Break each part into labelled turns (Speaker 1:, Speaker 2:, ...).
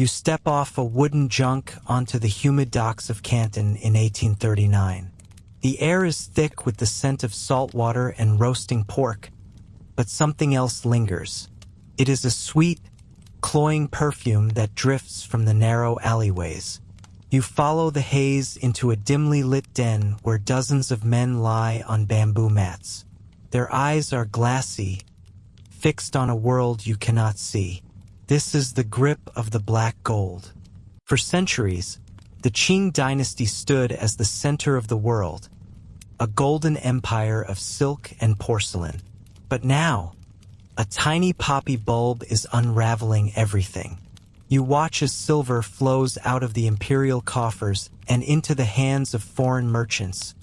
Speaker 1: You step off a wooden junk onto the humid docks of Canton in 1839. The air is thick with the scent of salt water and roasting pork, but something else lingers. It is a sweet, cloying perfume that drifts from the narrow alleyways. You follow the haze into a dimly lit den where dozens of men lie on bamboo mats. Their eyes are glassy, fixed on a world you cannot see. This is the grip of the black gold. For centuries, the Qing dynasty stood as the center of the world, a golden empire of silk and porcelain. But now, a tiny poppy bulb is unraveling everything. You watch as silver flows out of the imperial coffers and into the hands of foreign merchants,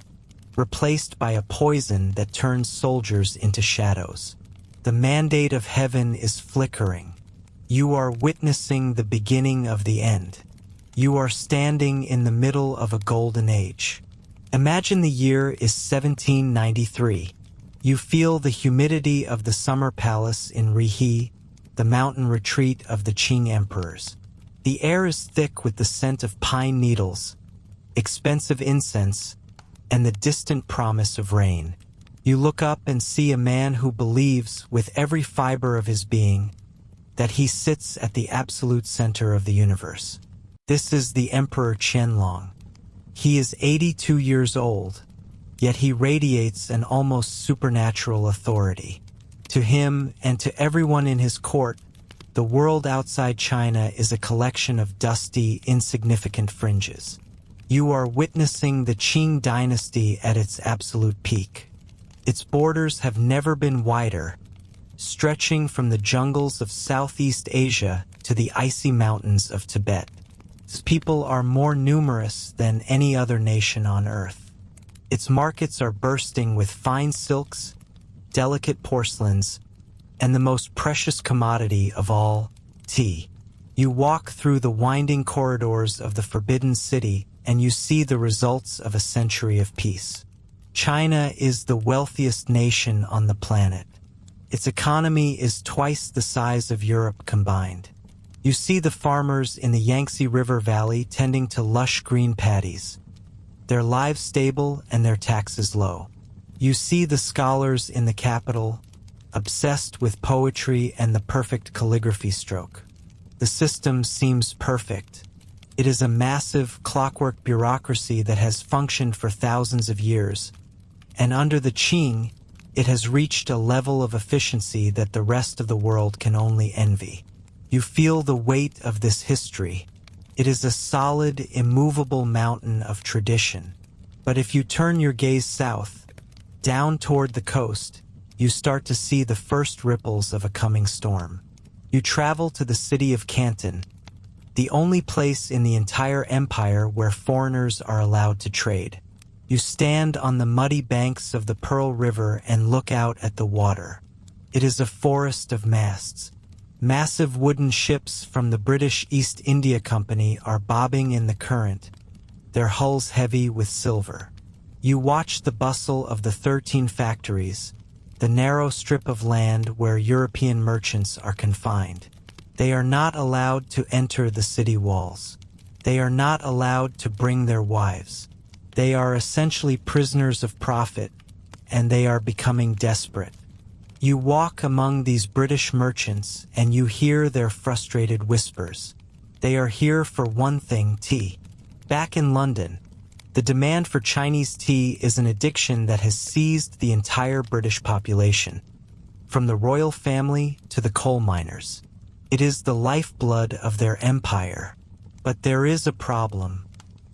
Speaker 1: replaced by a poison that turns soldiers into shadows. The mandate of heaven is flickering. You are witnessing the beginning of the end. You are standing in the middle of a golden age. Imagine the year is 1793. You feel the humidity of the summer palace in Rihe, the mountain retreat of the Qing emperors. The air is thick with the scent of pine needles, expensive incense, and the distant promise of rain. You look up and see a man who believes with every fiber of his being that he sits at the absolute center of the universe. This is the Emperor Qianlong. He is 82 years old, yet he radiates an almost supernatural authority. To him and to everyone in his court, the world outside China is a collection of dusty, insignificant fringes. You are witnessing the Qing dynasty at its absolute peak. Its borders have never been wider, stretching from the jungles of Southeast Asia to the icy mountains of Tibet. Its people are more numerous than any other nation on earth. Its markets are bursting with fine silks, delicate porcelains, and the most precious commodity of all, tea. You walk through the winding corridors of the Forbidden City and you see the results of a century of peace. China is the wealthiest nation on the planet. Its economy is twice the size of Europe combined. You see the farmers in the Yangtze River Valley tending to lush green paddies, their lives stable and their taxes low. You see the scholars in the capital, obsessed with poetry and the perfect calligraphy stroke. The system seems perfect. It is a massive, clockwork bureaucracy that has functioned for thousands of years, and under the Qing, it has reached a level of efficiency that the rest of the world can only envy. You feel the weight of this history. It is a solid, immovable mountain of tradition. But if you turn your gaze south, down toward the coast, you start to see the first ripples of a coming storm. You travel to the city of Canton, the only place in the entire empire where foreigners are allowed to trade. You stand on the muddy banks of the Pearl River and look out at the water. It is a forest of masts. Massive wooden ships from the British East India Company are bobbing in the current, their hulls heavy with silver. You watch the bustle of the 13 factories, the narrow strip of land where European merchants are confined. They are not allowed to enter the city walls. They are not allowed to bring their wives. They are essentially prisoners of profit, and they are becoming desperate. You walk among these British merchants and you hear their frustrated whispers. They are here for one thing, tea. Back in London, the demand for Chinese tea is an addiction that has seized the entire British population, from the royal family to the coal miners. It is the lifeblood of their empire. But there is a problem.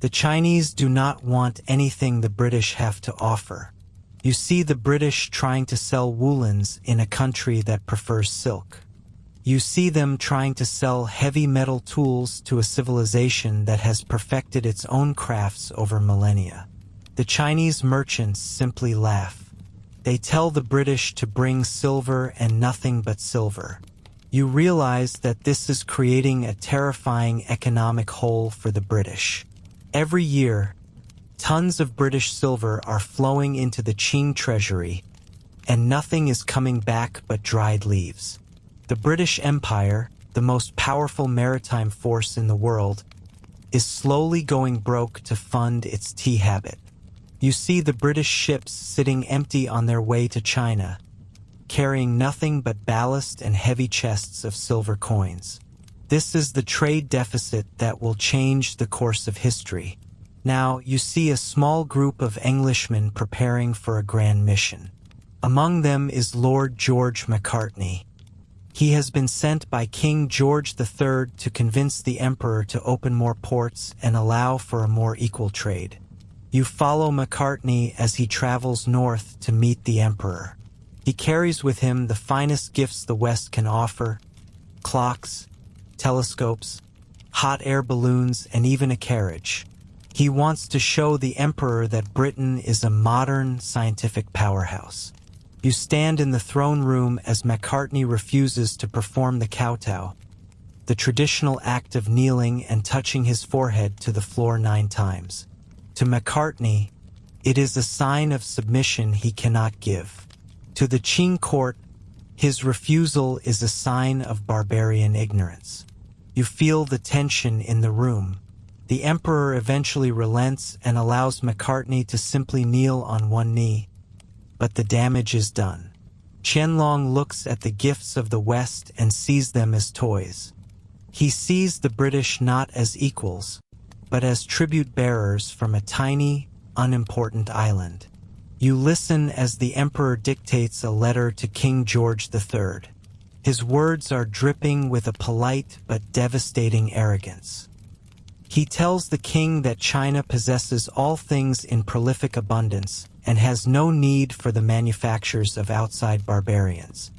Speaker 1: The Chinese do not want anything the British have to offer. You see the British trying to sell woolens in a country that prefers silk. You see them trying to sell heavy metal tools to a civilization that has perfected its own crafts over millennia. The Chinese merchants simply laugh. They tell the British to bring silver and nothing but silver. You realize that this is creating a terrifying economic hole for the British. Every year, tons of British silver are flowing into the Qing treasury, and nothing is coming back but dried leaves. The British Empire, the most powerful maritime force in the world, is slowly going broke to fund its tea habit. You see the British ships sitting empty on their way to China, carrying nothing but ballast and heavy chests of silver coins. This is the trade deficit that will change the course of history. Now, you see a small group of Englishmen preparing for a grand mission. Among them is Lord George Macartney. He has been sent by King George III to convince the Emperor to open more ports and allow for a more equal trade. You follow Macartney as he travels north to meet the Emperor. He carries with him the finest gifts the West can offer: clocks, telescopes, hot air balloons, and even a carriage. He wants to show the Emperor that Britain is a modern scientific powerhouse. You stand in the throne room as Macartney refuses to perform the kowtow, the traditional act of kneeling and touching his forehead to the floor 9 times. To Macartney, it is a sign of submission he cannot give. To the Qing court, his refusal is a sign of barbarian ignorance. You feel the tension in the room. The Emperor eventually relents and allows Macartney to simply kneel on one knee, but the damage is done. Qianlong looks at the gifts of the West and sees them as toys. He sees the British not as equals, but as tribute bearers from a tiny, unimportant island. You listen as the Emperor dictates a letter to King George III. His words are dripping with a polite but devastating arrogance. He tells the king that China possesses all things in prolific abundance and has no need for the manufactures of outside barbarians.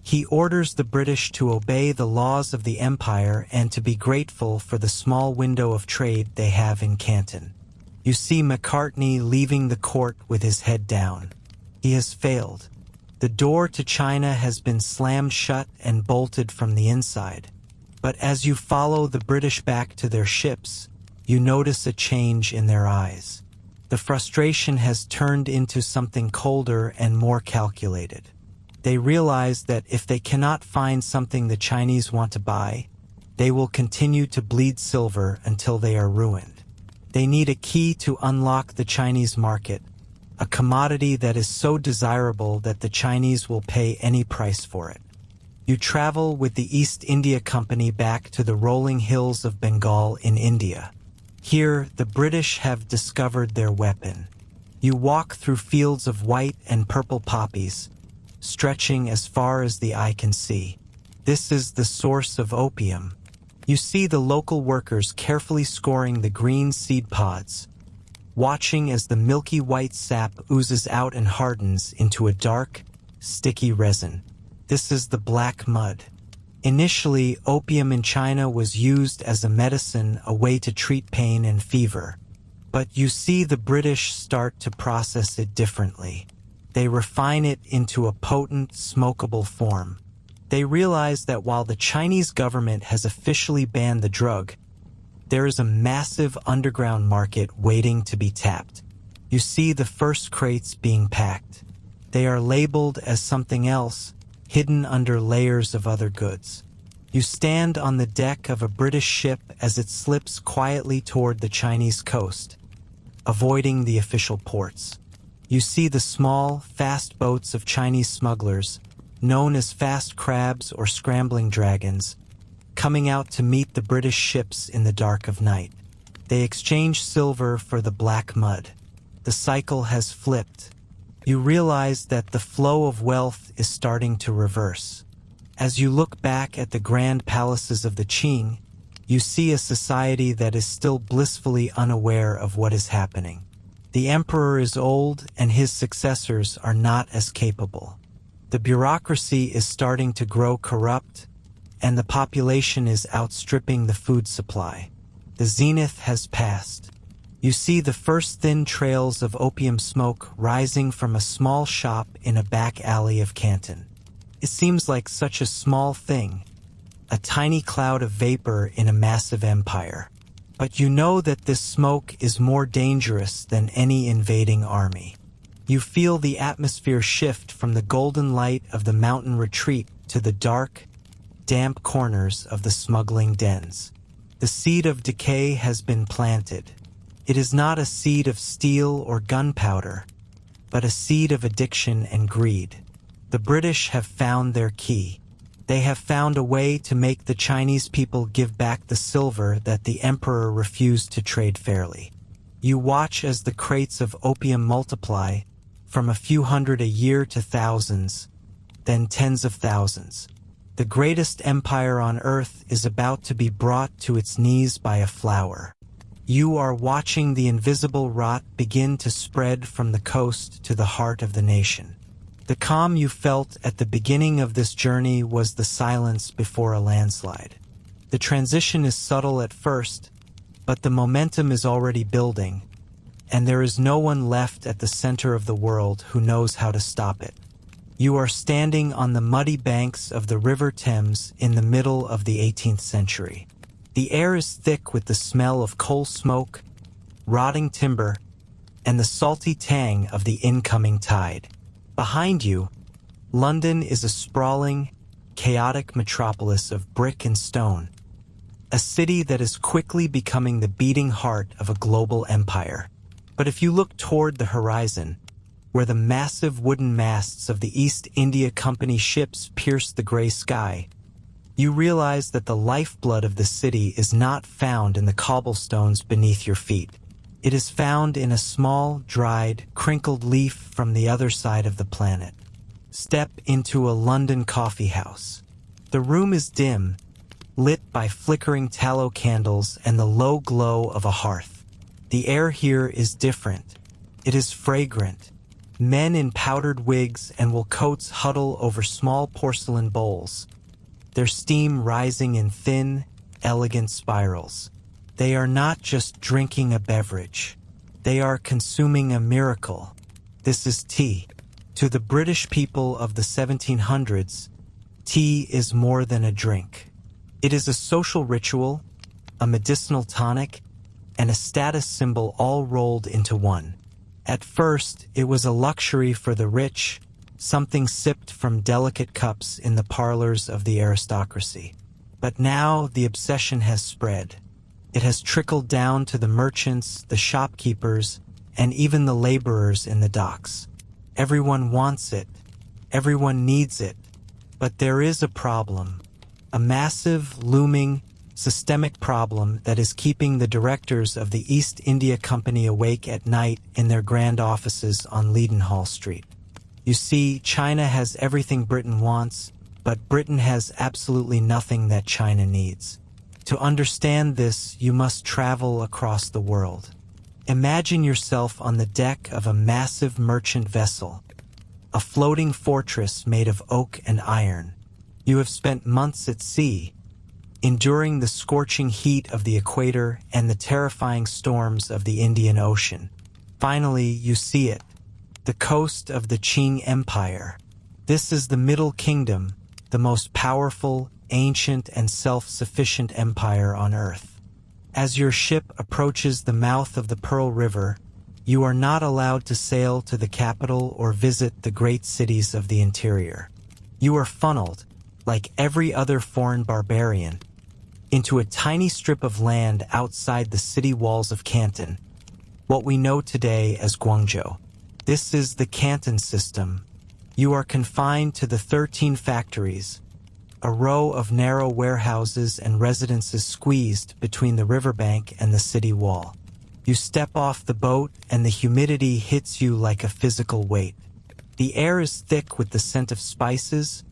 Speaker 1: He orders the British to obey the laws of the empire and to be grateful for the small window of trade they have in Canton. You see Macartney leaving the court with his head down. He has failed. The door to China has been slammed shut and bolted from the inside. But as you follow the British back to their ships, you notice a change in their eyes. The frustration has turned into something colder and more calculated. They realize that if they cannot find something the Chinese want to buy, they will continue to bleed silver until they are ruined. They need a key to unlock the Chinese market, a commodity that is so desirable that the Chinese will pay any price for it. You travel with the East India Company back to the rolling hills of Bengal in India. Here, the British have discovered their weapon. You walk through fields of white and purple poppies, stretching as far as the eye can see. This is the source of opium. You see the local workers carefully scoring the green seed pods, watching as the milky white sap oozes out and hardens into a dark, sticky resin. This is the black mud. Initially, opium in China was used as a medicine, a way to treat pain and fever. But you see the British start to process it differently. They refine it into a potent, smokable form. They realize that while the Chinese government has officially banned the drug, there is a massive underground market waiting to be tapped. You see the first crates being packed. They are labeled as something else, hidden under layers of other goods. You stand on the deck of a British ship as it slips quietly toward the Chinese coast, avoiding the official ports. You see the small, fast boats of Chinese smugglers, known as fast crabs or scrambling dragons, coming out to meet the British ships in the dark of night. They exchange silver for the black mud. The cycle has flipped. You realize that the flow of wealth is starting to reverse. As you look back at the grand palaces of the Qing, you see a society that is still blissfully unaware of what is happening. The emperor is old and his successors are not as capable. The bureaucracy is starting to grow corrupt, and the population is outstripping the food supply. The zenith has passed. You see the first thin trails of opium smoke rising from a small shop in a back alley of Canton. It seems like such a small thing, a tiny cloud of vapor in a massive empire. But you know that this smoke is more dangerous than any invading army. You feel the atmosphere shift from the golden light of the mountain retreat to the dark, damp corners of the smuggling dens. The seed of decay has been planted. It is not a seed of steel or gunpowder, but a seed of addiction and greed. The British have found their key. They have found a way to make the Chinese people give back the silver that the emperor refused to trade fairly. You watch as the crates of opium multiply from a few hundred a year to thousands, then tens of thousands. The greatest empire on earth is about to be brought to its knees by a flower. You are watching the invisible rot begin to spread from the coast to the heart of the nation. The calm you felt at the beginning of this journey was the silence before a landslide. The transition is subtle at first, but the momentum is already building, and there is no one left at the center of the world who knows how to stop it. You are standing on the muddy banks of the River Thames in the middle of the 18th century. The air is thick with the smell of coal smoke, rotting timber, and the salty tang of the incoming tide. Behind you, London is a sprawling, chaotic metropolis of brick and stone, a city that is quickly becoming the beating heart of a global empire. But if you look toward the horizon, where the massive wooden masts of the East India Company ships pierce the gray sky, you realize that the lifeblood of the city is not found in the cobblestones beneath your feet. It is found in a small, dried, crinkled leaf from the other side of the planet. Step into a London coffee house. The room is dim, lit by flickering tallow candles and the low glow of a hearth. The air here is different. It is fragrant. Men in powdered wigs and wool coats huddle over small porcelain bowls, their steam rising in thin, elegant spirals. They are not just drinking a beverage. They are consuming a miracle. This is tea. To the British people of the 1700s, tea is more than a drink. It is a social ritual, a medicinal tonic, and a status symbol all rolled into one. At first, it was a luxury for the rich, something sipped from delicate cups in the parlors of the aristocracy. But now the obsession has spread. It has trickled down to the merchants, the shopkeepers, and even the laborers in the docks. Everyone wants it. Everyone needs it. But there is a problem. A massive, looming, systemic problem that is keeping the directors of the East India Company awake at night in their grand offices on Leadenhall Street. You see, China has everything Britain wants, but Britain has absolutely nothing that China needs. To understand this, you must travel across the world. Imagine yourself on the deck of a massive merchant vessel, a floating fortress made of oak and iron. You have spent months at sea, enduring the scorching heat of the equator and the terrifying storms of the Indian Ocean. Finally, you see it, the coast of the Qing Empire. This is the Middle Kingdom, the most powerful, ancient, and self-sufficient empire on Earth. As your ship approaches the mouth of the Pearl River, you are not allowed to sail to the capital or visit the great cities of the interior. You are funneled, like every other foreign barbarian, into a tiny strip of land outside the city walls of Canton, what we know today as Guangzhou. This is the Canton system. You are confined to the 13 factories, a row of narrow warehouses and residences squeezed between the riverbank and the city wall. You step off the boat and the humidity hits you like a physical weight. The air is thick with the scent of spices,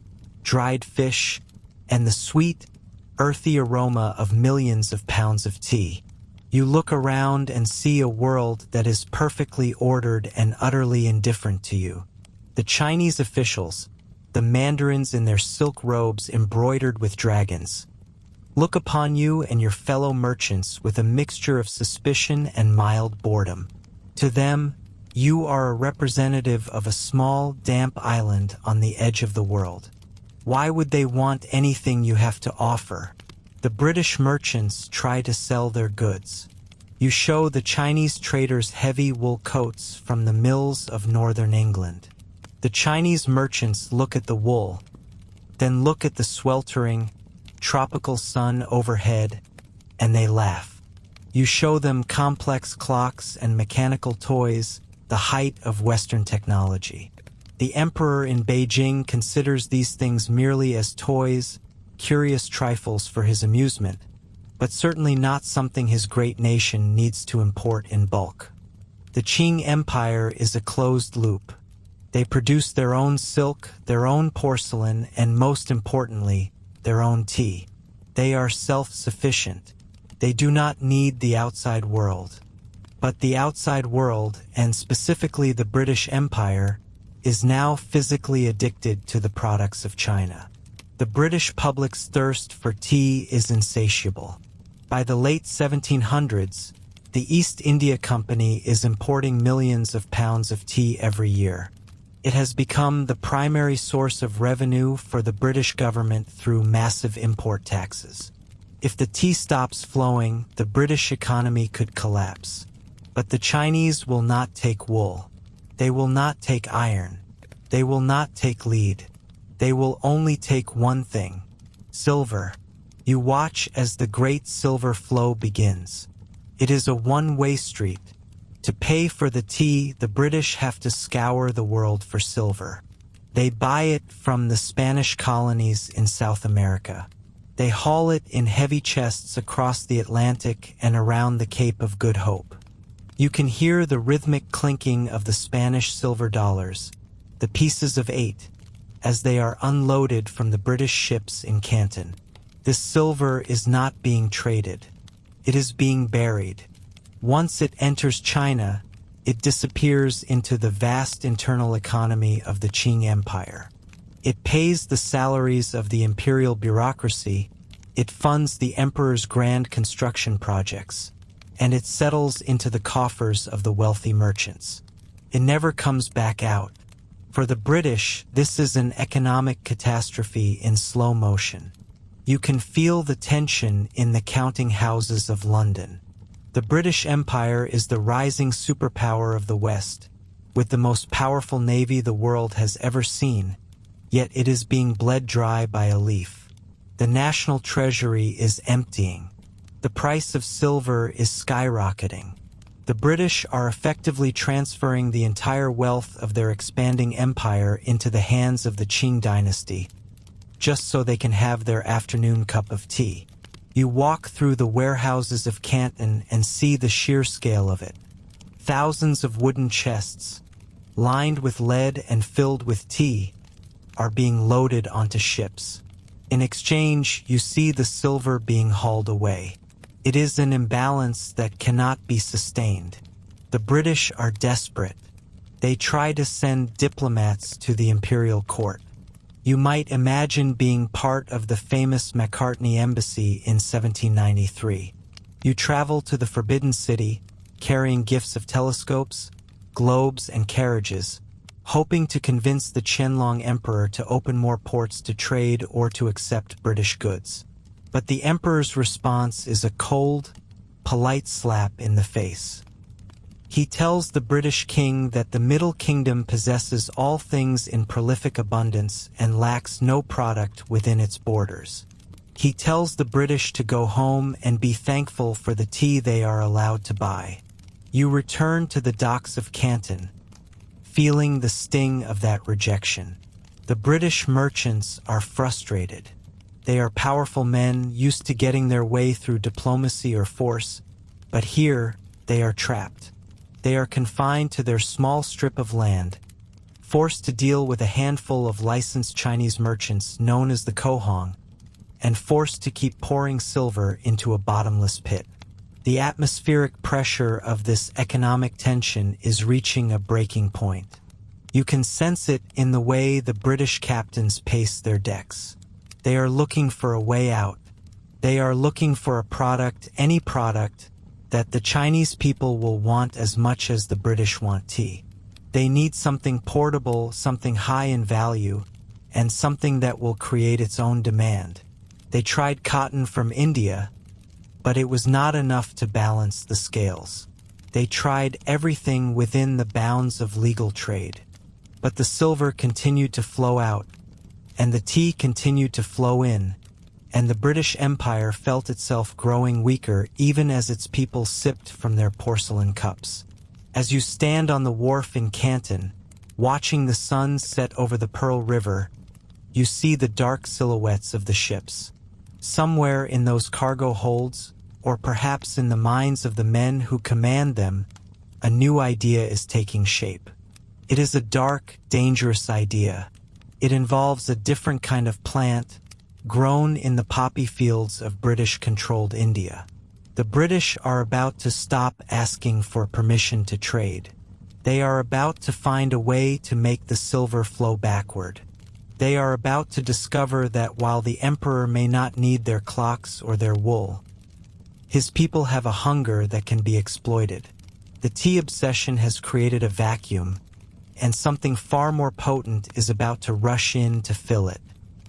Speaker 1: dried fish, and the sweet, earthy aroma of millions of pounds of tea. You look around and see a world that is perfectly ordered and utterly indifferent to you. The Chinese officials, the mandarins in their silk robes embroidered with dragons, look upon you and your fellow merchants with a mixture of suspicion and mild boredom. To them, you are a representative of a small, damp island on the edge of the world. Why would they want anything you have to offer? The British merchants try to sell their goods. You show the Chinese traders heavy wool coats from the mills of northern England. The Chinese merchants look at the wool, then look at the sweltering, tropical sun overhead, and they laugh. You show them complex clocks and mechanical toys, the height of Western technology. The emperor in Beijing considers these things merely as toys, curious trifles for his amusement, but certainly not something his great nation needs to import in bulk. The Qing Empire is a closed loop. They produce their own silk, their own porcelain, and most importantly, their own tea. They are self-sufficient. They do not need the outside world. But the outside world, and specifically the British Empire, is now physically addicted to the products of China. The British public's thirst for tea is insatiable. By the late 1700s, the East India Company is importing millions of pounds of tea every year. It has become the primary source of revenue for the British government through massive import taxes. If the tea stops flowing, the British economy could collapse. But the Chinese will not take wool. They will not take iron. They will not take lead. They will only take one thing: silver. You watch as the great silver flow begins. It is a one-way street. To pay for the tea, the British have to scour the world for silver. They buy it from the Spanish colonies in South America. They haul it in heavy chests across the Atlantic and around the Cape of Good Hope. You can hear the rhythmic clinking of the Spanish silver dollars, the pieces of 8, as they are unloaded from the British ships in Canton. This silver is not being traded. It is being buried. Once it enters China, it disappears into the vast internal economy of the Qing Empire. It pays the salaries of the imperial bureaucracy, it funds the emperor's grand construction projects, and it settles into the coffers of the wealthy merchants. It never comes back out. For the British, this is an economic catastrophe in slow motion. You can feel the tension in the counting houses of London. The British Empire is the rising superpower of the West, with the most powerful navy the world has ever seen, yet it is being bled dry by a leaf. The national treasury is emptying. The price of silver is skyrocketing. The British are effectively transferring the entire wealth of their expanding empire into the hands of the Qing dynasty, just so they can have their afternoon cup of tea. You walk through the warehouses of Canton and see the sheer scale of it. Thousands of wooden chests, lined with lead and filled with tea, are being loaded onto ships. In exchange, you see the silver being hauled away. It is an imbalance that cannot be sustained. The British are desperate. They try to send diplomats to the imperial court. You might imagine being part of the famous Macartney Embassy in 1793. You travel to the Forbidden City, carrying gifts of telescopes, globes, and carriages, hoping to convince the Qianlong Emperor to open more ports to trade or to accept British goods. But the Emperor's response is a cold, polite slap in the face. He tells the British king that the Middle Kingdom possesses all things in prolific abundance and lacks no product within its borders. He tells the British to go home and be thankful for the tea they are allowed to buy. You return to the docks of Canton, feeling the sting of that rejection. The British merchants are frustrated. They are powerful men used to getting their way through diplomacy or force, but here they are trapped. They are confined to their small strip of land, forced to deal with a handful of licensed Chinese merchants known as the Kohong, and forced to keep pouring silver into a bottomless pit. The atmospheric pressure of this economic tension is reaching a breaking point. You can sense it in the way the British captains pace their decks. They are looking for a way out. They are looking for a product, any product, that the Chinese people will want as much as the British want tea. They need something portable, something high in value, and something that will create its own demand. They tried cotton from India, but it was not enough to balance the scales. They tried everything within the bounds of legal trade. But the silver continued to flow out, and the tea continued to flow in, and the British Empire felt itself growing weaker even as its people sipped from their porcelain cups. As you stand on the wharf in Canton, watching the sun set over the Pearl River, you see the dark silhouettes of the ships. Somewhere in those cargo holds, or perhaps in the minds of the men who command them, a new idea is taking shape. It is a dark, dangerous idea. It involves a different kind of plant, grown in the poppy fields of British-controlled India. The British are about to stop asking for permission to trade. They are about to find a way to make the silver flow backward. They are about to discover that while the emperor may not need their clocks or their wool, his people have a hunger that can be exploited. The tea obsession has created a vacuum, and something far more potent is about to rush in to fill it.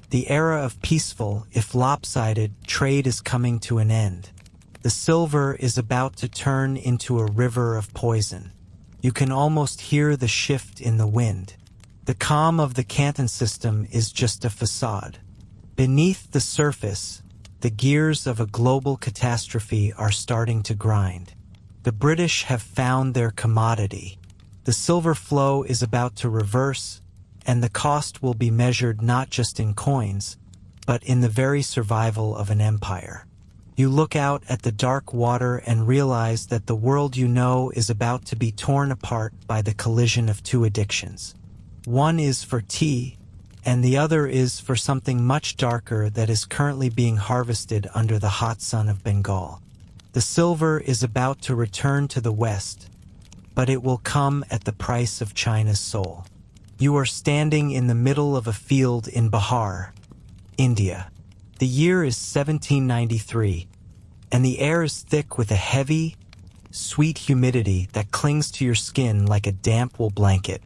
Speaker 1: The era of peaceful, if lopsided, trade is coming to an end. The silver is about to turn into a river of poison. You can almost hear the shift in the wind. The calm of the Canton system is just a facade. Beneath the surface, the gears of a global catastrophe are starting to grind. The British have found their commodity. The silver flow is about to reverse, and the cost will be measured not just in coins, but in the very survival of an empire. You look out at the dark water and realize that the world you know is about to be torn apart by the collision of two addictions. One is for tea, and the other is for something much darker that is currently being harvested under the hot sun of Bengal. The silver is about to return to the West, but it will come at the price of China's soul. You are standing in the middle of a field in Bihar, India. The year is 1793, and the air is thick with a heavy, sweet humidity that clings to your skin like a damp wool blanket.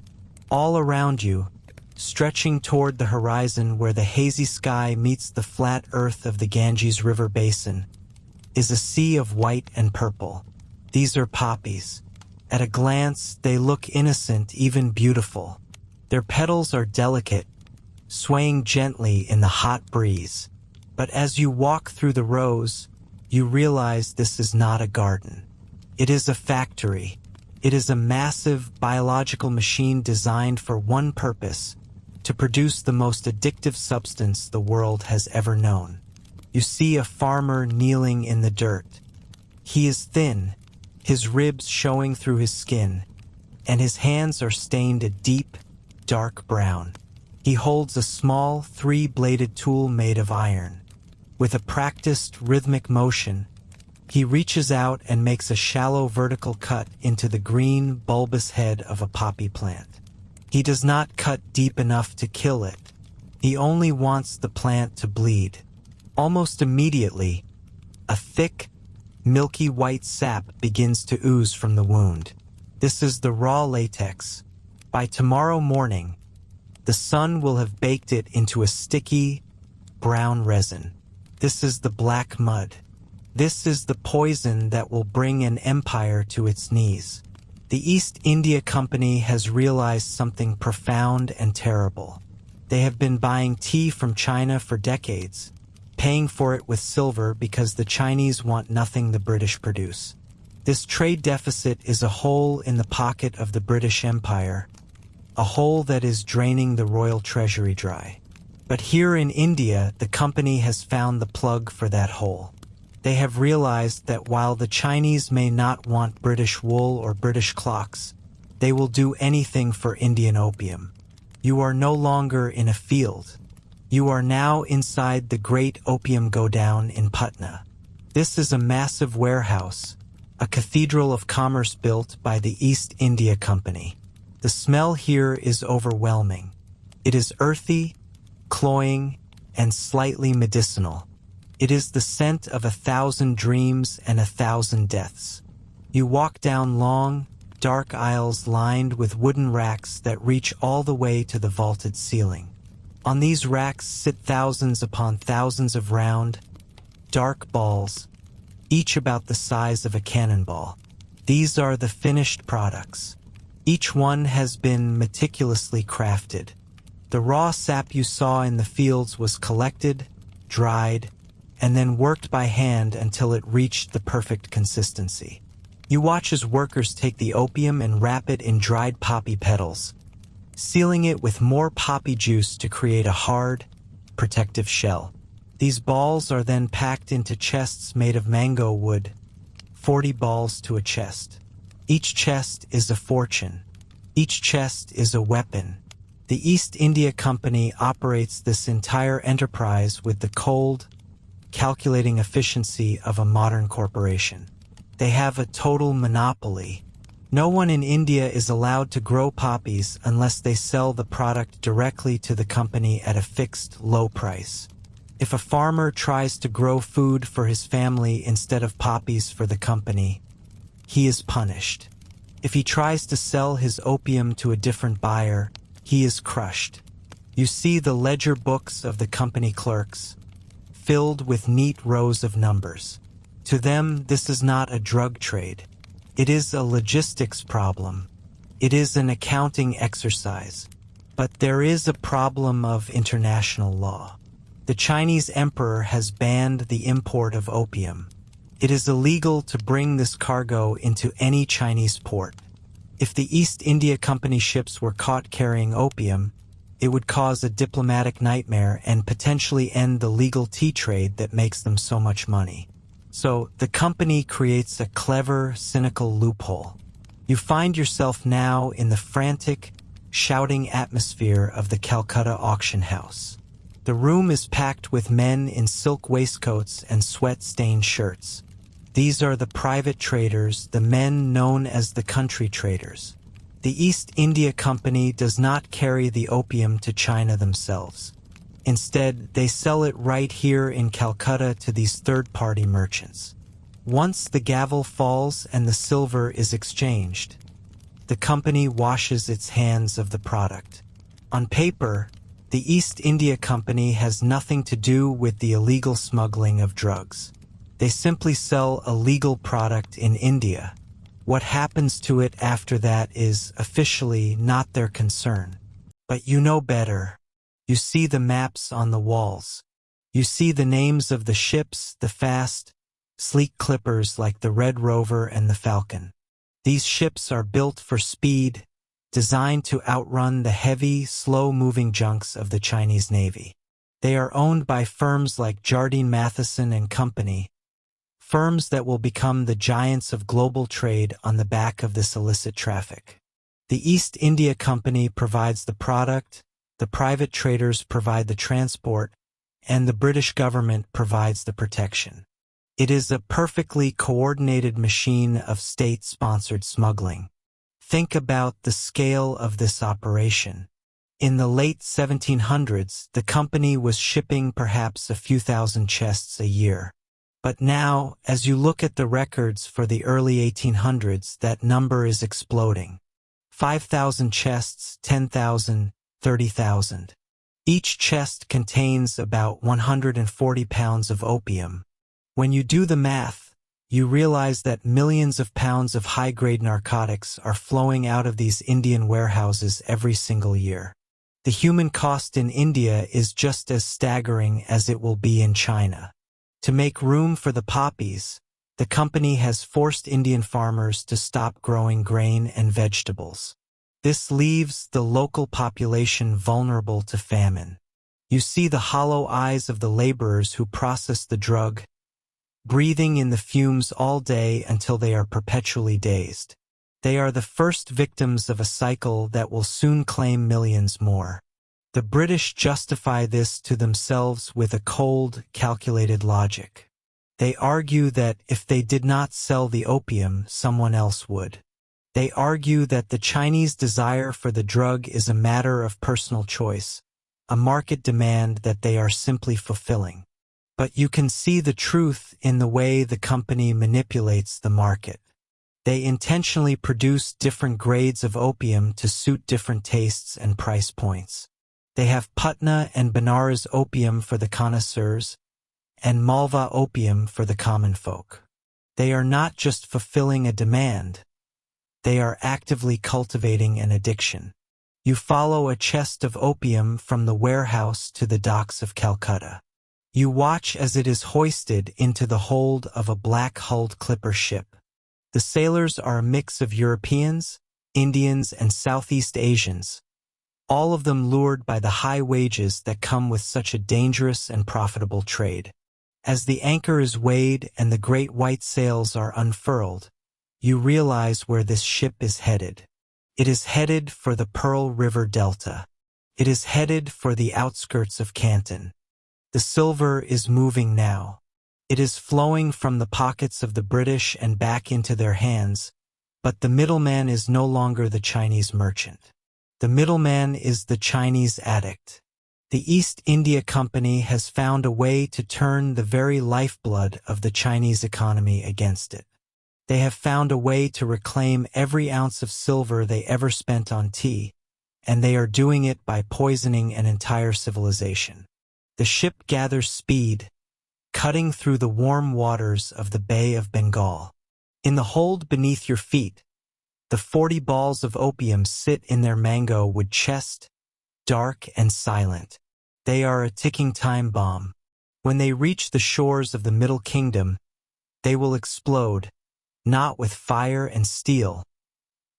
Speaker 1: All around you, stretching toward the horizon where the hazy sky meets the flat earth of the Ganges River basin, is a sea of white and purple. These are poppies. At a glance, they look innocent, even beautiful. Their petals are delicate, swaying gently in the hot breeze. But as you walk through the rows, you realize this is not a garden. It is a factory. It is a massive biological machine designed for one purpose: to produce the most addictive substance the world has ever known. You see a farmer kneeling in the dirt. He is thin, his ribs showing through his skin, and his hands are stained a deep, dark brown. He holds a small, three-bladed tool made of iron. With a practiced, rhythmic motion, he reaches out and makes a shallow vertical cut into the green, bulbous head of a poppy plant. He does not cut deep enough to kill it. He only wants the plant to bleed. Almost immediately, a thick, milky white sap begins to ooze from the wound. This is the raw latex. By tomorrow morning, the sun will have baked it into a sticky, brown resin. This is the black mud. This is the poison that will bring an empire to its knees. The East India Company has realized something profound and terrible. They have been buying tea from China for decades, paying for it with silver because the Chinese want nothing the British produce. This trade deficit is a hole in the pocket of the British Empire, a hole that is draining the royal treasury dry. But here in India, the company has found the plug for that hole. They have realized that while the Chinese may not want British wool or British clocks, they will do anything for Indian opium. You are no longer in a field. You are now inside the great opium godown in Patna. This is a massive warehouse, a cathedral of commerce built by the East India Company. The smell here is overwhelming. It is earthy, cloying, and slightly medicinal. It is the scent of 1,000 dreams and 1,000 deaths. You walk down long, dark aisles lined with wooden racks that reach all the way to the vaulted ceiling. On these racks sit thousands upon thousands of round, dark balls, each about the size of a cannonball. These are the finished products. Each one has been meticulously crafted. The raw sap you saw in the fields was collected, dried, and then worked by hand until it reached the perfect consistency. You watch as workers take the opium and wrap it in dried poppy petals, sealing it with more poppy juice to create a hard, protective shell. These balls are then packed into chests made of mango wood, 40 balls to a chest. Each chest is a fortune. Each chest is a weapon. The East India Company operates this entire enterprise with the cold, calculating efficiency of a modern corporation. They have a total monopoly. No one in India is allowed to grow poppies unless they sell the product directly to the company at a fixed, low price. If a farmer tries to grow food for his family instead of poppies for the company, he is punished. If he tries to sell his opium to a different buyer, he is crushed. You see the ledger books of the company clerks, filled with neat rows of numbers. To them, this is not a drug trade. It is a logistics problem. It is an accounting exercise. But there is a problem of international law. The Chinese emperor has banned the import of opium. It is illegal to bring this cargo into any Chinese port. If the East India Company ships were caught carrying opium, it would cause a diplomatic nightmare and potentially end the legal tea trade that makes them so much money. So, the company creates a clever, cynical loophole. You find yourself now in the frantic, shouting atmosphere of the Calcutta auction house. The room is packed with men in silk waistcoats and sweat-stained shirts. These are the private traders, the men known as the country traders. The East India Company does not carry the opium to China themselves. Instead, they sell it right here in Calcutta to these third-party merchants. Once the gavel falls and the silver is exchanged, the company washes its hands of the product. On paper, the East India Company has nothing to do with the illegal smuggling of drugs. They simply sell a legal product in India. What happens to it after that is officially not their concern. But you know better. You see the maps on the walls. You see the names of the ships, the fast, sleek clippers like the Red Rover and the Falcon. These ships are built for speed, designed to outrun the heavy, slow-moving junks of the Chinese Navy. They are owned by firms like Jardine Matheson and Company, firms that will become the giants of global trade on the back of this illicit traffic. The East India Company provides the product, the private traders provide the transport, and the British government provides the protection. It is a perfectly coordinated machine of state-sponsored smuggling. Think about the scale of this operation. In the late 1700s, the company was shipping perhaps a few thousand chests a year. But now, as you look at the records for the early 1800s, that number is exploding. 5,000 chests, 10,000, 30,000. Each chest contains about 140 pounds of opium. When you do the math, you realize that millions of pounds of high-grade narcotics are flowing out of these Indian warehouses every single year. The human cost in India is just as staggering as it will be in China. To make room for the poppies, the company has forced Indian farmers to stop growing grain and vegetables. This leaves the local population vulnerable to famine. You see the hollow eyes of the laborers who process the drug, breathing in the fumes all day until they are perpetually dazed. They are the first victims of a cycle that will soon claim millions more. The British justify this to themselves with a cold, calculated logic. They argue that if they did not sell the opium, someone else would. They argue that the Chinese desire for the drug is a matter of personal choice, a market demand that they are simply fulfilling. But you can see the truth in the way the company manipulates the market. They intentionally produce different grades of opium to suit different tastes and price points. They have Patna and Benares opium for the connoisseurs, and Malva opium for the common folk. They are not just fulfilling a demand. They are actively cultivating an addiction. You follow a chest of opium from the warehouse to the docks of Calcutta. You watch as it is hoisted into the hold of a black-hulled clipper ship. The sailors are a mix of Europeans, Indians, and Southeast Asians, all of them lured by the high wages that come with such a dangerous and profitable trade. As the anchor is weighed and the great white sails are unfurled, you realize where this ship is headed. It is headed for the Pearl River Delta. It is headed for the outskirts of Canton. The silver is moving now. It is flowing from the pockets of the British and back into their hands, but the middleman is no longer the Chinese merchant. The middleman is the Chinese addict. The East India Company has found a way to turn the very lifeblood of the Chinese economy against it. They have found a way to reclaim every ounce of silver they ever spent on tea, and they are doing it by poisoning an entire civilization. The ship gathers speed, cutting through the warm waters of the Bay of Bengal. In the hold beneath your feet, the 40 balls of opium sit in their mango wood chest, dark and silent. They are a ticking time bomb. When they reach the shores of the Middle Kingdom, they will explode, not with fire and steel,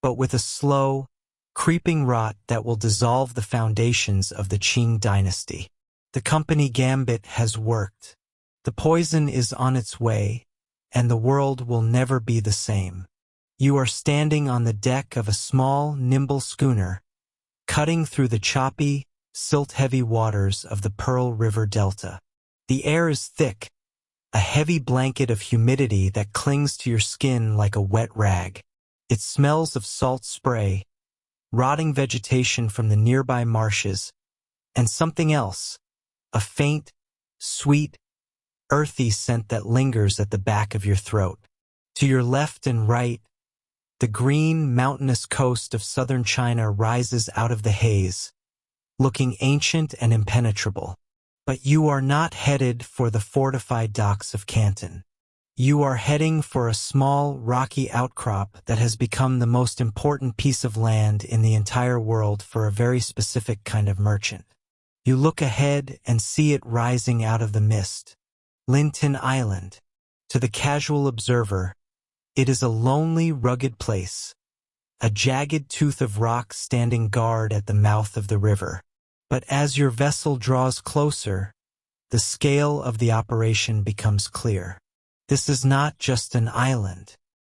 Speaker 1: but with a slow, creeping rot that will dissolve the foundations of the Qing dynasty. The company gambit has worked. The poison is on its way, and the world will never be the same. You are standing on the deck of a small, nimble schooner, cutting through the choppy, silt-heavy waters of the Pearl River Delta. The air is thick, a heavy blanket of humidity that clings to your skin like a wet rag. It smells of salt spray, rotting vegetation from the nearby marshes, and something else, a faint, sweet, earthy scent that lingers at the back of your throat. To your left and right, the green, mountainous coast of southern China rises out of the haze, looking ancient and impenetrable. But you are not headed for the fortified docks of Canton. You are heading for a small, rocky outcrop that has become the most important piece of land in the entire world for a very specific kind of merchant. You look ahead and see it rising out of the mist. Linton Island. To the casual observer, it is a lonely, rugged place, a jagged tooth of rock standing guard at the mouth of the river. But as your vessel draws closer, the scale of the operation becomes clear. This is not just an island.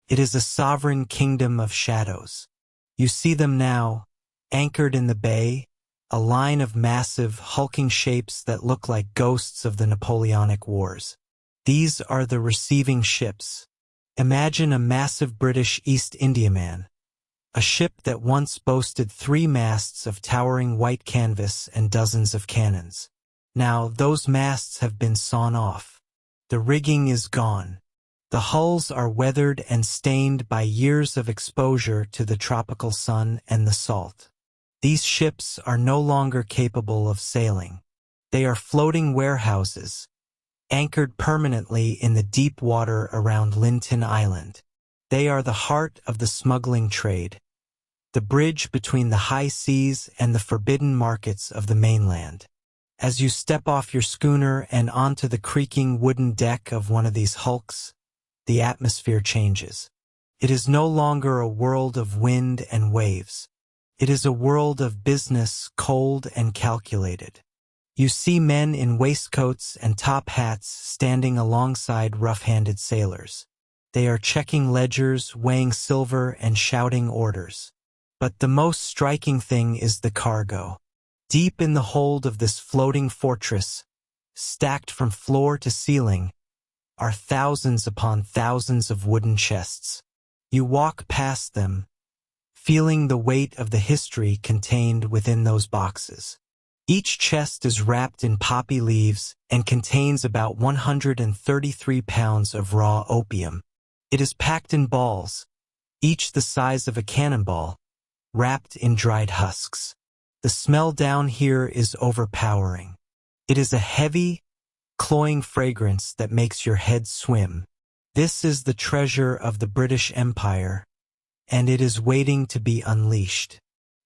Speaker 1: It is a sovereign kingdom of shadows. You see them now, anchored in the bay, a line of massive, hulking shapes that look like ghosts of the Napoleonic Wars. These are the receiving ships. Imagine a massive British East Indiaman, a ship that once boasted 3 masts of towering white canvas and dozens of cannons. Now, those masts have been sawn off. The rigging is gone. The hulls are weathered and stained by years of exposure to the tropical sun and the salt. These ships are no longer capable of sailing. They are floating warehouses, anchored permanently in the deep water around Linton Island. They are the heart of the smuggling trade, the bridge between the high seas and the forbidden markets of the mainland. As you step off your schooner and onto the creaking wooden deck of one of these hulks, the atmosphere changes. It is no longer a world of wind and waves. It is a world of business, cold and calculated. You see men in waistcoats and top hats standing alongside rough-handed sailors. They are checking ledgers, weighing silver, and shouting orders. But the most striking thing is the cargo. Deep in the hold of this floating fortress, stacked from floor to ceiling, are thousands upon thousands of wooden chests. You walk past them, feeling the weight of the history contained within those boxes. Each chest is wrapped in poppy leaves and contains about 133 pounds of raw opium. It is packed in balls, each the size of a cannonball, wrapped in dried husks. The smell down here is overpowering. It is a heavy, cloying fragrance that makes your head swim. This is the treasure of the British Empire, and it is waiting to be unleashed.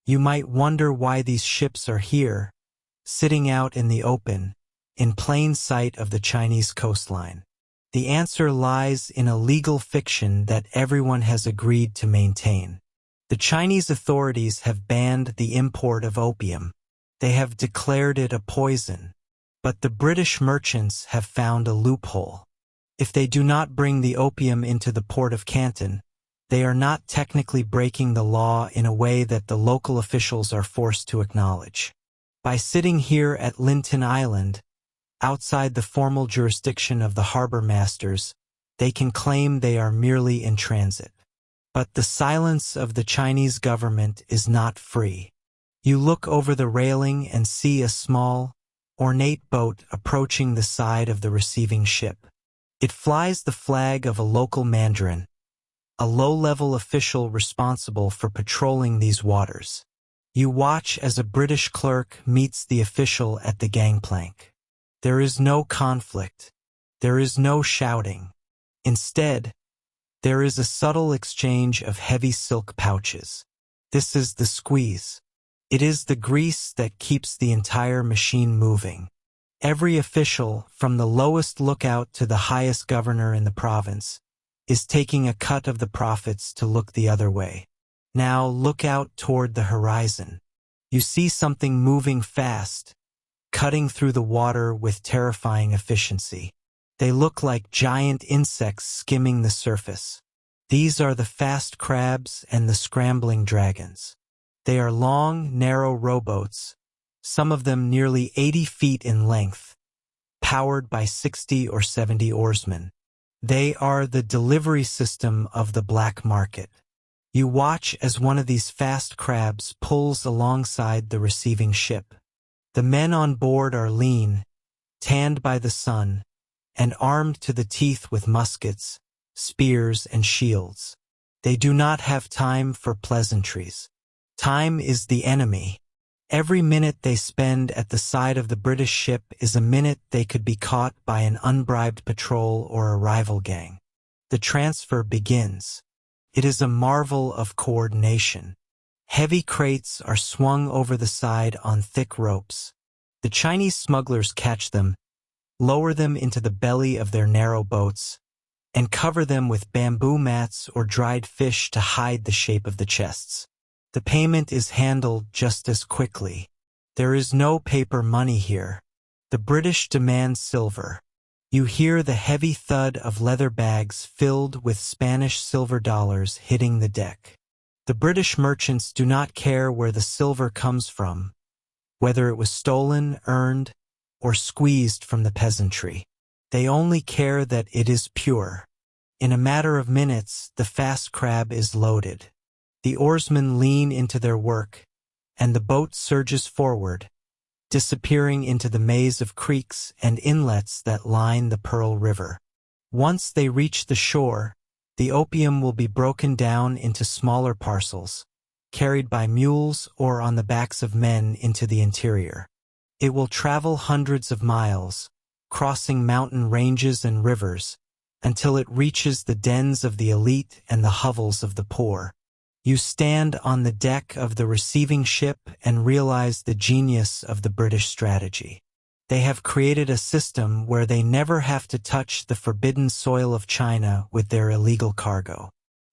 Speaker 1: You might wonder why these ships are here, sitting out in the open, in plain sight of the Chinese coastline? The answer lies in a legal fiction that everyone has agreed to maintain. The Chinese authorities have banned the import of opium. They have declared it a poison. But the British merchants have found a loophole. If they do not bring the opium into the port of Canton, they are not technically breaking the law in a way that the local officials are forced to acknowledge. By sitting here at Linton Island, outside the formal jurisdiction of the harbor masters, they can claim they are merely in transit. But the silence of the Chinese government is not free. You look over the railing and see a small, ornate boat approaching the side of the receiving ship. It flies the flag of a local mandarin, a low-level official responsible for patrolling these waters. You watch as a British clerk meets the official at the gangplank. There is no conflict. There is no shouting. Instead, there is a subtle exchange of heavy silk pouches. This is the squeeze. It is the grease that keeps the entire machine moving. Every official, from the lowest lookout to the highest governor in the province, is taking a cut of the profits to look the other way. Now look out toward the horizon. You see something moving fast, cutting through the water with terrifying efficiency. They look like giant insects skimming the surface. These are the fast crabs and the scrambling dragons. They are long, narrow rowboats, some of them nearly 80 feet in length, powered by 60 or 70 oarsmen. They are the delivery system of the black market. You watch as one of these fast crabs pulls alongside the receiving ship. The men on board are lean, tanned by the sun, and armed to the teeth with muskets, spears, and shields. They do not have time for pleasantries. Time is the enemy. Every minute they spend at the side of the British ship is a minute they could be caught by an unbribed patrol or a rival gang. The transfer begins. It is a marvel of coordination. Heavy crates are swung over the side on thick ropes. The Chinese smugglers catch them, lower them into the belly of their narrow boats, and cover them with bamboo mats or dried fish to hide the shape of the chests. The payment is handled just as quickly. There is no paper money here. The British demand silver. You hear the heavy thud of leather bags filled with Spanish silver dollars hitting the deck. The British merchants do not care where the silver comes from, whether it was stolen, earned, or squeezed from the peasantry. They only care that it is pure. In a matter of minutes, the fast crab is loaded. The oarsmen lean into their work, and the boat surges forward, disappearing into the maze of creeks and inlets that line the Pearl River. Once they reach the shore, the opium will be broken down into smaller parcels, carried by mules or on the backs of men into the interior. It will travel hundreds of miles, crossing mountain ranges and rivers, until it reaches the dens of the elite and the hovels of the poor. You stand on the deck of the receiving ship and realize the genius of the British strategy. They have created a system where they never have to touch the forbidden soil of China with their illegal cargo.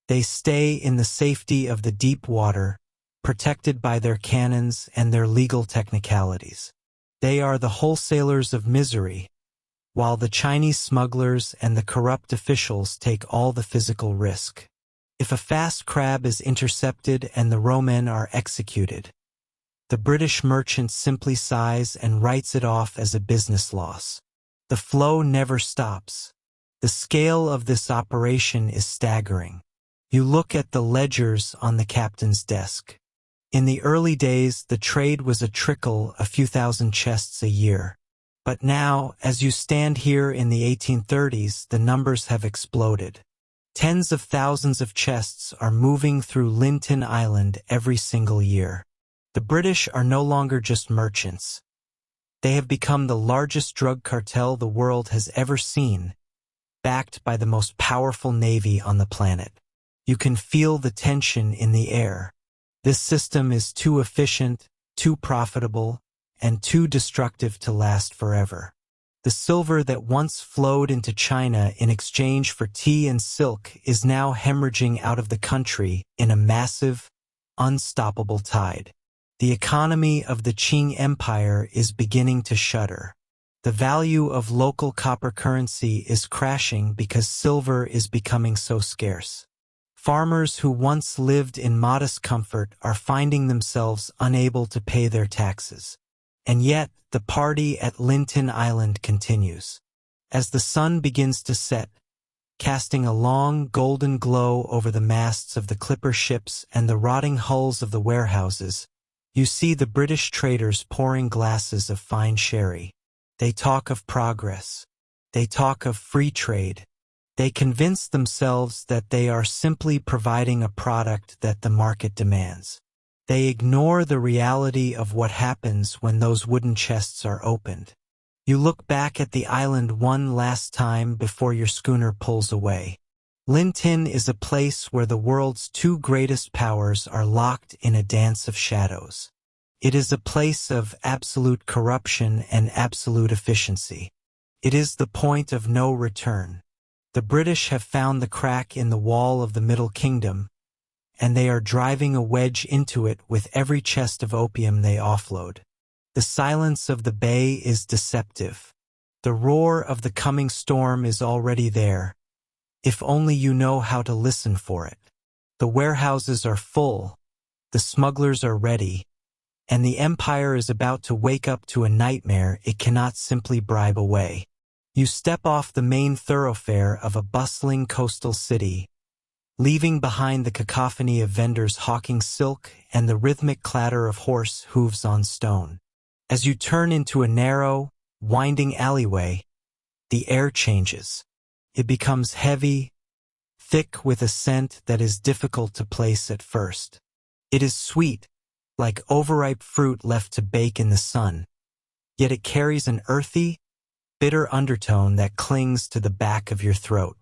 Speaker 1: They stay in the safety of the deep water, protected by their cannons and their legal technicalities. They are the wholesalers of misery, while the Chinese smugglers and the corrupt officials take all the physical risk. If a fast crab is intercepted and the rowmen are executed, the British merchant simply sighs and writes it off as a business loss. The flow never stops. The scale of this operation is staggering. You look at the ledgers on the captain's desk. In the early days, the trade was a trickle, a few thousand chests a year. But now, as you stand here in the 1830s, the numbers have exploded. Tens of thousands of chests are moving through Linton Island every single year. The British are no longer just merchants. They have become the largest drug cartel the world has ever seen, backed by the most powerful navy on the planet. You can feel the tension in the air. This system is too efficient, too profitable, and too destructive to last forever. The silver that once flowed into China in exchange for tea and silk is now hemorrhaging out of the country in a massive, unstoppable tide. The economy of the Qing Empire is beginning to shudder. The value of local copper currency is crashing because silver is becoming so scarce. Farmers who once lived in modest comfort are finding themselves unable to pay their taxes. And yet, the party at Linton Island continues. As the sun begins to set, casting a long golden glow over the masts of the clipper ships and the rotting hulls of the warehouses, you see the British traders pouring glasses of fine sherry. They talk of progress. They talk of free trade. They convince themselves that they are simply providing a product that the market demands. They ignore the reality of what happens when those wooden chests are opened. You look back at the island one last time before your schooner pulls away. Linton is a place where the world's two greatest powers are locked in a dance of shadows. It is a place of absolute corruption and absolute efficiency. It is the point of no return. The British have found the crack in the wall of the Middle Kingdom, and they are driving a wedge into it with every chest of opium they offload. The silence of the bay is deceptive. The roar of the coming storm is already there, if only you know how to listen for it. The warehouses are full, the smugglers are ready, and the empire is about to wake up to a nightmare it cannot simply bribe away. You step off the main thoroughfare of a bustling coastal city, leaving behind the cacophony of vendors hawking silk and the rhythmic clatter of horse hooves on stone. As you turn into a narrow, winding alleyway, the air changes. It becomes heavy, thick with a scent that is difficult to place at first. It is sweet, like overripe fruit left to bake in the sun, yet it carries an earthy, bitter undertone that clings to the back of your throat.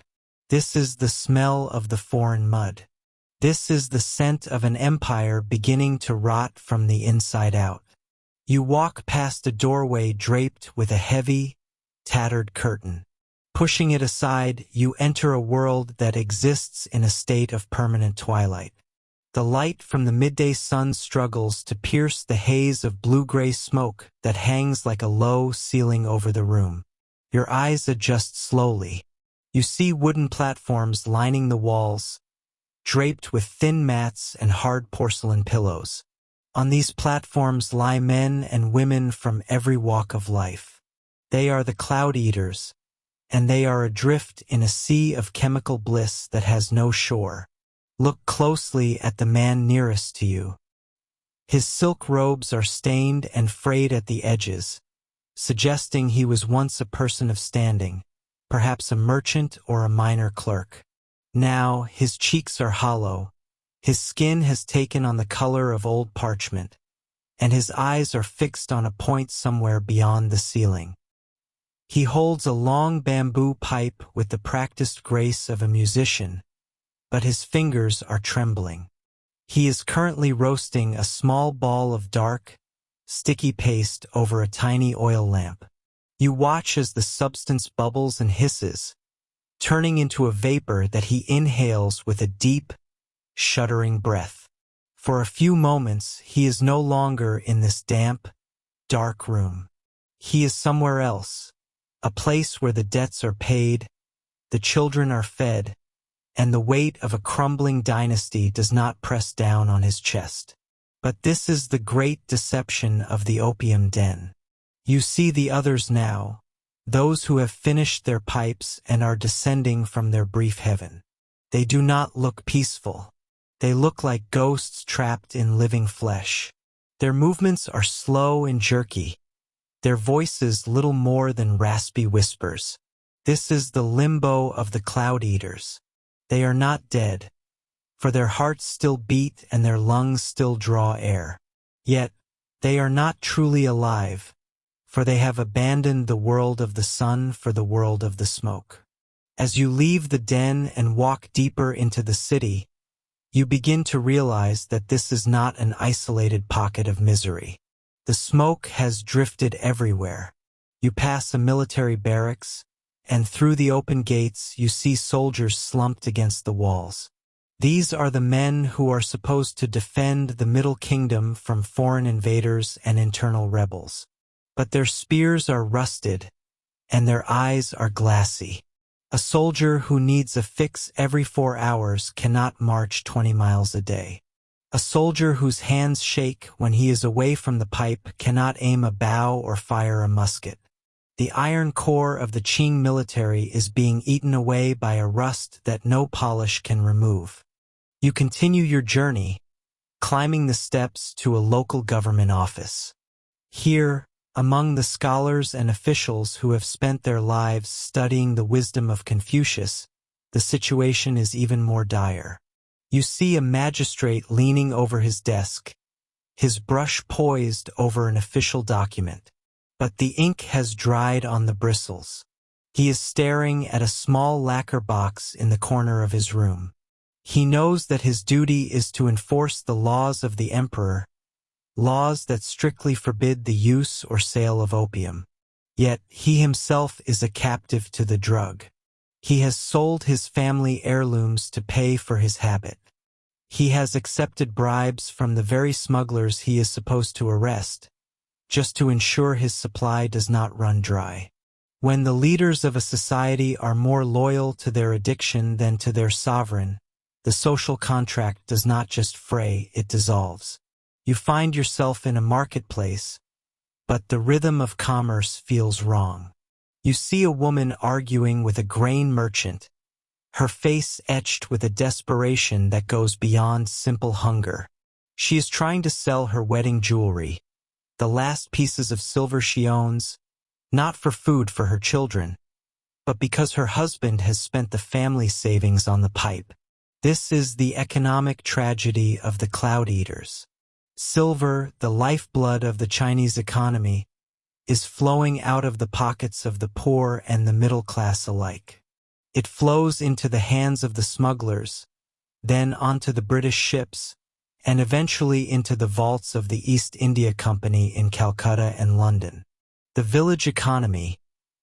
Speaker 1: This is the smell of the foreign mud. This is the scent of an empire beginning to rot from the inside out. You walk past a doorway draped with a heavy, tattered curtain. Pushing it aside, you enter a world that exists in a state of permanent twilight. The light from the midday sun struggles to pierce the haze of blue-gray smoke that hangs like a low ceiling over the room. Your eyes adjust slowly. You see wooden platforms lining the walls, draped with thin mats and hard porcelain pillows. On these platforms lie men and women from every walk of life. They are the cloud eaters, and they are adrift in a sea of chemical bliss that has no shore. Look closely at the man nearest to you. His silk robes are stained and frayed at the edges, suggesting he was once a person of standing, perhaps a merchant or a minor clerk. Now his cheeks are hollow, his skin has taken on the color of old parchment, and his eyes are fixed on a point somewhere beyond the ceiling. He holds a long bamboo pipe with the practiced grace of a musician, but his fingers are trembling. He is currently roasting a small ball of dark, sticky paste over a tiny oil lamp. You watch as the substance bubbles and hisses, turning into a vapor that he inhales with a deep, shuddering breath. For a few moments, he is no longer in this damp, dark room. He is somewhere else, a place where the debts are paid, the children are fed, and the weight of a crumbling dynasty does not press down on his chest. But this is the great deception of the opium den. You see the others now, those who have finished their pipes and are descending from their brief heaven. They do not look peaceful. They look like ghosts trapped in living flesh. Their movements are slow and jerky, their voices little more than raspy whispers. This is the limbo of the cloud eaters. They are not dead, for their hearts still beat and their lungs still draw air. Yet, they are not truly alive, for they have abandoned the world of the sun for the world of the smoke. As you leave the den and walk deeper into the city, you begin to realize that this is not an isolated pocket of misery. The smoke has drifted everywhere. You pass a military barracks, and through the open gates you see soldiers slumped against the walls. These are the men who are supposed to defend the Middle Kingdom from foreign invaders and internal rebels. But their spears are rusted, and their eyes are glassy. A soldier who needs a fix every 4 hours cannot march 20 miles a day. A soldier whose hands shake when he is away from the pipe cannot aim a bow or fire a musket. The iron core of the Qing military is being eaten away by a rust that no polish can remove. You continue your journey, climbing the steps to a local government office. Here, among the scholars and officials who have spent their lives studying the wisdom of Confucius, the situation is even more dire. You see a magistrate leaning over his desk, his brush poised over an official document. But the ink has dried on the bristles. He is staring at a small lacquer box in the corner of his room. He knows that his duty is to enforce the laws of the emperor, laws that strictly forbid the use or sale of opium. Yet he himself is a captive to the drug. He has sold his family heirlooms to pay for his habit. He has accepted bribes from the very smugglers he is supposed to arrest, just to ensure his supply does not run dry. When the leaders of a society are more loyal to their addiction than to their sovereign, the social contract does not just fray, it dissolves. You find yourself in a marketplace, but the rhythm of commerce feels wrong. You see a woman arguing with a grain merchant, her face etched with a desperation that goes beyond simple hunger. She is trying to sell her wedding jewelry, the last pieces of silver she owns, not for food for her children, but because her husband has spent the family savings on the pipe. This is the economic tragedy of the cloud eaters. Silver, the lifeblood of the Chinese economy, is flowing out of the pockets of the poor and the middle class alike. It flows into the hands of the smugglers, then onto the British ships, and eventually into the vaults of the East India Company in Calcutta and London. The village economy,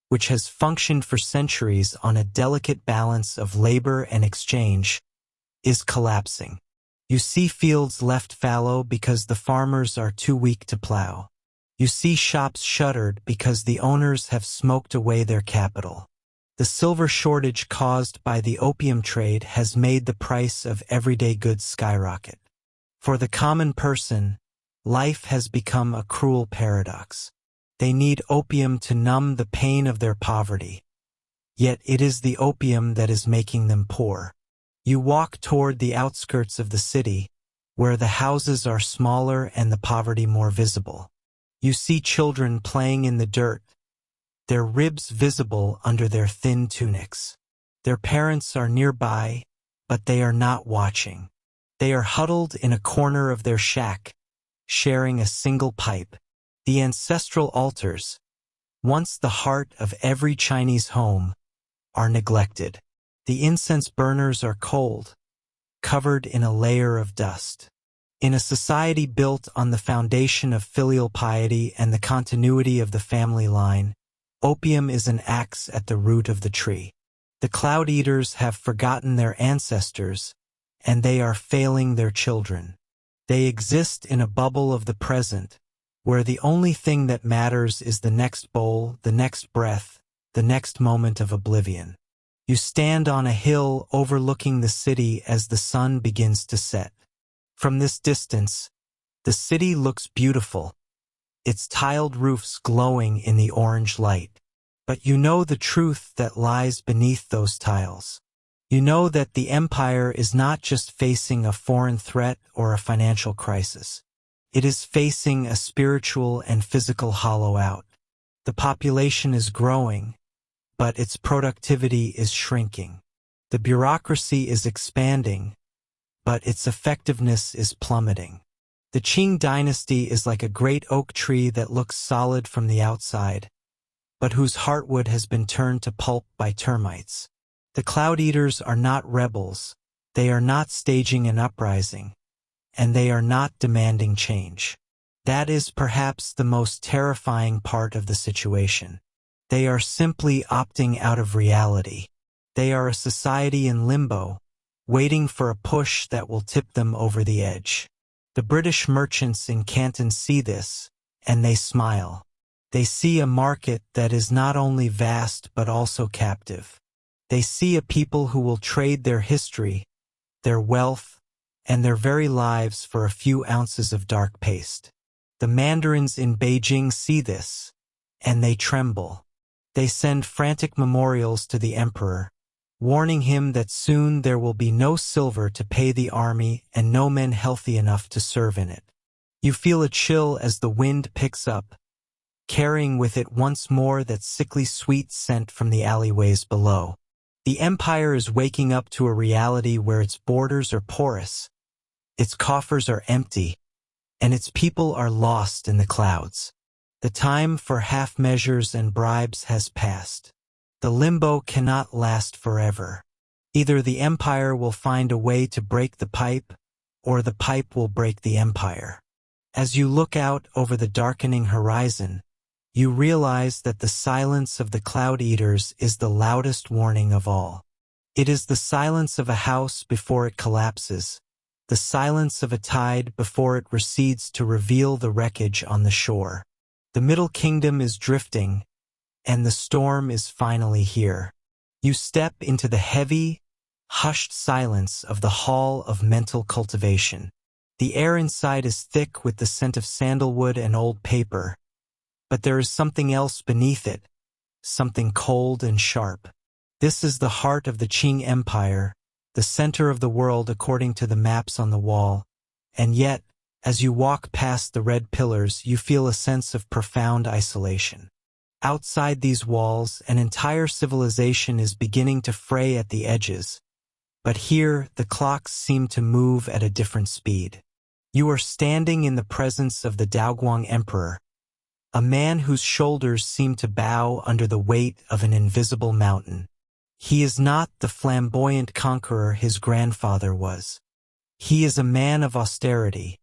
Speaker 1: which has functioned for centuries on a delicate balance of labor and exchange, is collapsing. You see fields left fallow because the farmers are too weak to plow. You see shops shuttered because the owners have smoked away their capital. The silver shortage caused by the opium trade has made the price of everyday goods skyrocket. For the common person, life has become a cruel paradox. They need opium to numb the pain of their poverty. Yet it is the opium that is making them poor. You walk toward the outskirts of the city, where the houses are smaller and the poverty more visible. You see children playing in the dirt, their ribs visible under their thin tunics. Their parents are nearby, but they are not watching. They are huddled in a corner of their shack, sharing a single pipe. The ancestral altars, once the heart of every Chinese home, are neglected. The incense burners are cold, covered in a layer of dust. In a society built on the foundation of filial piety and the continuity of the family line, opium is an axe at the root of the tree. The cloud eaters have forgotten their ancestors, and they are failing their children. They exist in a bubble of the present, where the only thing that matters is the next bowl, the next breath, the next moment of oblivion. You stand on a hill overlooking the city as the sun begins to set. From this distance, the city looks beautiful, its tiled roofs glowing in the orange light. But you know the truth that lies beneath those tiles. You know that the empire is not just facing a foreign threat or a financial crisis. It is facing a spiritual and physical hollow out. The population is growing, but its productivity is shrinking. The bureaucracy is expanding, but its effectiveness is plummeting. The Qing dynasty is like a great oak tree that looks solid from the outside, but whose heartwood has been turned to pulp by termites. The cloud eaters are not rebels, they are not staging an uprising, and they are not demanding change. That is perhaps the most terrifying part of the situation. They are simply opting out of reality. They are a society in limbo, waiting for a push that will tip them over the edge. The British merchants in Canton see this, and they smile. They see a market that is not only vast but also captive. They see a people who will trade their history, their wealth, and their very lives for a few ounces of dark paste. The mandarins in Beijing see this, and they tremble. They send frantic memorials to the emperor, warning him that soon there will be no silver to pay the army and no men healthy enough to serve in it. You feel a chill as the wind picks up, carrying with it once more that sickly sweet scent from the alleyways below. The empire is waking up to a reality where its borders are porous, its coffers are empty, and its people are lost in the clouds. The time for half measures and bribes has passed. The limbo cannot last forever. Either the empire will find a way to break the pipe, or the pipe will break the empire. As you look out over the darkening horizon, you realize that the silence of the cloud eaters is the loudest warning of all. It is the silence of a house before it collapses, the silence of a tide before it recedes to reveal the wreckage on the shore. The Middle Kingdom is drifting, and the storm is finally here. You step into the heavy, hushed silence of the Hall of Mental Cultivation. The air inside is thick with the scent of sandalwood and old paper, but there is something else beneath it, something cold and sharp. This is the heart of the Qing Empire, the center of the world according to the maps on the wall, and yet, as you walk past the red pillars, you feel a sense of profound isolation. Outside these walls, an entire civilization is beginning to fray at the edges, but here the clocks seem to move at a different speed. You are standing in the presence of the Daoguang Emperor, a man whose shoulders seem to bow under the weight of an invisible mountain. He is not the flamboyant conqueror his grandfather was. He is a man of austerity,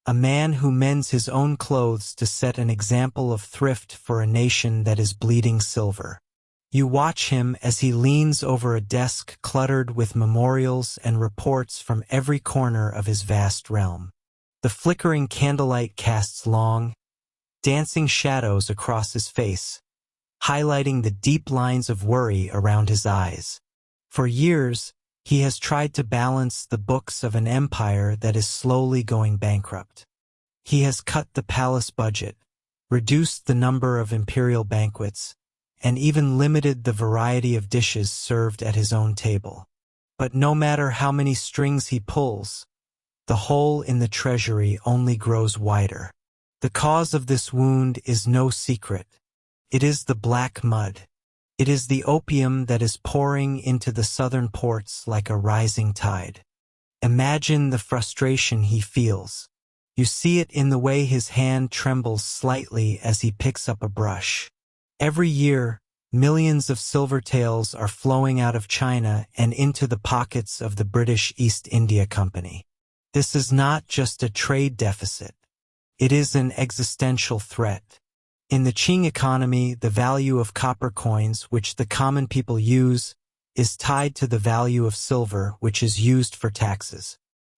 Speaker 1: a man who mends his own clothes to set an example of thrift for a nation that is bleeding silver. You watch him as he leans over a desk cluttered with memorials and reports from every corner of his vast realm. The flickering candlelight casts long, dancing shadows across his face, highlighting the deep lines of worry around his eyes. For years, he has tried to balance the books of an empire that is slowly going bankrupt. He has cut the palace budget, reduced the number of imperial banquets, and even limited the variety of dishes served at his own table. But no matter how many strings he pulls, the hole in the treasury only grows wider. The cause of this wound is no secret. It is the black mud. It is the opium that is pouring into the southern ports like a rising tide. Imagine the frustration he feels. You see it in the way his hand trembles slightly as he picks up a brush. Every year, millions of silver taels are flowing out of China and into the pockets of the British East India Company. This is not just a trade deficit. It is an existential threat. In the Qing economy, the value of copper coins, which the common people use, is tied to the value of silver, which is used for taxes.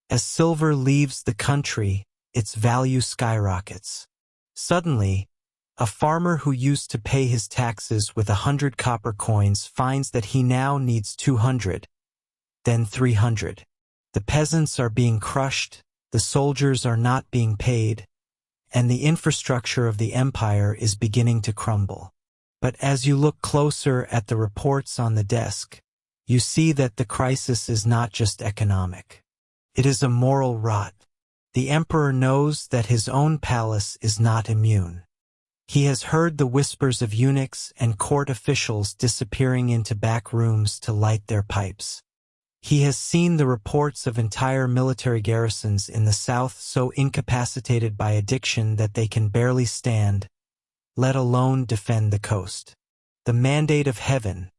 Speaker 1: As silver leaves the country, its value skyrockets. Suddenly, a farmer who used to pay his taxes with 100 copper coins finds that he now needs 200, then 300. The peasants are being crushed, the soldiers are not being paid, and the infrastructure of the empire is beginning to crumble. But as you look closer at the reports on the desk, you see that the crisis is not just economic. It is a moral rot. The emperor knows that his own palace is not immune. He has heard the whispers of eunuchs and court officials disappearing into back rooms to light their pipes. He has seen the reports of entire military garrisons in the south so incapacitated by addiction that they can barely stand, let alone defend the coast. The mandate of heaven,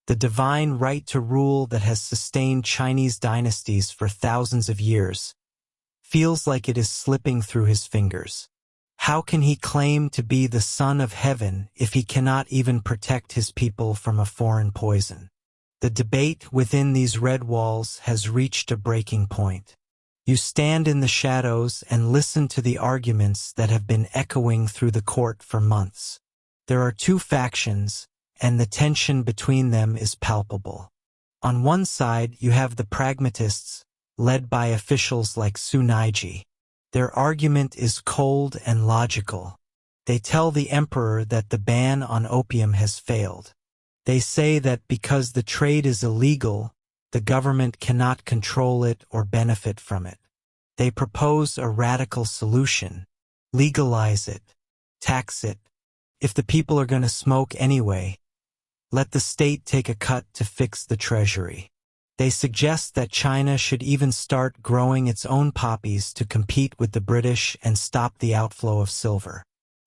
Speaker 1: the divine right to rule that has sustained Chinese dynasties for thousands of years, feels like it is slipping through his fingers. How can he claim to be the son of heaven if he cannot even protect his people from a foreign poison? The debate within these red walls has reached a breaking point. You stand in the shadows and listen to the arguments that have been echoing through the court for months. There are two factions, and the tension between them is palpable. On one side, you have the pragmatists, led by officials like Su Naiji. Their argument is cold and logical. They tell the emperor that the ban on opium has failed. They say that because the trade is illegal, the government cannot control it or benefit from it. They propose a radical solution: legalize it, tax it. If the people are going to smoke anyway, let the state take a cut to fix the treasury. They suggest that China should even start growing its own poppies to compete with the British and stop the outflow of silver.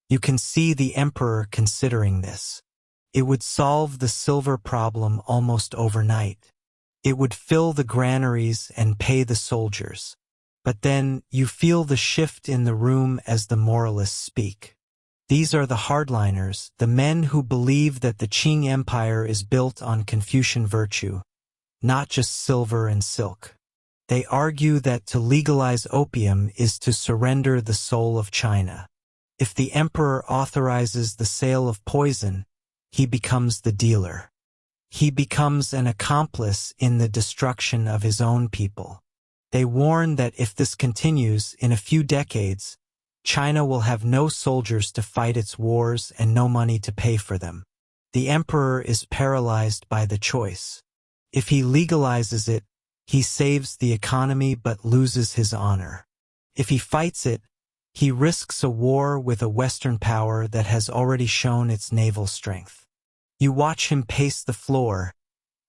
Speaker 1: You can see the emperor considering this. It would solve the silver problem almost overnight. It would fill the granaries and pay the soldiers. But then you feel the shift in the room as the moralists speak. These are the hardliners, the men who believe that the Qing Empire is built on Confucian virtue, not just silver and silk. They argue that to legalize opium is to surrender the soul of China. If the emperor authorizes the sale of poison, he becomes the dealer. He becomes an accomplice in the destruction of his own people. They warn that if this continues, in a few decades, China will have no soldiers to fight its wars and no money to pay for them. The emperor is paralyzed by the choice. If he legalizes it, he saves the economy but loses his honor. If he fights it, he risks a war with a Western power that has already shown its naval strength. You watch him pace the floor,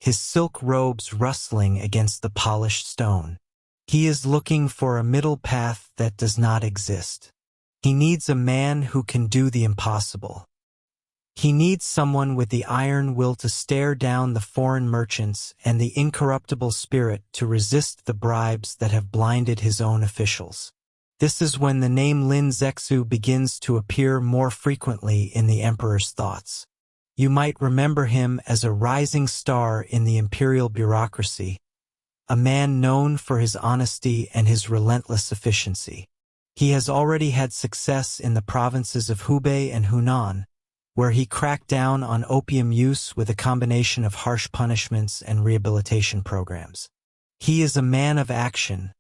Speaker 1: his silk robes rustling against the polished stone. He is looking for a middle path that does not exist. He needs a man who can do the impossible. He needs someone with the iron will to stare down the foreign merchants and the incorruptible spirit to resist the bribes that have blinded his own officials. This is when the name Lin Zexu begins to appear more frequently in the emperor's thoughts. You might remember him as a rising star in the imperial bureaucracy, a man known for his honesty and his relentless efficiency. He has already had success in the provinces of Hubei and Hunan, where he cracked down on opium use with a combination of harsh punishments and rehabilitation programs. He is a man of action,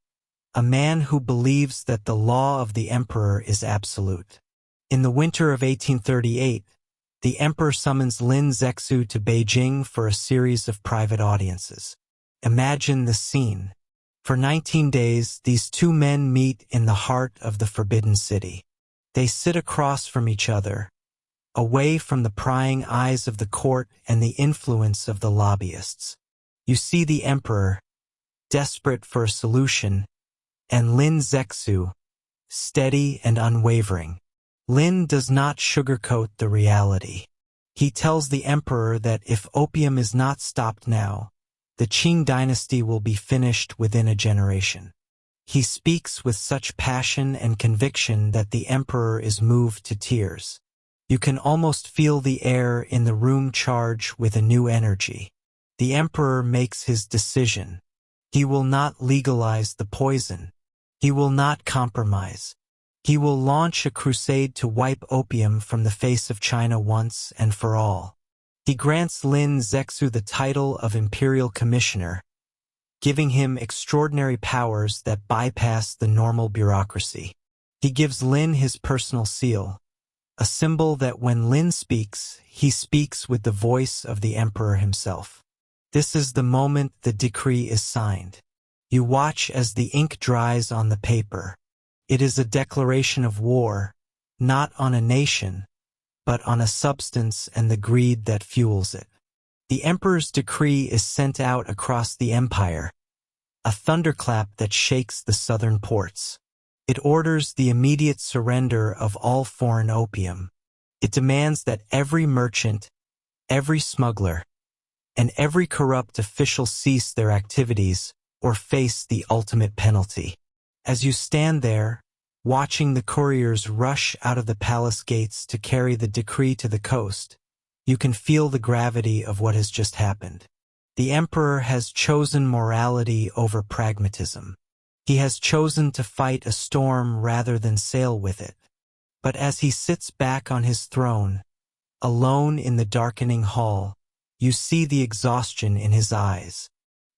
Speaker 1: a man who believes that the law of the emperor is absolute. In the winter of 1838, the emperor summons Lin Zexu to Beijing for a series of private audiences. Imagine the scene. For 19 days, these two men meet in the heart of the Forbidden City. They sit across from each other, away from the prying eyes of the court and the influence of the lobbyists. You see the emperor, desperate for a solution, and Lin Zexu, steady and unwavering. Lin does not sugarcoat the reality. He tells the emperor that if opium is not stopped now, the Qing dynasty will be finished within a generation. He speaks with such passion and conviction that the emperor is moved to tears. You can almost feel the air in the room charge with a new energy. The emperor makes his decision. He will not legalize the poison. He will not compromise. He will launch a crusade to wipe opium from the face of China once and for all. He grants Lin Zexu the title of Imperial Commissioner, giving him extraordinary powers that bypass the normal bureaucracy. He gives Lin his personal seal, a symbol that when Lin speaks, he speaks with the voice of the emperor himself. This is the moment the decree is signed. You watch as the ink dries on the paper. It is a declaration of war, not on a nation, but on a substance and the greed that fuels it. The emperor's decree is sent out across the empire, a thunderclap that shakes the southern ports. It orders the immediate surrender of all foreign opium. It demands that every merchant, every smuggler, and every corrupt official cease their activities or face the ultimate penalty. As you stand there, watching the couriers rush out of the palace gates to carry the decree to the coast, you can feel the gravity of what has just happened. The emperor has chosen morality over pragmatism. He has chosen to fight a storm rather than sail with it. But as he sits back on his throne, alone in the darkening hall, you see the exhaustion in his eyes.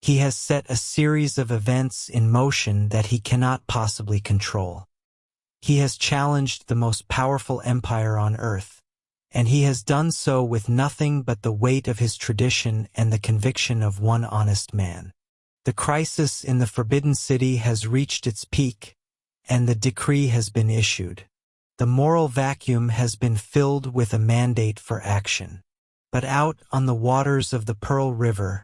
Speaker 1: He has set a series of events in motion that he cannot possibly control. He has challenged the most powerful empire on earth, and he has done so with nothing but the weight of his tradition and the conviction of one honest man. The crisis in the Forbidden City has reached its peak, and the decree has been issued. The moral vacuum has been filled with a mandate for action. But out on the waters of the Pearl River,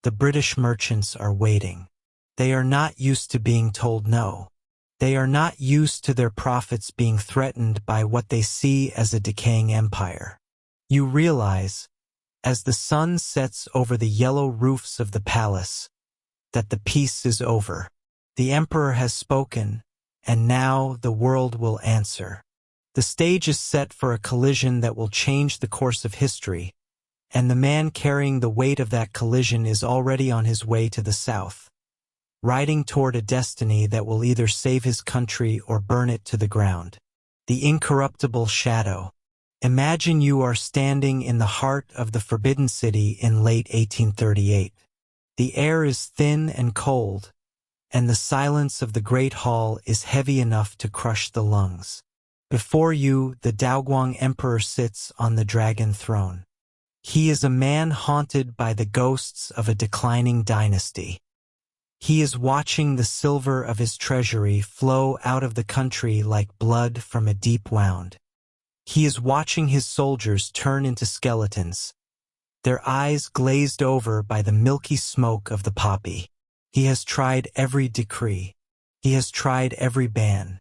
Speaker 1: the British merchants are waiting. They are not used to being told no. They are not used to their profits being threatened by what they see as a decaying empire. You realize, as the sun sets over the yellow roofs of the palace, that the peace is over. The emperor has spoken, and now the world will answer. The stage is set for a collision that will change the course of history, and the man carrying the weight of that collision is already on his way to the south, riding toward a destiny that will either save his country or burn it to the ground. The incorruptible shadow. Imagine you are standing in the heart of the Forbidden City in late 1838. The air is thin and cold, and the silence of the great hall is heavy enough to crush the lungs. Before you, the Daoguang Emperor sits on the dragon throne. He is a man haunted by the ghosts of a declining dynasty. He is watching the silver of his treasury flow out of the country like blood from a deep wound. He is watching his soldiers turn into skeletons, their eyes glazed over by the milky smoke of the poppy. He has tried every decree. He has tried every ban.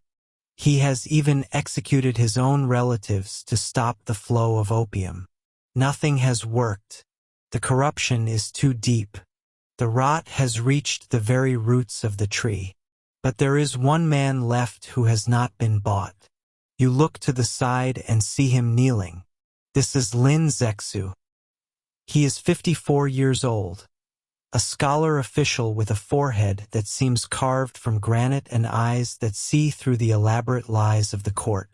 Speaker 1: He has even executed his own relatives to stop the flow of opium. Nothing has worked. The corruption is too deep. The rot has reached the very roots of the tree. But there is one man left who has not been bought. You look to the side and see him kneeling. This is Lin Zexu. He is 54 years old, a scholar official with a forehead that seems carved from granite and eyes that see through the elaborate lies of the court.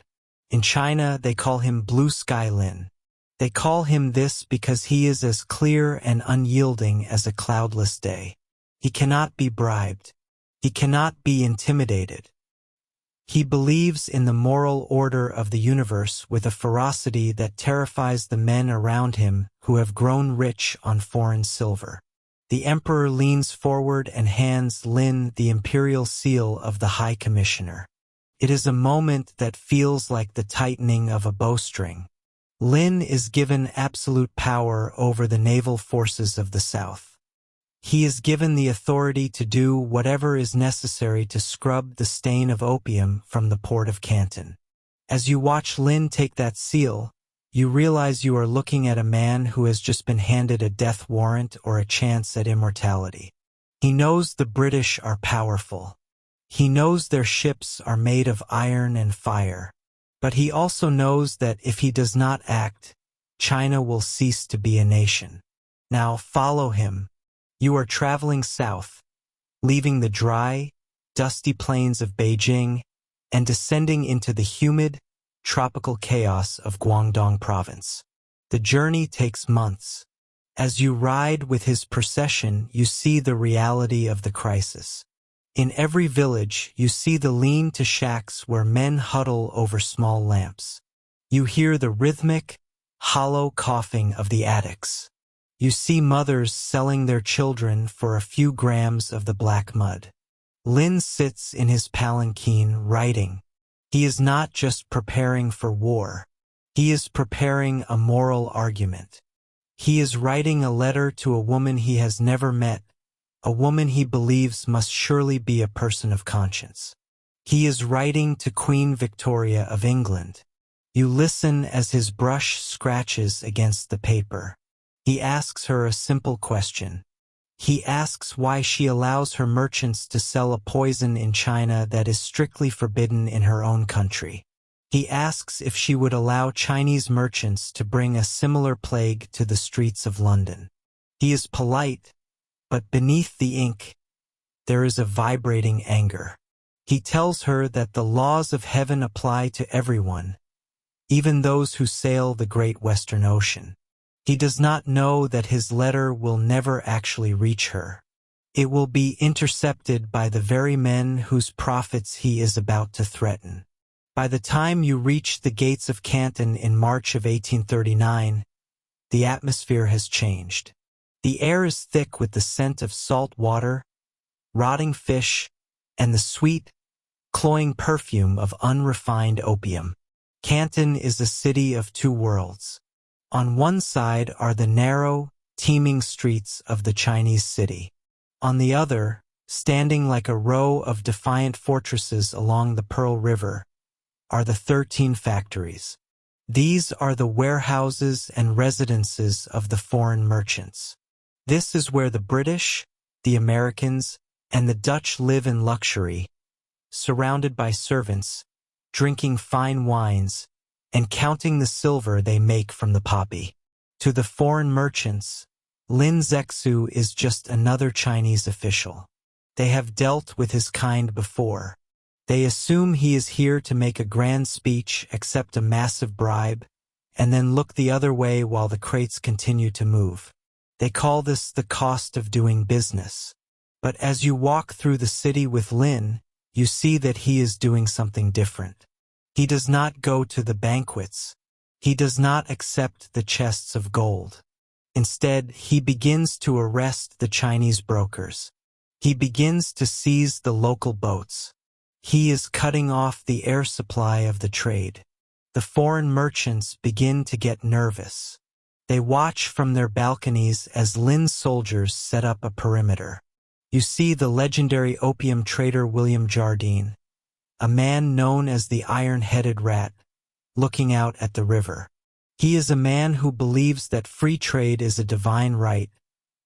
Speaker 1: In China, they call him Blue Sky Lin. They call him this because he is as clear and unyielding as a cloudless day. He cannot be bribed. He cannot be intimidated. He believes in the moral order of the universe with a ferocity that terrifies the men around him who have grown rich on foreign silver. The emperor leans forward and hands Lin the imperial seal of the High Commissioner. It is a moment that feels like the tightening of a bowstring. Lin is given absolute power over the naval forces of the South. He is given the authority to do whatever is necessary to scrub the stain of opium from the port of Canton. As you watch Lin take that seal, you realize you are looking at a man who has just been handed a death warrant or a chance at immortality. He knows the British are powerful. He knows their ships are made of iron and fire. But he also knows that if he does not act, China will cease to be a nation. Now follow him. You are traveling south, leaving the dry, dusty plains of Beijing and descending into the humid, tropical chaos of Guangdong province. The journey takes months. As you ride with his procession, you see the reality of the crisis. In every village, you see the lean-to shacks where men huddle over small lamps. You hear the rhythmic, hollow coughing of the addicts. You see mothers selling their children for a few grams of the black mud. Lin sits in his palanquin writing. He is not just preparing for war. He is preparing a moral argument. He is writing a letter to a woman he has never met, a woman he believes must surely be a person of conscience. He is writing to Queen Victoria of England. You listen as his brush scratches against the paper. He asks her a simple question. He asks why she allows her merchants to sell a poison in China that is strictly forbidden in her own country. He asks if she would allow Chinese merchants to bring a similar plague to the streets of London. He is polite, but beneath the ink, there is a vibrating anger. He tells her that the laws of heaven apply to everyone, even those who sail the great Western Ocean. He does not know that his letter will never actually reach her. It will be intercepted by the very men whose profits he is about to threaten. By the time you reach the gates of Canton in March of 1839, the atmosphere has changed. The air is thick with the scent of salt water, rotting fish, and the sweet, cloying perfume of unrefined opium. Canton is a city of two worlds. On one side are the narrow, teeming streets of the Chinese city. On the other, standing like a row of defiant fortresses along the Pearl River, are the 13 factories. These are the warehouses and residences of the foreign merchants. This is where the British, the Americans, and the Dutch live in luxury, surrounded by servants, drinking fine wines, and counting the silver they make from the poppy. To the foreign merchants, Lin Zexu is just another Chinese official. They have dealt with his kind before. They assume he is here to make a grand speech, accept a massive bribe, and then look the other way while the crates continue to move. They call this the cost of doing business. But as you walk through the city with Lin, you see that he is doing something different. He does not go to the banquets. He does not accept the chests of gold. Instead, he begins to arrest the Chinese brokers. He begins to seize the local boats. He is cutting off the air supply of the trade. The foreign merchants begin to get nervous. They watch from their balconies as Lin's soldiers set up a perimeter. You see the legendary opium trader William Jardine, a man known as the Iron-Headed Rat, looking out at the river. He is a man who believes that free trade is a divine right,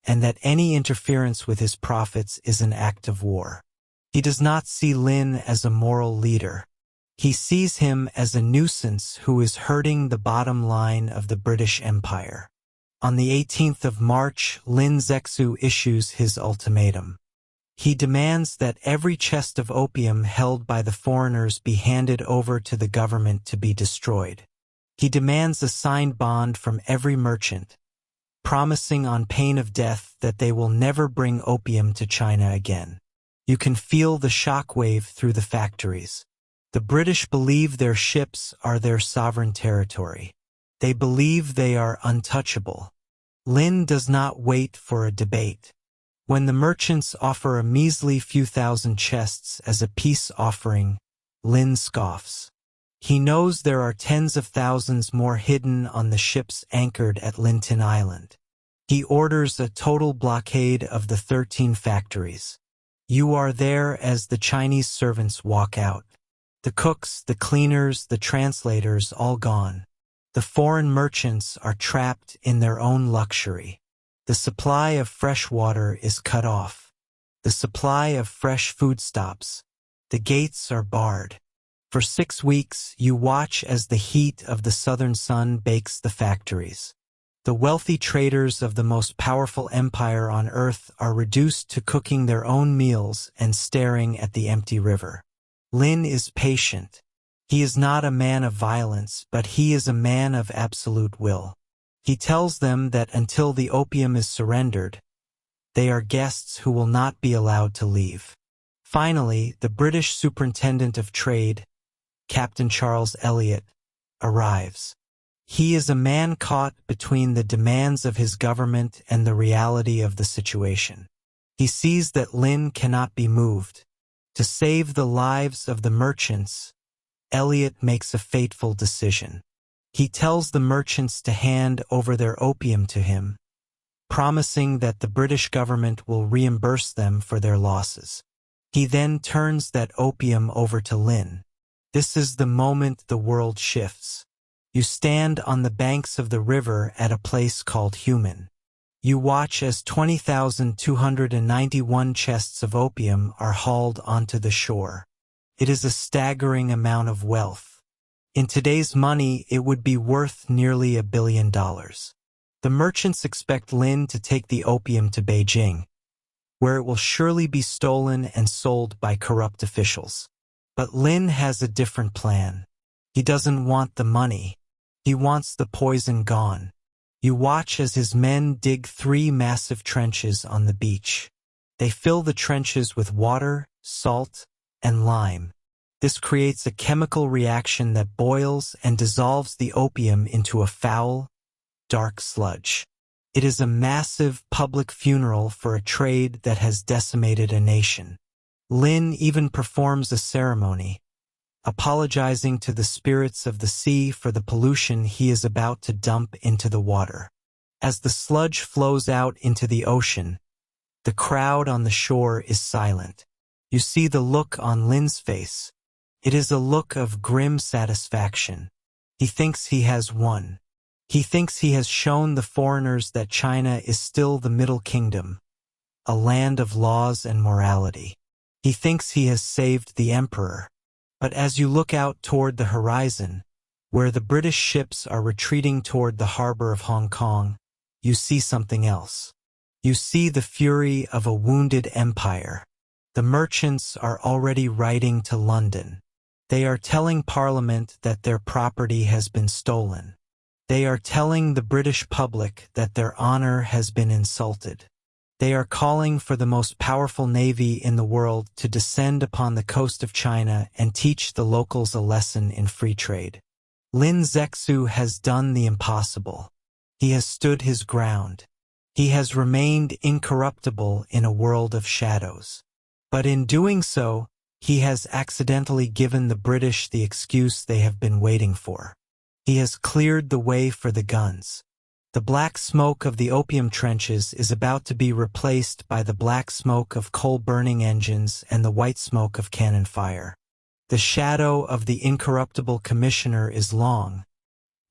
Speaker 1: and that any interference with his profits is an act of war. He does not see Lin as a moral leader. He sees him as a nuisance who is hurting the bottom line of the British Empire. On the 18th of March, Lin Zexu issues his ultimatum. He demands that every chest of opium held by the foreigners be handed over to the government to be destroyed. He demands a signed bond from every merchant, promising on pain of death that they will never bring opium to China again. You can feel the shockwave through the factories. The British believe their ships are their sovereign territory. They believe they are untouchable. Lin does not wait for a debate. When the merchants offer a measly few thousand chests as a peace offering, Lin scoffs. He knows there are tens of thousands more hidden on the ships anchored at Linton Island. He orders a total blockade of the 13 factories. You are there as the Chinese servants walk out. The cooks, the cleaners, the translators, all gone. The foreign merchants are trapped in their own luxury. The supply of fresh water is cut off. The supply of fresh food stops. The gates are barred. For 6 weeks, you watch as the heat of the southern sun bakes the factories. The wealthy traders of the most powerful empire on earth are reduced to cooking their own meals and staring at the empty river. Lin is patient. He is not a man of violence, but he is a man of absolute will. He tells them that until the opium is surrendered, they are guests who will not be allowed to leave. Finally, the British Superintendent of Trade, Captain Charles Elliot, arrives. He is a man caught between the demands of his government and the reality of the situation. He sees that Lin cannot be moved. To save the lives of the merchants, Elliot makes a fateful decision. He tells the merchants to hand over their opium to him, promising that the British government will reimburse them for their losses. He then turns that opium over to Lin. This is the moment the world shifts. You stand on the banks of the river at a place called Human. You watch as 20,291 chests of opium are hauled onto the shore. It is a staggering amount of wealth. In today's money, it would be worth nearly $1 billion. The merchants expect Lin to take the opium to Beijing, where it will surely be stolen and sold by corrupt officials. But Lin has a different plan. He doesn't want the money. He wants the poison gone. You watch as his men dig 3 massive trenches on the beach. They fill the trenches with water, salt, and lime. This creates a chemical reaction that boils and dissolves the opium into a foul, dark sludge. It is a massive public funeral for a trade that has decimated a nation. Lin even performs a ceremony, apologizing to the spirits of the sea for the pollution he is about to dump into the water. As the sludge flows out into the ocean, the crowd on the shore is silent. You see the look on Lin's face. It is a look of grim satisfaction. He thinks he has won. He thinks he has shown the foreigners that China is still the Middle Kingdom, a land of laws and morality. He thinks he has saved the emperor. But as you look out toward the horizon, where the British ships are retreating toward the harbor of Hong Kong, you see something else. You see the fury of a wounded empire. The merchants are already writing to London. They are telling Parliament that their property has been stolen. They are telling the British public that their honor has been insulted. They are calling for the most powerful navy in the world to descend upon the coast of China and teach the locals a lesson in free trade. Lin Zexu has done the impossible. He has stood his ground. He has remained incorruptible in a world of shadows. But in doing so, he has accidentally given the British the excuse they have been waiting for. He has cleared the way for the guns. The black smoke of the opium trenches is about to be replaced by the black smoke of coal-burning engines and the white smoke of cannon fire. The shadow of the incorruptible commissioner is long,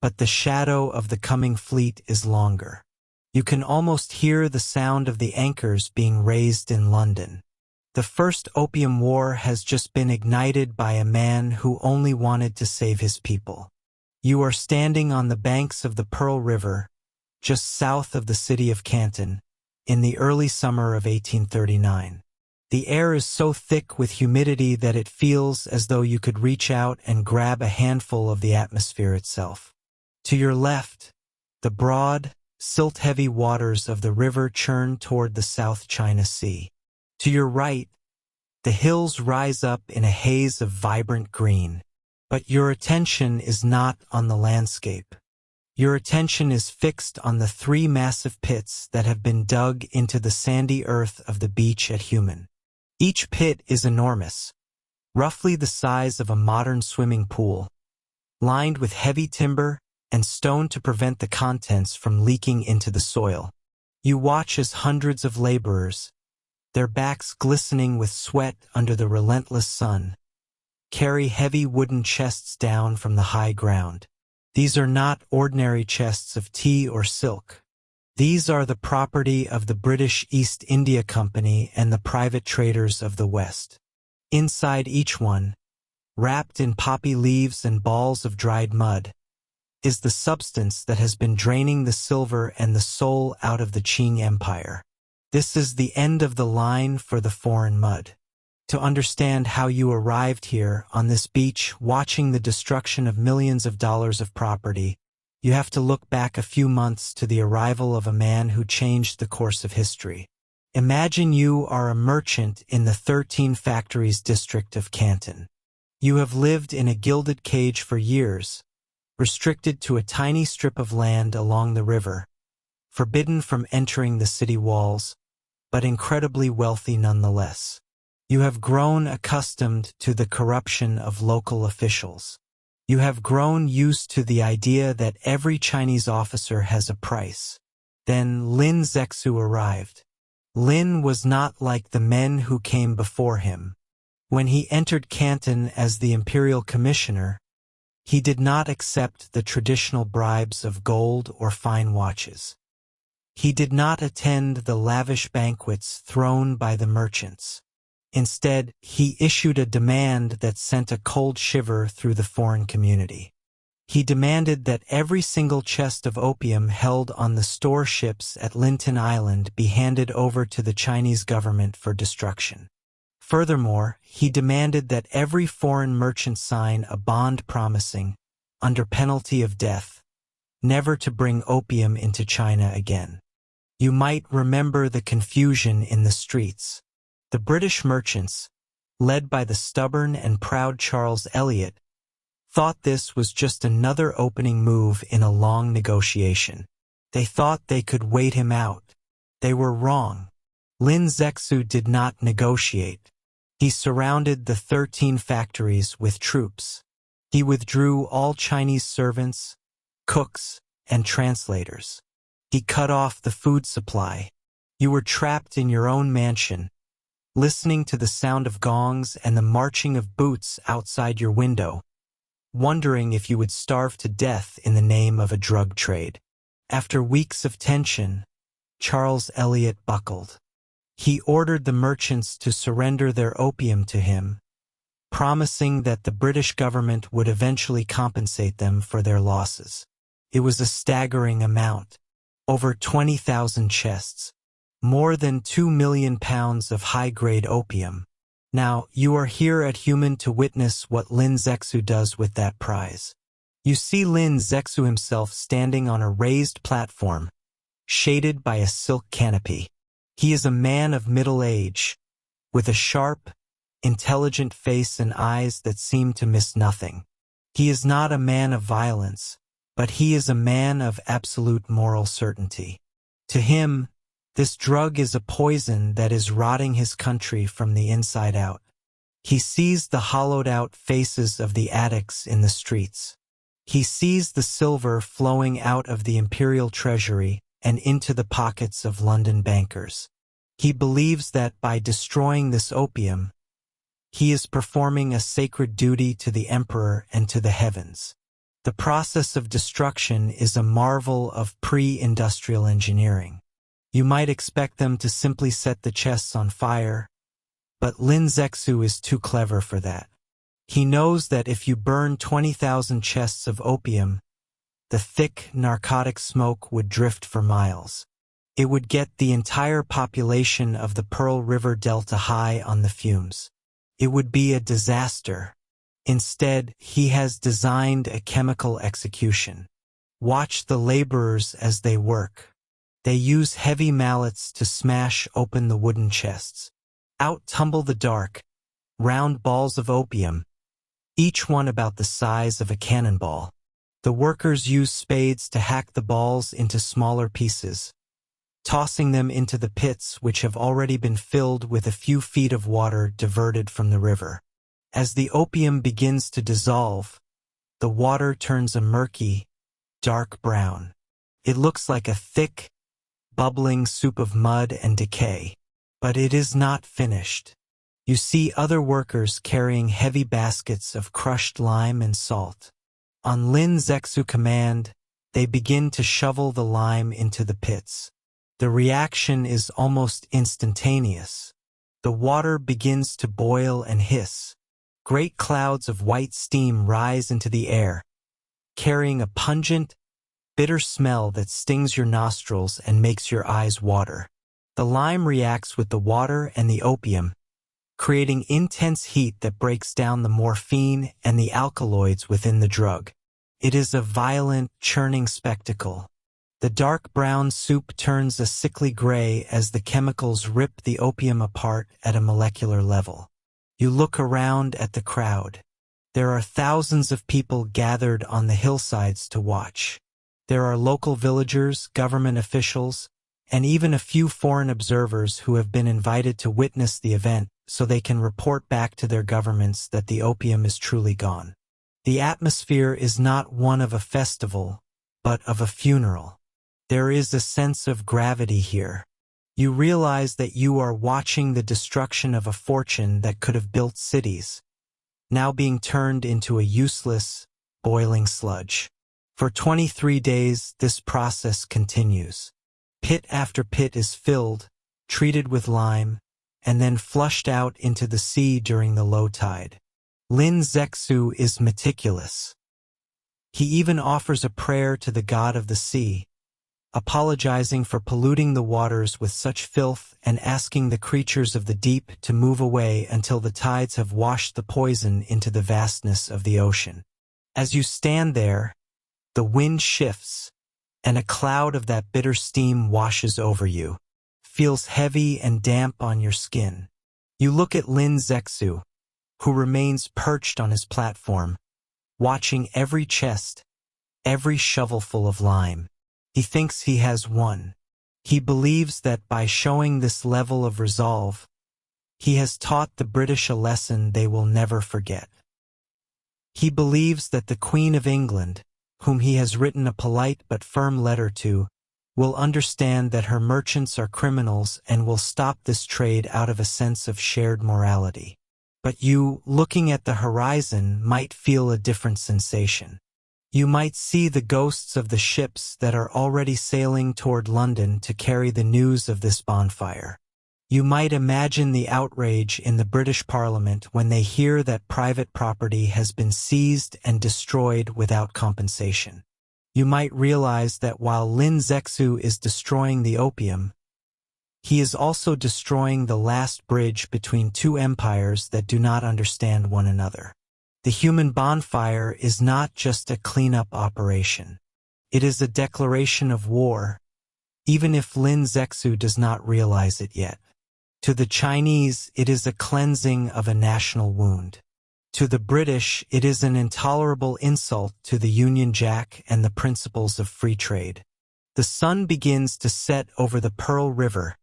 Speaker 1: but the shadow of the coming fleet is longer. You can almost hear the sound of the anchors being raised in London. The first opium war has just been ignited by a man who only wanted to save his people. You are standing on the banks of the Pearl River, just south of the city of Canton, in the early summer of 1839. The air is so thick with humidity that it feels as though you could reach out and grab a handful of the atmosphere itself. To your left, the broad, silt-heavy waters of the river churn toward the South China Sea. To your right, the hills rise up in a haze of vibrant green. But your attention is not on the landscape. Your attention is fixed on the 3 massive pits that have been dug into the sandy earth of the beach at Human. Each pit is enormous, roughly the size of a modern swimming pool, lined with heavy timber and stone to prevent the contents from leaking into the soil. You watch as hundreds of laborers, their backs glistening with sweat under the relentless sun, carry heavy wooden chests down from the high ground. These are not ordinary chests of tea or silk. These are the property of the British East India Company and the private traders of the West. Inside each one, wrapped in poppy leaves and balls of dried mud, is the substance that has been draining the silver and the soul out of the Qing Empire. This is the end of the line for the foreign mud. To understand how you arrived here on this beach watching the destruction of millions of dollars of property, you have to look back a few months to the arrival of a man who changed the course of history. Imagine you are a merchant in the 13 Factories district of Canton. You have lived in a gilded cage for years, restricted to a tiny strip of land along the river, forbidden from entering the city walls, but incredibly wealthy nonetheless. You have grown accustomed to the corruption of local officials. You have grown used to the idea that every Chinese officer has a price. Then Lin Zexu arrived. Lin was not like the men who came before him. When he entered Canton as the Imperial Commissioner, he did not accept the traditional bribes of gold or fine watches. He did not attend the lavish banquets thrown by the merchants. Instead, he issued a demand that sent a cold shiver through the foreign community. He demanded that every single chest of opium held on the store ships at Linton Island be handed over to the Chinese government for destruction. Furthermore, he demanded that every foreign merchant sign a bond promising, under penalty of death, never to bring opium into China again. You might remember the confusion in the streets. The British merchants, led by the stubborn and proud Charles Eliot, thought this was just another opening move in a long negotiation. They thought they could wait him out. They were wrong. Lin Zexu did not negotiate. He surrounded the 13 factories with troops. He withdrew all Chinese servants, cooks, and translators. He cut off the food supply. You were trapped in your own mansion, listening to the sound of gongs and the marching of boots outside your window, wondering if you would starve to death in the name of a drug trade. After weeks of tension, Charles Eliot buckled. He ordered the merchants to surrender their opium to him, promising that the British government would eventually compensate them for their losses. It was a staggering amount. Over 20,000 chests. More than 2 million pounds of high-grade opium. Now, you are here at Human to witness what Lin Zexu does with that prize. You see Lin Zexu himself standing on a raised platform, shaded by a silk canopy. He is a man of middle age, with a sharp, intelligent face and eyes that seem to miss nothing. He is not a man of violence, but he is a man of absolute moral certainty. To him, this drug is a poison that is rotting his country from the inside out. He sees the hollowed-out faces of the addicts in the streets. He sees the silver flowing out of the Imperial treasury and into the pockets of London bankers. He believes that by destroying this opium, he is performing a sacred duty to the Emperor and to the heavens. The process of destruction is a marvel of pre-industrial engineering. You might expect them to simply set the chests on fire, but Lin Zexu is too clever for that. He knows that if you burn 20,000 chests of opium, the thick narcotic smoke would drift for miles. It would get the entire population of the Pearl River Delta high on the fumes. It would be a disaster. Instead, he has designed a chemical execution. Watch the laborers as they work. They use heavy mallets to smash open the wooden chests. Out tumble the dark, round balls of opium, each one about the size of a cannonball. The workers use spades to hack the balls into smaller pieces, tossing them into the pits which have already been filled with a few feet of water diverted from the river. As the opium begins to dissolve, the water turns a murky, dark brown. It looks like a thick, bubbling soup of mud and decay. But it is not finished. You see other workers carrying heavy baskets of crushed lime and salt. On Lin Zexu command, they begin to shovel the lime into the pits. The reaction is almost instantaneous. The water begins to boil and hiss. Great clouds of white steam rise into the air, carrying a pungent, bitter smell that stings your nostrils and makes your eyes water. The lime reacts with the water and the opium, creating intense heat that breaks down the morphine and the alkaloids within the drug. It is a violent, churning spectacle. The dark brown soup turns a sickly gray as the chemicals rip the opium apart at a molecular level. You look around at the crowd. There are thousands of people gathered on the hillsides to watch. There are local villagers, government officials, and even a few foreign observers who have been invited to witness the event so they can report back to their governments that the opium is truly gone. The atmosphere is not one of a festival, but of a funeral. There is a sense of gravity here. You realize that you are watching the destruction of a fortune that could have built cities, now being turned into a useless, boiling sludge. For 23 days, this process continues. Pit after pit is filled, treated with lime, and then flushed out into the sea during the low tide. Lin Zexu is meticulous. He even offers a prayer to the god of the sea, apologizing for polluting the waters with such filth and asking the creatures of the deep to move away until the tides have washed the poison into the vastness of the ocean. As you stand there, the wind shifts, and a cloud of that bitter steam washes over you, feels heavy and damp on your skin. You look at Lin Zexu, who remains perched on his platform, watching every chest, every shovelful of lime. He thinks he has won. He believes that by showing this level of resolve, he has taught the British a lesson they will never forget. He believes that the Queen of England, whom he has written a polite but firm letter to, will understand that her merchants are criminals and will stop this trade out of a sense of shared morality. But you, looking at the horizon, might feel a different sensation. You might see the ghosts of the ships that are already sailing toward London to carry the news of this bonfire. You might imagine the outrage in the British Parliament when they hear that private property has been seized and destroyed without compensation. You might realize that while Lin Zexu is destroying the opium, he is also destroying the last bridge between two empires that do not understand one another. The human bonfire is not just a cleanup operation. It is a declaration of war, even if Lin Zexu does not realize it yet. To the Chinese, it is a cleansing of a national wound. To the British, it is an intolerable insult to the Union Jack and the principles of free trade. The sun begins to set over the Pearl River,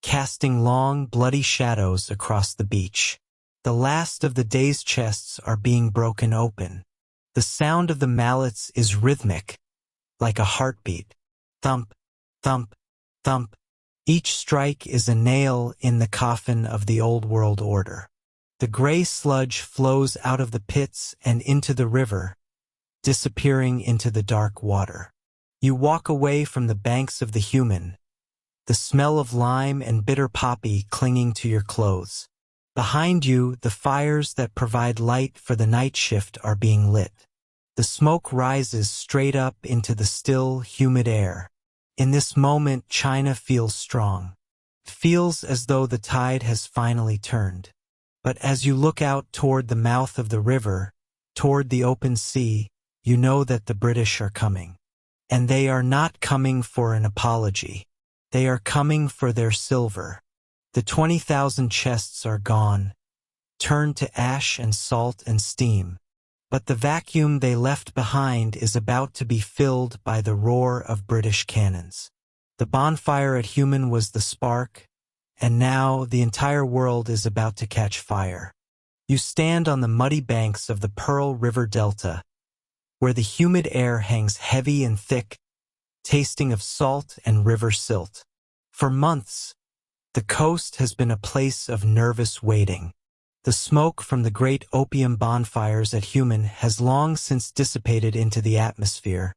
Speaker 1: casting long, bloody shadows across the beach. The last of the day's chests are being broken open. The sound of the mallets is rhythmic, like a heartbeat. Thump, thump, thump. Each strike is a nail in the coffin of the old world order. The gray sludge flows out of the pits and into the river, disappearing into the dark water. You walk away from the banks of the Human, the smell of lime and bitter poppy clinging to your clothes. Behind you, the fires that provide light for the night shift are being lit. The smoke rises straight up into the still, humid air. In this moment, China feels strong. It feels as though the tide has finally turned. But as you look out toward the mouth of the river, toward the open sea, you know that the British are coming. And they are not coming for an apology. They are coming for their silver. The 20,000 chests are gone, turned to ash and salt and steam. But the vacuum they left behind is about to be filled by the roar of British cannons. The bonfire at Human was the spark, and now the entire world is about to catch fire. You stand on the muddy banks of the Pearl River Delta, where the humid air hangs heavy and thick, tasting of salt and river silt. For months, the coast has been a place of nervous waiting. The smoke from the great opium bonfires at Human has long since dissipated into the atmosphere,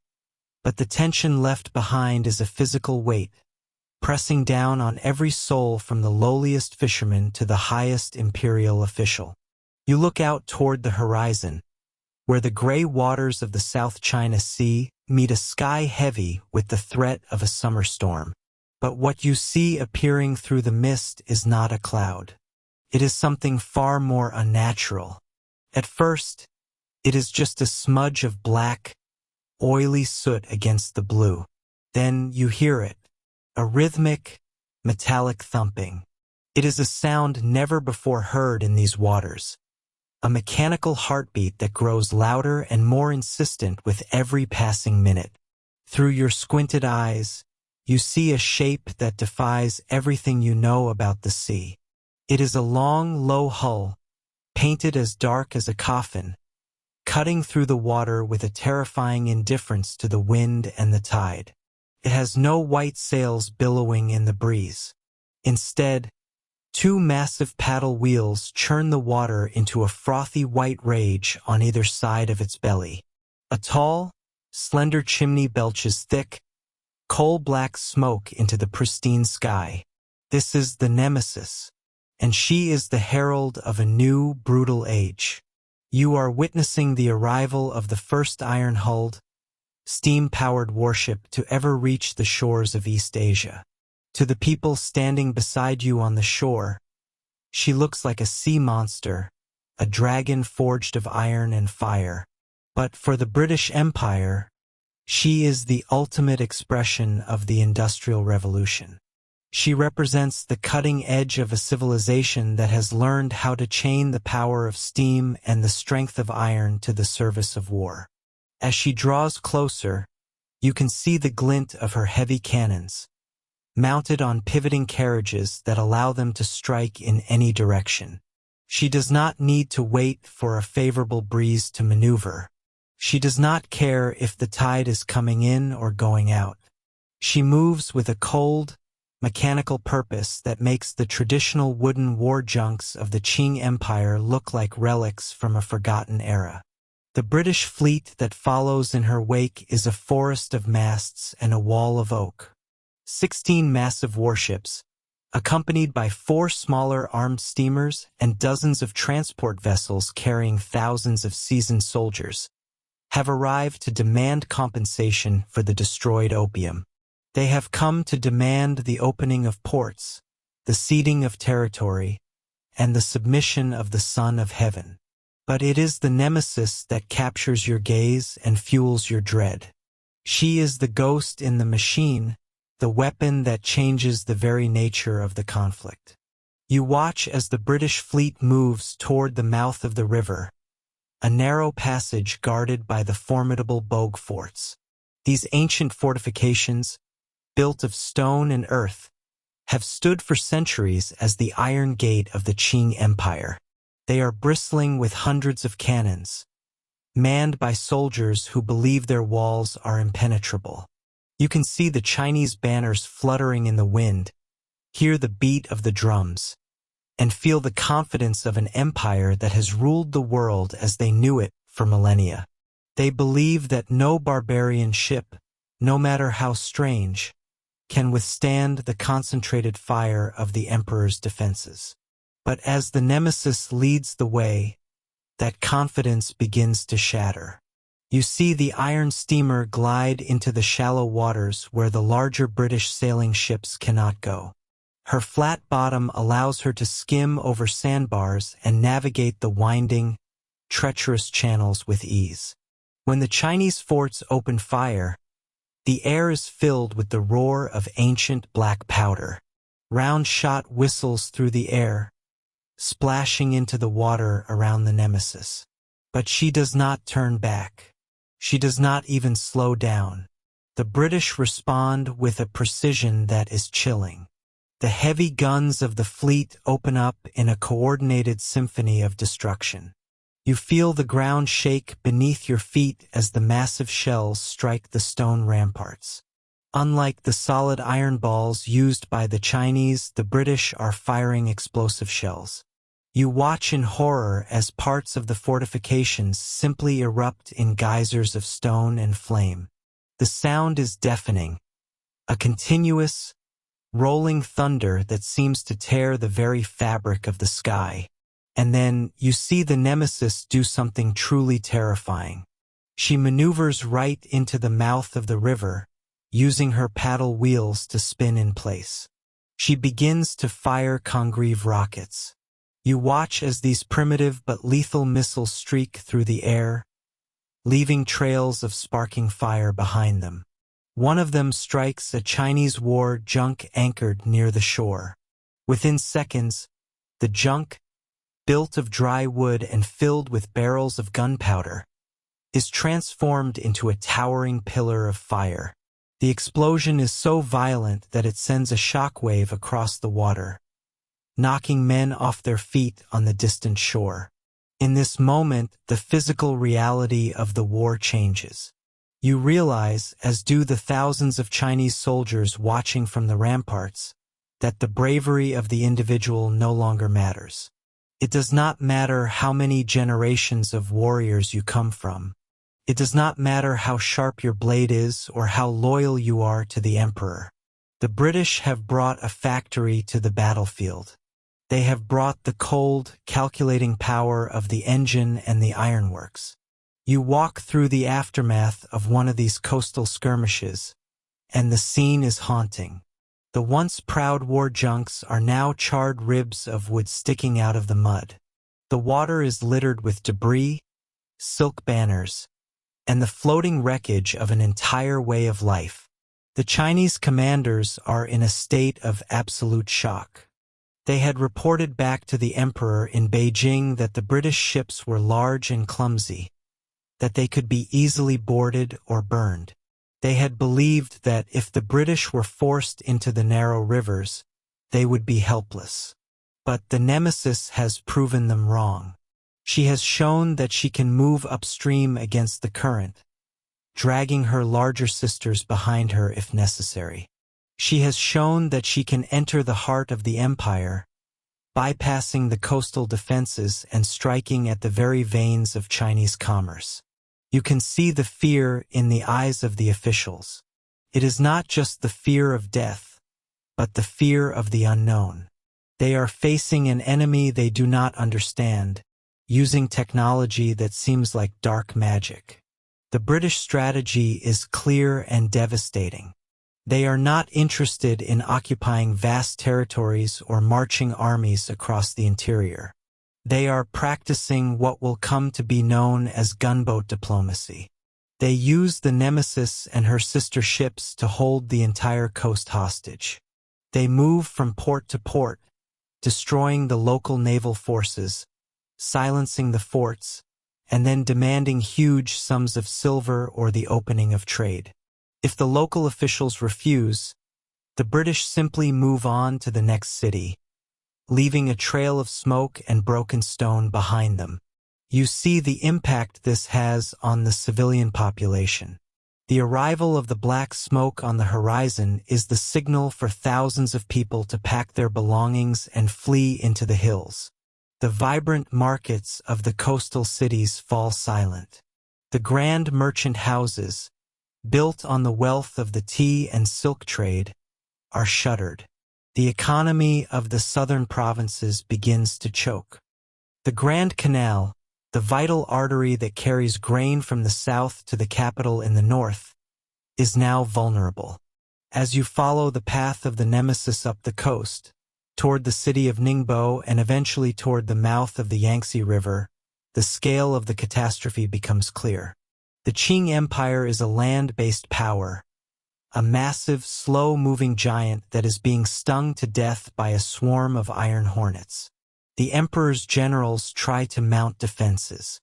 Speaker 1: but the tension left behind is a physical weight, pressing down on every soul from the lowliest fisherman to the highest imperial official. You look out toward the horizon, where the gray waters of the South China Sea meet a sky heavy with the threat of a summer storm. But what you see appearing through the mist is not a cloud. It is something far more unnatural. At first, it is just a smudge of black, oily soot against the blue. Then you hear it, a rhythmic, metallic thumping. It is a sound never before heard in these waters, a mechanical heartbeat that grows louder and more insistent with every passing minute. Through your squinted eyes, you see a shape that defies everything you know about the sea. It is a long, low hull, painted as dark as a coffin, cutting through the water with a terrifying indifference to the wind and the tide. It has no white sails billowing in the breeze. Instead, two massive paddle wheels churn the water into a frothy white rage on either side of its belly. A tall, slender chimney belches thick, coal-black smoke into the pristine sky. This is the Nemesis, and she is the herald of a new, brutal age. You are witnessing the arrival of the first iron-hulled, steam-powered warship to ever reach the shores of East Asia. To the people standing beside you on the shore, she looks like a sea monster, a dragon forged of iron and fire. But for the British Empire, she is the ultimate expression of the Industrial Revolution. She represents the cutting edge of a civilization that has learned how to chain the power of steam and the strength of iron to the service of war. As she draws closer, you can see the glint of her heavy cannons, mounted on pivoting carriages that allow them to strike in any direction. She does not need to wait for a favorable breeze to maneuver. She does not care if the tide is coming in or going out. She moves with a cold, mechanical purpose that makes the traditional wooden war junks of the Qing Empire look like relics from a forgotten era. The British fleet that follows in her wake is a forest of masts and a wall of oak. 16 massive warships, accompanied by 4 smaller armed steamers and dozens of transport vessels carrying thousands of seasoned soldiers, have arrived to demand compensation for the destroyed Opium. They have come to demand the opening of ports, the ceding of territory, and the submission of the Son of Heaven. But it is the Nemesis that captures your gaze and fuels your dread. She is the ghost in the machine, the weapon that changes the very nature of the conflict. You watch as the British fleet moves toward the mouth of the river, a narrow passage guarded by the formidable Bogue forts. These ancient fortifications, built of stone and earth, have stood for centuries as the iron gate of the Qing Empire. They are bristling with hundreds of cannons, manned by soldiers who believe their walls are impenetrable. You can see the Chinese banners fluttering in the wind, hear the beat of the drums, and feel the confidence of an empire that has ruled the world as they knew it for millennia. They believe that no barbarian ship, no matter how strange, can withstand the concentrated fire of the emperor's defenses. But as the Nemesis leads the way, that confidence begins to shatter. You see the iron steamer glide into the shallow waters where the larger British sailing ships cannot go. Her flat bottom allows her to skim over sandbars and navigate the winding, treacherous channels with ease. When the Chinese forts open fire, the air is filled with the roar of ancient black powder. Round shot whistles through the air, splashing into the water around the Nemesis. But she does not turn back. She does not even slow down. The British respond with a precision that is chilling. The heavy guns of the fleet open up in a coordinated symphony of destruction. You feel the ground shake beneath your feet as the massive shells strike the stone ramparts. Unlike the solid iron balls used by the Chinese, the British are firing explosive shells. You watch in horror as parts of the fortifications simply erupt in geysers of stone and flame. The sound is deafening, a continuous, rolling thunder that seems to tear the very fabric of the sky. And then you see the Nemesis do something truly terrifying. She maneuvers right into the mouth of the river, using her paddle wheels to spin in place. She begins to fire Congreve rockets. You watch as these primitive but lethal missiles streak through the air, leaving trails of sparking fire behind them. One of them strikes a Chinese war junk anchored near the shore. Within seconds, the junk, built of dry wood and filled with barrels of gunpowder, is transformed into a towering pillar of fire. The explosion is so violent that it sends a shockwave across the water, knocking men off their feet on the distant shore. In this moment, the physical reality of the war changes. You realize, as do the thousands of Chinese soldiers watching from the ramparts, that the bravery of the individual no longer matters. It does not matter how many generations of warriors you come from. It does not matter how sharp your blade is or how loyal you are to the emperor. The British have brought a factory to the battlefield. They have brought the cold, calculating power of the engine and the ironworks. You walk through the aftermath of one of these coastal skirmishes, and the scene is haunting. The once proud war junks are now charred ribs of wood sticking out of the mud. The water is littered with debris, silk banners, and the floating wreckage of an entire way of life. The Chinese commanders are in a state of absolute shock. They had reported back to the emperor in Beijing that the British ships were large and clumsy, that they could be easily boarded or burned. They had believed that if the British were forced into the narrow rivers, they would be helpless. But the Nemesis has proven them wrong. She has shown that she can move upstream against the current, dragging her larger sisters behind her if necessary. She has shown that she can enter the heart of the empire, bypassing the coastal defenses and striking at the very veins of Chinese commerce. You can see the fear in the eyes of the officials. It is not just the fear of death, but the fear of the unknown. They are facing an enemy they do not understand, using technology that seems like dark magic. The British strategy is clear and devastating. They are not interested in occupying vast territories or marching armies across the interior. They are practicing what will come to be known as gunboat diplomacy. They use the Nemesis and her sister ships to hold the entire coast hostage. They move from port to port, destroying the local naval forces, silencing the forts, and then demanding huge sums of silver or the opening of trade. If the local officials refuse, the British simply move on to the next city, leaving a trail of smoke and broken stone behind them. You see the impact this has on the civilian population. The arrival of the black smoke on the horizon is the signal for thousands of people to pack their belongings and flee into the hills. The vibrant markets of the coastal cities fall silent. The grand merchant houses, built on the wealth of the tea and silk trade, are shuttered. The economy of the southern provinces begins to choke. The Grand Canal, the vital artery that carries grain from the south to the capital in the north, is now vulnerable. As you follow the path of the Nemesis up the coast, toward the city of Ningbo and eventually toward the mouth of the Yangtze River, the scale of the catastrophe becomes clear. The Qing Empire is a land-based power, a massive, slow-moving giant that is being stung to death by a swarm of iron hornets. The emperor's generals try to mount defenses.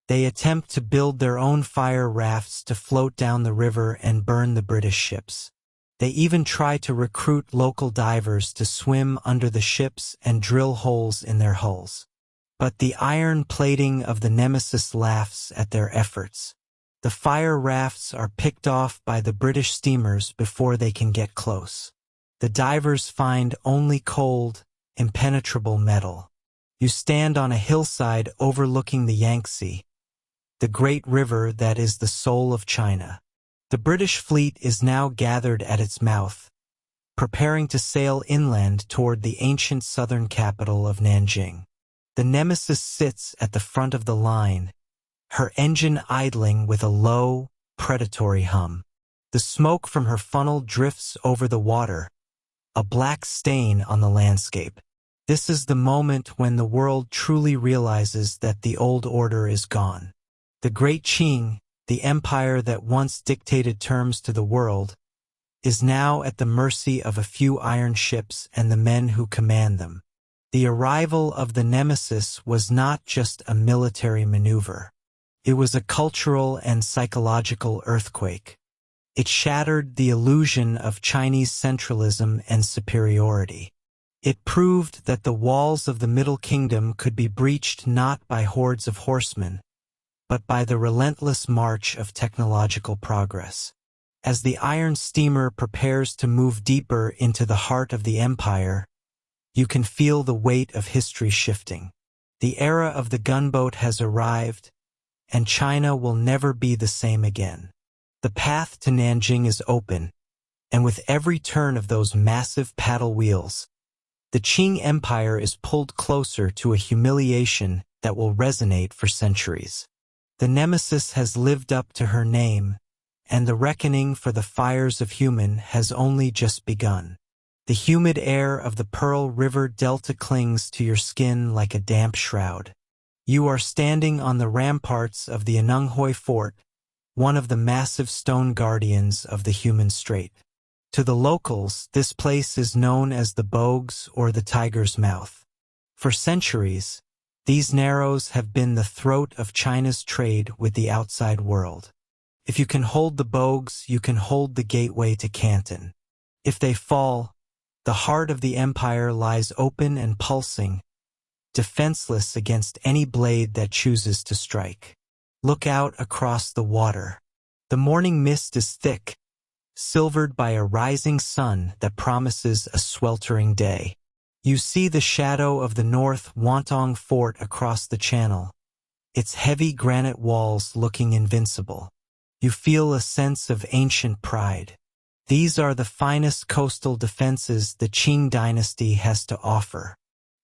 Speaker 1: They attempt to build their own fire rafts to float down the river and burn the British ships. They even try to recruit local divers to swim under the ships and drill holes in their hulls. But the iron plating of the Nemesis laughs at their efforts. The fire rafts are picked off by the British steamers before they can get close. The divers find only cold, impenetrable metal. You stand on a hillside overlooking the Yangtze, the great river that is the soul of China. The British fleet is now gathered at its mouth, preparing to sail inland toward the ancient southern capital of Nanjing. The Nemesis sits at the front of the line, her engine idling with a low, predatory hum. The smoke from her funnel drifts over the water, a black stain on the landscape. This is the moment when the world truly realizes that the old order is gone. The Great Qing, the empire that once dictated terms to the world, is now at the mercy of a few iron ships and the men who command them. The arrival of the Nemesis was not just a military maneuver. It was a cultural and psychological earthquake. It shattered the illusion of Chinese centralism and superiority. It proved that the walls of the Middle Kingdom could be breached not by hordes of horsemen, but by the relentless march of technological progress. As the iron steamer prepares to move deeper into the heart of the empire, you can feel the weight of history shifting. The era of the gunboat has arrived, and China will never be the same again. The path to Nanjing is open, and with every turn of those massive paddle wheels, the Qing Empire is pulled closer to a humiliation that will resonate for centuries. The nemesis has lived up to her name, and the reckoning for the fires of human has only just begun. The humid air of the Pearl River Delta clings to your skin like a damp shroud. You are standing on the ramparts of the Anunghoi Fort, one of the massive stone guardians of the human strait. To the locals, this place is known as the Bogues or the Tiger's Mouth. For centuries, these narrows have been the throat of China's trade with the outside world. If you can hold the Bogues, you can hold the gateway to Canton. If they fall, the heart of the empire lies open and pulsing, defenseless against any blade that chooses to strike. Look out across the water. The morning mist is thick, silvered by a rising sun that promises a sweltering day. You see the shadow of the North Wantong Fort across the channel, its heavy granite walls looking invincible. You feel a sense of ancient pride. These are the finest coastal defenses the Qing dynasty has to offer.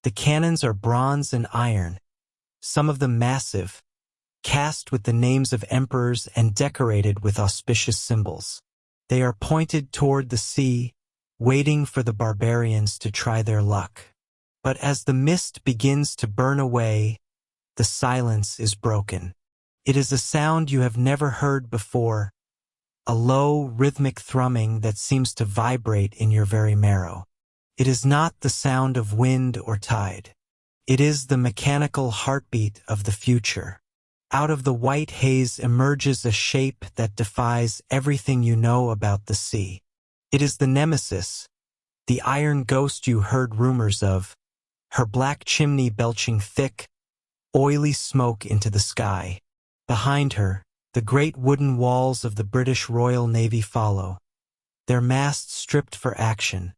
Speaker 1: The cannons are bronze and iron, some of them massive, cast with the names of emperors and decorated with auspicious symbols. They are pointed toward the sea, waiting for the barbarians to try their luck. But as the mist begins to burn away, the silence is broken. It is a sound you have never heard before, a low, rhythmic thrumming that seems to vibrate in your very marrow. It is not the sound of wind or tide. It is the mechanical heartbeat of the future. Out of the white haze emerges a shape that defies everything you know about the sea. It is the nemesis, the iron ghost you heard rumors of, her black chimney belching thick, oily smoke into the sky. Behind her, the great wooden walls of the British Royal Navy follow, their masts stripped for action,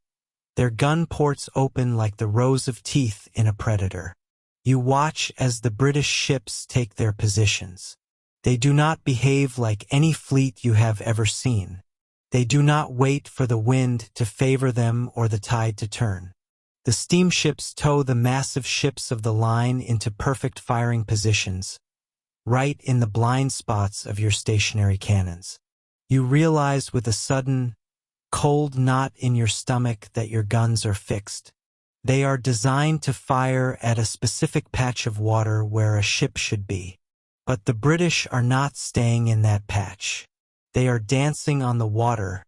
Speaker 1: their gun ports open like the rows of teeth in a predator. You watch as the British ships take their positions. They do not behave like any fleet you have ever seen. They do not wait for the wind to favor them or the tide to turn. The steamships tow the massive ships of the line into perfect firing positions, right in the blind spots of your stationary cannons. You realize with a sudden, cold knot in your stomach that your guns are fixed. They are designed to fire at a specific patch of water where a ship should be. But the British are not staying in that patch. They are dancing on the water,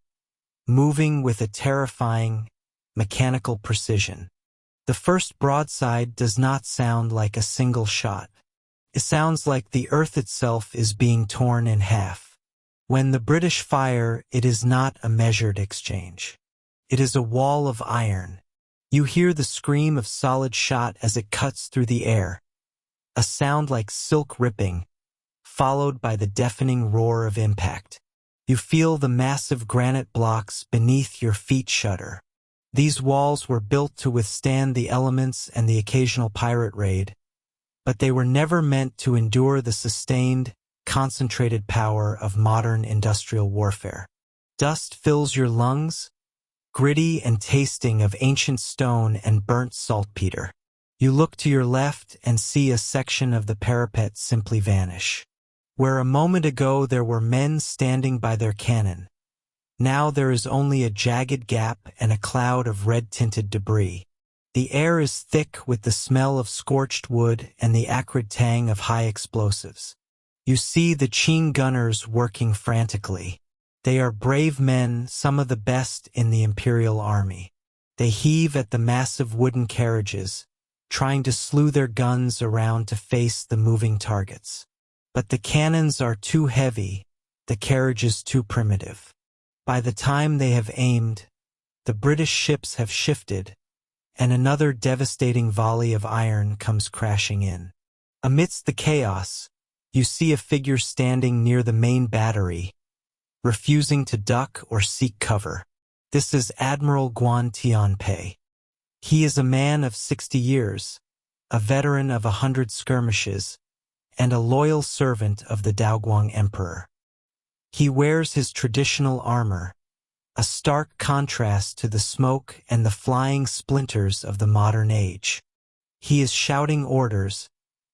Speaker 1: moving with a terrifying, mechanical precision. The first broadside does not sound like a single shot. It sounds like the earth itself is being torn in half. When the British fire, it is not a measured exchange. It is a wall of iron. You hear the scream of solid shot as it cuts through the air, a sound like silk ripping, followed by the deafening roar of impact. You feel the massive granite blocks beneath your feet shudder. These walls were built to withstand the elements and the occasional pirate raid, but they were never meant to endure the sustained, concentrated power of modern industrial warfare. Dust fills your lungs, gritty and tasting of ancient stone and burnt saltpeter. You look to your left and see a section of the parapet simply vanish. Where a moment ago there were men standing by their cannon, now there is only a jagged gap and a cloud of red-tinted debris. The air is thick with the smell of scorched wood and the acrid tang of high explosives. You see the Qing gunners working frantically. They are brave men, some of the best in the Imperial army. They heave at the massive wooden carriages, trying to slew their guns around to face the moving targets. But the cannons are too heavy, the carriages too primitive. By the time they have aimed, the British ships have shifted, and another devastating volley of iron comes crashing in. Amidst the chaos, you see a figure standing near the main battery, refusing to duck or seek cover. This is Admiral Guan Tianpei. He is a man of 60 years, a veteran of 100 skirmishes, and a loyal servant of the Daoguang Emperor. He wears his traditional armor, a stark contrast to the smoke and the flying splinters of the modern age. He is shouting orders,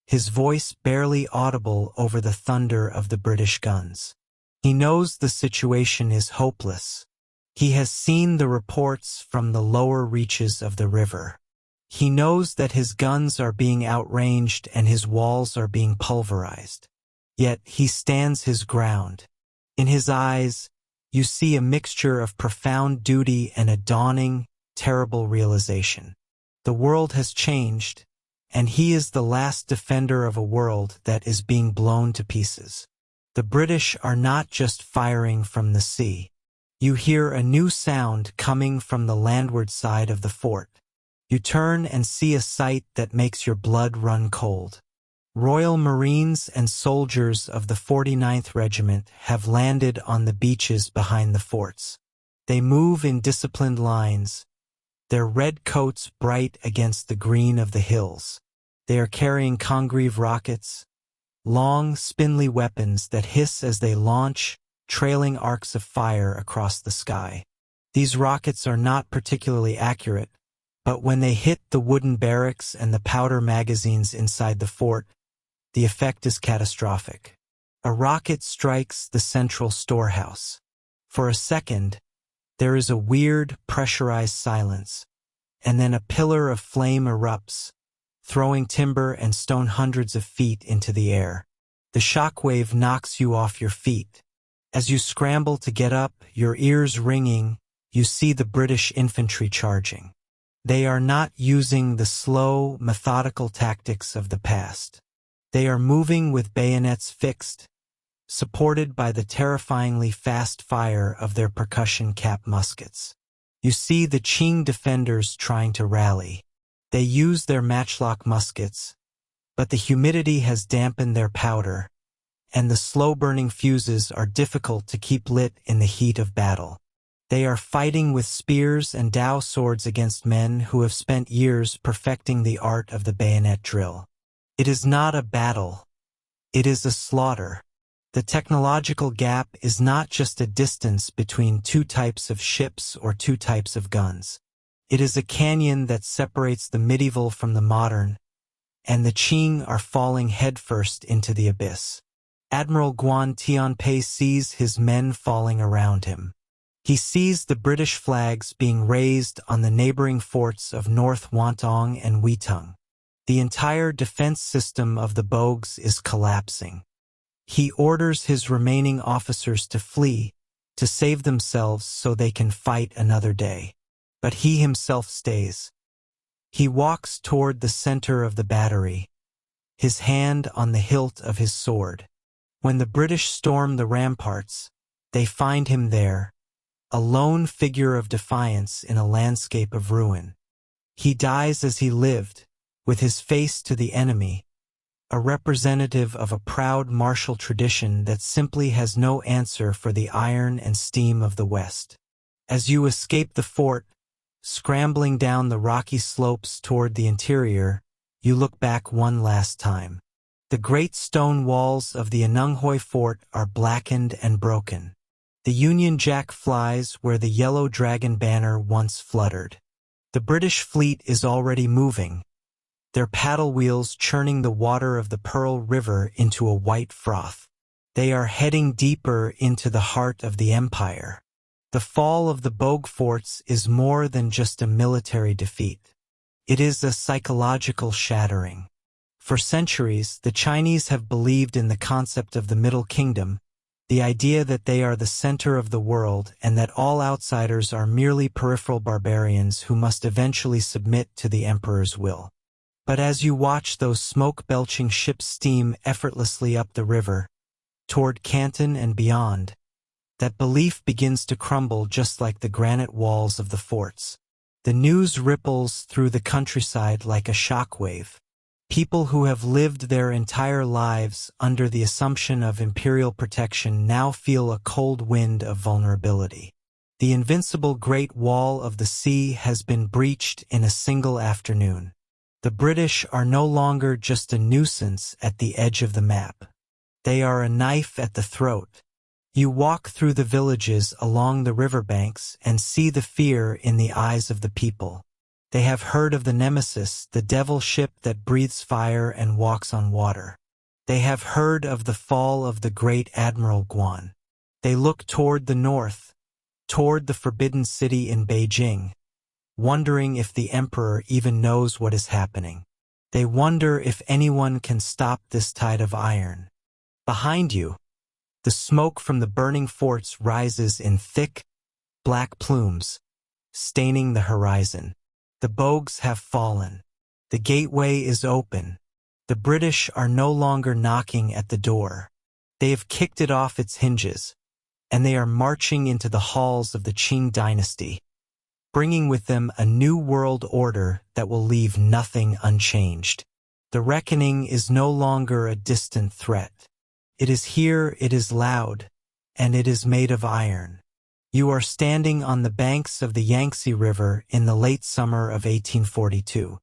Speaker 1: his voice barely audible over the thunder of the British guns. He knows the situation is hopeless. He has seen the reports from the lower reaches of the river. He knows that his guns are being outranged and his walls are being pulverized. Yet he stands his ground. In his eyes, you see a mixture of profound duty and a dawning, terrible realization. The world has changed, and he is the last defender of a world that is being blown to pieces. The British are not just firing from the sea. You hear a new sound coming from the landward side of the fort. You turn and see a sight that makes your blood run cold. Royal Marines and soldiers of the 49th Regiment have landed on the beaches behind the forts. They move in disciplined lines, their red coats bright against the green of the hills. They are carrying Congreve rockets, long, spindly weapons that hiss as they launch, trailing arcs of fire across the sky. These rockets are not particularly accurate, but when they hit the wooden barracks and the powder magazines inside the fort, the effect is catastrophic. A rocket strikes the central storehouse. For a second, there is a weird, pressurized silence, and then a pillar of flame erupts, throwing timber and stone hundreds of feet into the air. The shockwave knocks you off your feet. As you scramble to get up, your ears ringing, you see the British infantry charging. They are not using the slow, methodical tactics of the past. They are moving with bayonets fixed, supported by the terrifyingly fast fire of their percussion-cap muskets. You see the Qing defenders trying to rally. They use their matchlock muskets, but the humidity has dampened their powder, and the slow-burning fuses are difficult to keep lit in the heat of battle. They are fighting with spears and Dao swords against men who have spent years perfecting the art of the bayonet drill. It is not a battle. It is a slaughter. The technological gap is not just a distance between two types of ships or two types of guns. It is a canyon that separates the medieval from the modern, and the Qing are falling headfirst into the abyss. Admiral Guan Tianpei sees his men falling around him. He sees the British flags being raised on the neighboring forts of North Wantong and Weitung. The entire defense system of the Bogues is collapsing. He orders his remaining officers to flee, to save themselves so they can fight another day. But he himself stays. He walks toward the center of the battery, his hand on the hilt of his sword. When the British storm the ramparts, they find him there, a lone figure of defiance in a landscape of ruin. He dies as he lived, with his face to the enemy, a representative of a proud martial tradition that simply has no answer for the iron and steam of the West. As you escape the fort, scrambling down the rocky slopes toward the interior, you look back one last time. The great stone walls of the Anunghoi fort are blackened and broken. The Union Jack flies where the yellow dragon banner once fluttered. The British fleet is already moving, their paddle wheels churning the water of the Pearl River into a white froth. They are heading deeper into the heart of the empire. The fall of the Bogue forts is more than just a military defeat. It is a psychological shattering. For centuries, the Chinese have believed in the concept of the Middle Kingdom, the idea that they are the center of the world and that all outsiders are merely peripheral barbarians who must eventually submit to the emperor's will. But as you watch those smoke-belching ships steam effortlessly up the river, toward Canton and beyond, that belief begins to crumble just like the granite walls of the forts. The news ripples through the countryside like a shockwave. People who have lived their entire lives under the assumption of imperial protection now feel a cold wind of vulnerability. The invincible Great Wall of the Sea has been breached in a single afternoon. The British are no longer just a nuisance at the edge of the map. They are a knife at the throat. You walk through the villages along the riverbanks and see the fear in the eyes of the people. They have heard of the Nemesis, the devil ship that breathes fire and walks on water. They have heard of the fall of the great Admiral Guan. They look toward the north, toward the forbidden city in Beijing, wondering if the emperor even knows what is happening. They wonder if anyone can stop this tide of iron. Behind you, the smoke from the burning forts rises in thick, black plumes, staining the horizon. The bogues have fallen. The gateway is open. The British are no longer knocking at the door. They have kicked it off its hinges, and they are marching into the halls of the Qing dynasty, bringing with them a new world order that will leave nothing unchanged. The reckoning is no longer a distant threat. It is here, it is loud, and it is made of iron. You are standing on the banks of the Yangtze River in the late summer of 1842.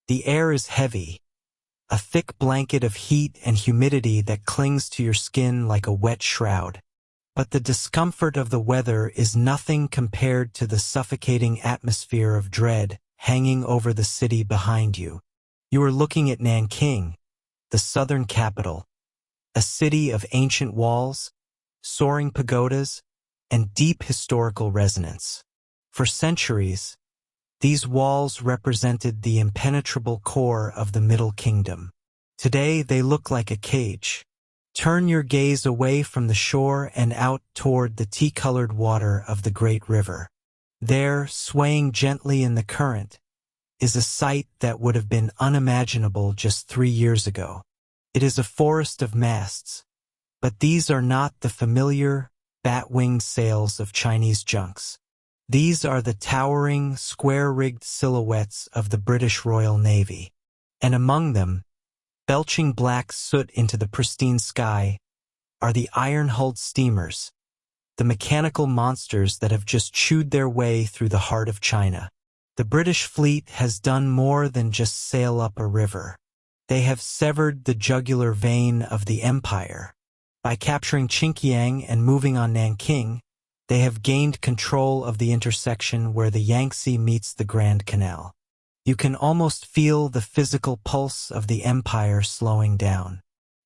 Speaker 1: The air is heavy, a thick blanket of heat and humidity that clings to your skin like a wet shroud. But the discomfort of the weather is nothing compared to the suffocating atmosphere of dread hanging over the city behind you. You are looking at Nanking, the southern capital, a city of ancient walls, soaring pagodas, and deep historical resonance. For centuries, these walls represented the impenetrable core of the Middle Kingdom. Today they look like a cage. Turn your gaze away from the shore and out toward the tea-colored water of the great river. There, swaying gently in the current, is a sight that would have been unimaginable just 3 years ago. It is a forest of masts, but these are not the familiar, bat-winged sails of Chinese junks. These are the towering, square-rigged silhouettes of the British Royal Navy. And among them, belching black soot into the pristine sky, are the iron-hulled steamers, the mechanical monsters that have just chewed their way through the heart of China. The British fleet has done more than just sail up a river. They have severed the jugular vein of the empire. By capturing Qingqiang and moving on Nanking, they have gained control of the intersection where the Yangtze meets the Grand Canal. You can almost feel the physical pulse of the empire slowing down.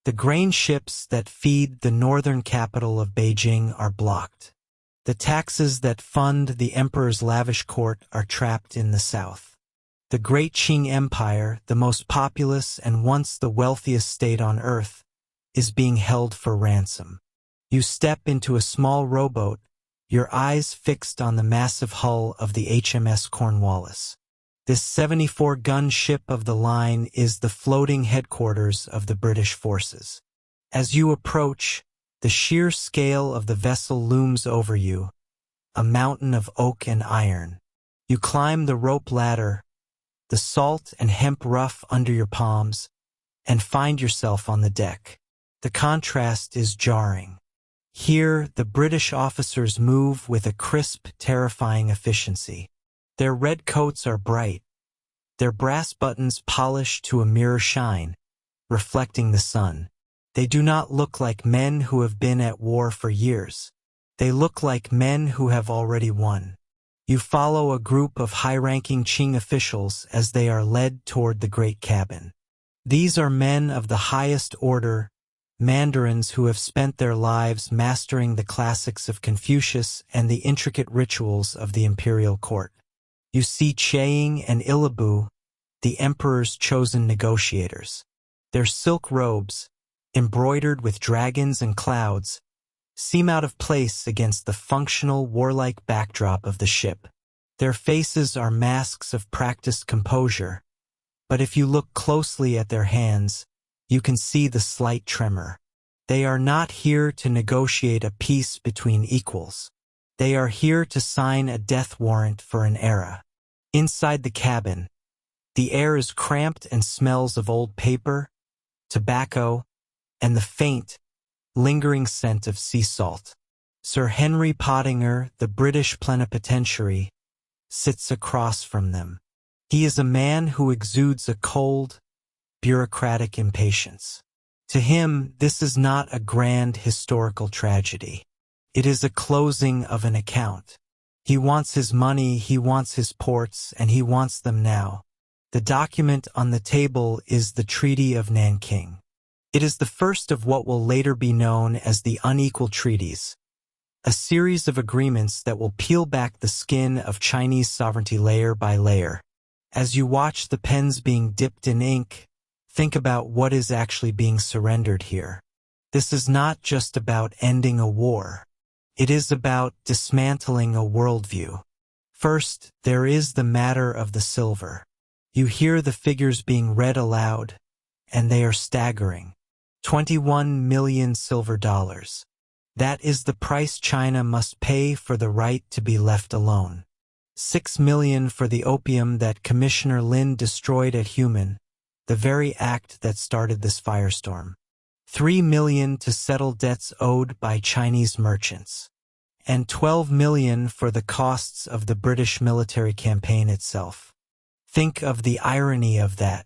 Speaker 1: The grain ships that feed the northern capital of Beijing are blocked. The taxes that fund the emperor's lavish court are trapped in the south. The great Qing Empire, the most populous and once the wealthiest state on earth, is being held for ransom. You step into a small rowboat, your eyes fixed on the massive hull of the HMS Cornwallis. This 74-gun ship of the line is the floating headquarters of the British forces. As you approach, the sheer scale of the vessel looms over you, a mountain of oak and iron. You climb the rope ladder, the salt and hemp rough under your palms, and find yourself on the deck. The contrast is jarring. Here, the British officers move with a crisp, terrifying efficiency. Their red coats are bright, their brass buttons polished to a mirror shine, reflecting the sun. They do not look like men who have been at war for years. They look like men who have already won. You follow a group of high-ranking Qing officials as they are led toward the great cabin. These are men of the highest order, mandarins who have spent their lives mastering the classics of Confucius and the intricate rituals of the imperial court. You see Chiang and Ilabu, the emperor's chosen negotiators. Their silk robes, embroidered with dragons and clouds, seem out of place against the functional, warlike backdrop of the ship. Their faces are masks of practiced composure, but if you look closely at their hands, you can see the slight tremor. They are not here to negotiate a peace between equals. They are here to sign a death warrant for an era. Inside the cabin, the air is cramped and smells of old paper, tobacco, and the faint, lingering scent of sea salt. Sir Henry Pottinger, the British plenipotentiary, sits across from them. He is a man who exudes a cold, bureaucratic impatience. To him, this is not a grand historical tragedy. It is a closing of an account. He wants his money, he wants his ports, and he wants them now. The document on the table is the Treaty of Nanking. It is the first of what will later be known as the Unequal Treaties, a series of agreements that will peel back the skin of Chinese sovereignty layer by layer. As you watch the pens being dipped in ink, think about what is actually being surrendered here. This is not just about ending a war. It is about dismantling a worldview. First, there is the matter of the silver. You hear the figures being read aloud, and they are staggering. 21 million silver dollars. That is the price China must pay for the right to be left alone. 6 million for the opium that Commissioner Lin destroyed at Human, the very act that started this firestorm. 3 million to settle debts owed by Chinese merchants. And 12 million for the costs of the British military campaign itself. Think of the irony of that.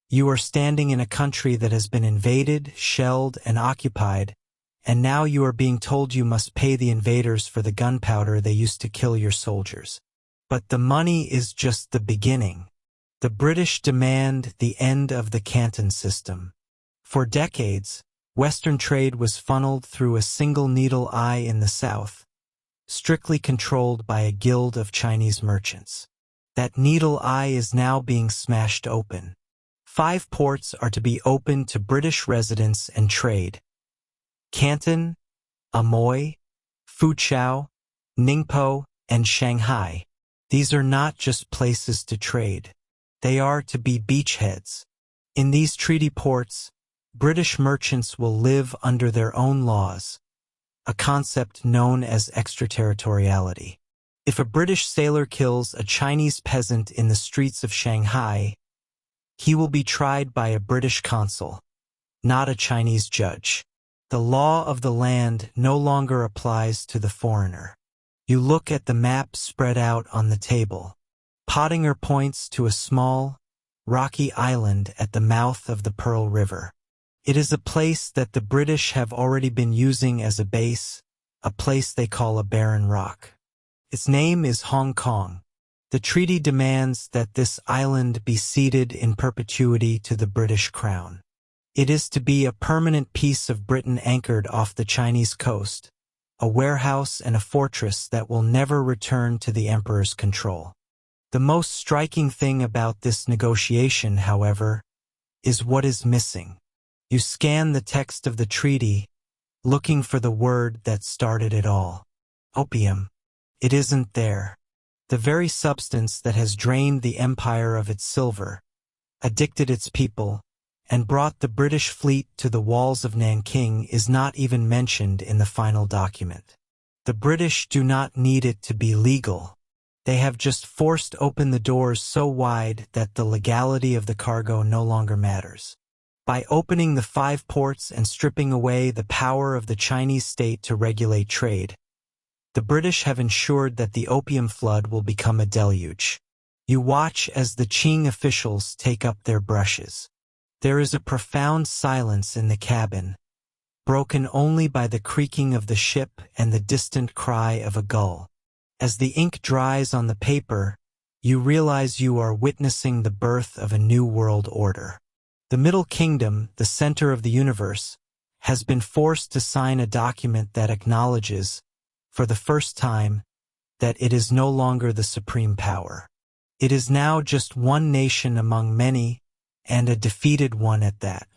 Speaker 1: You are standing in a country that has been invaded, shelled, and occupied, and now you are being told you must pay the invaders for the gunpowder they used to kill your soldiers. But the money is just the beginning. The British demand the end of the Canton system. For decades, Western trade was funneled through a single needle eye in the south, strictly controlled by a guild of Chinese merchants. That needle eye is now being smashed open. 5 ports are to be opened to British residents and trade. Canton, Amoy, Fuzhou, Ningpo, and Shanghai. These are not just places to trade. They are to be beachheads. In these treaty ports, British merchants will live under their own laws, a concept known as extraterritoriality. If a British sailor kills a Chinese peasant in the streets of Shanghai, he will be tried by a British consul, not a Chinese judge. The law of the land no longer applies to the foreigner. You look at the map spread out on the table. Pottinger points to a small, rocky island at the mouth of the Pearl River. It is a place that the British have already been using as a base, a place they call a barren rock. Its name is Hong Kong. The treaty demands that this island be ceded in perpetuity to the British Crown. It is to be a permanent piece of Britain anchored off the Chinese coast, a warehouse and a fortress that will never return to the Emperor's control. The most striking thing about this negotiation, however, is what is missing. You scan the text of the treaty, looking for the word that started it all. Opium. It isn't there. The very substance that has drained the empire of its silver, addicted its people, and brought the British fleet to the walls of Nanking is not even mentioned in the final document. The British do not need it to be legal. They have just forced open the doors so wide that the legality of the cargo no longer matters. By opening the 5 ports and stripping away the power of the Chinese state to regulate trade, the British have ensured that the opium flood will become a deluge. You watch as the Qing officials take up their brushes. There is a profound silence in the cabin, broken only by the creaking of the ship and the distant cry of a gull. As the ink dries on the paper, you realize you are witnessing the birth of a new world order. The Middle Kingdom, the center of the universe, has been forced to sign a document that acknowledges, for the first time, that it is no longer the supreme power. It is now just one nation among many, and a defeated one at that.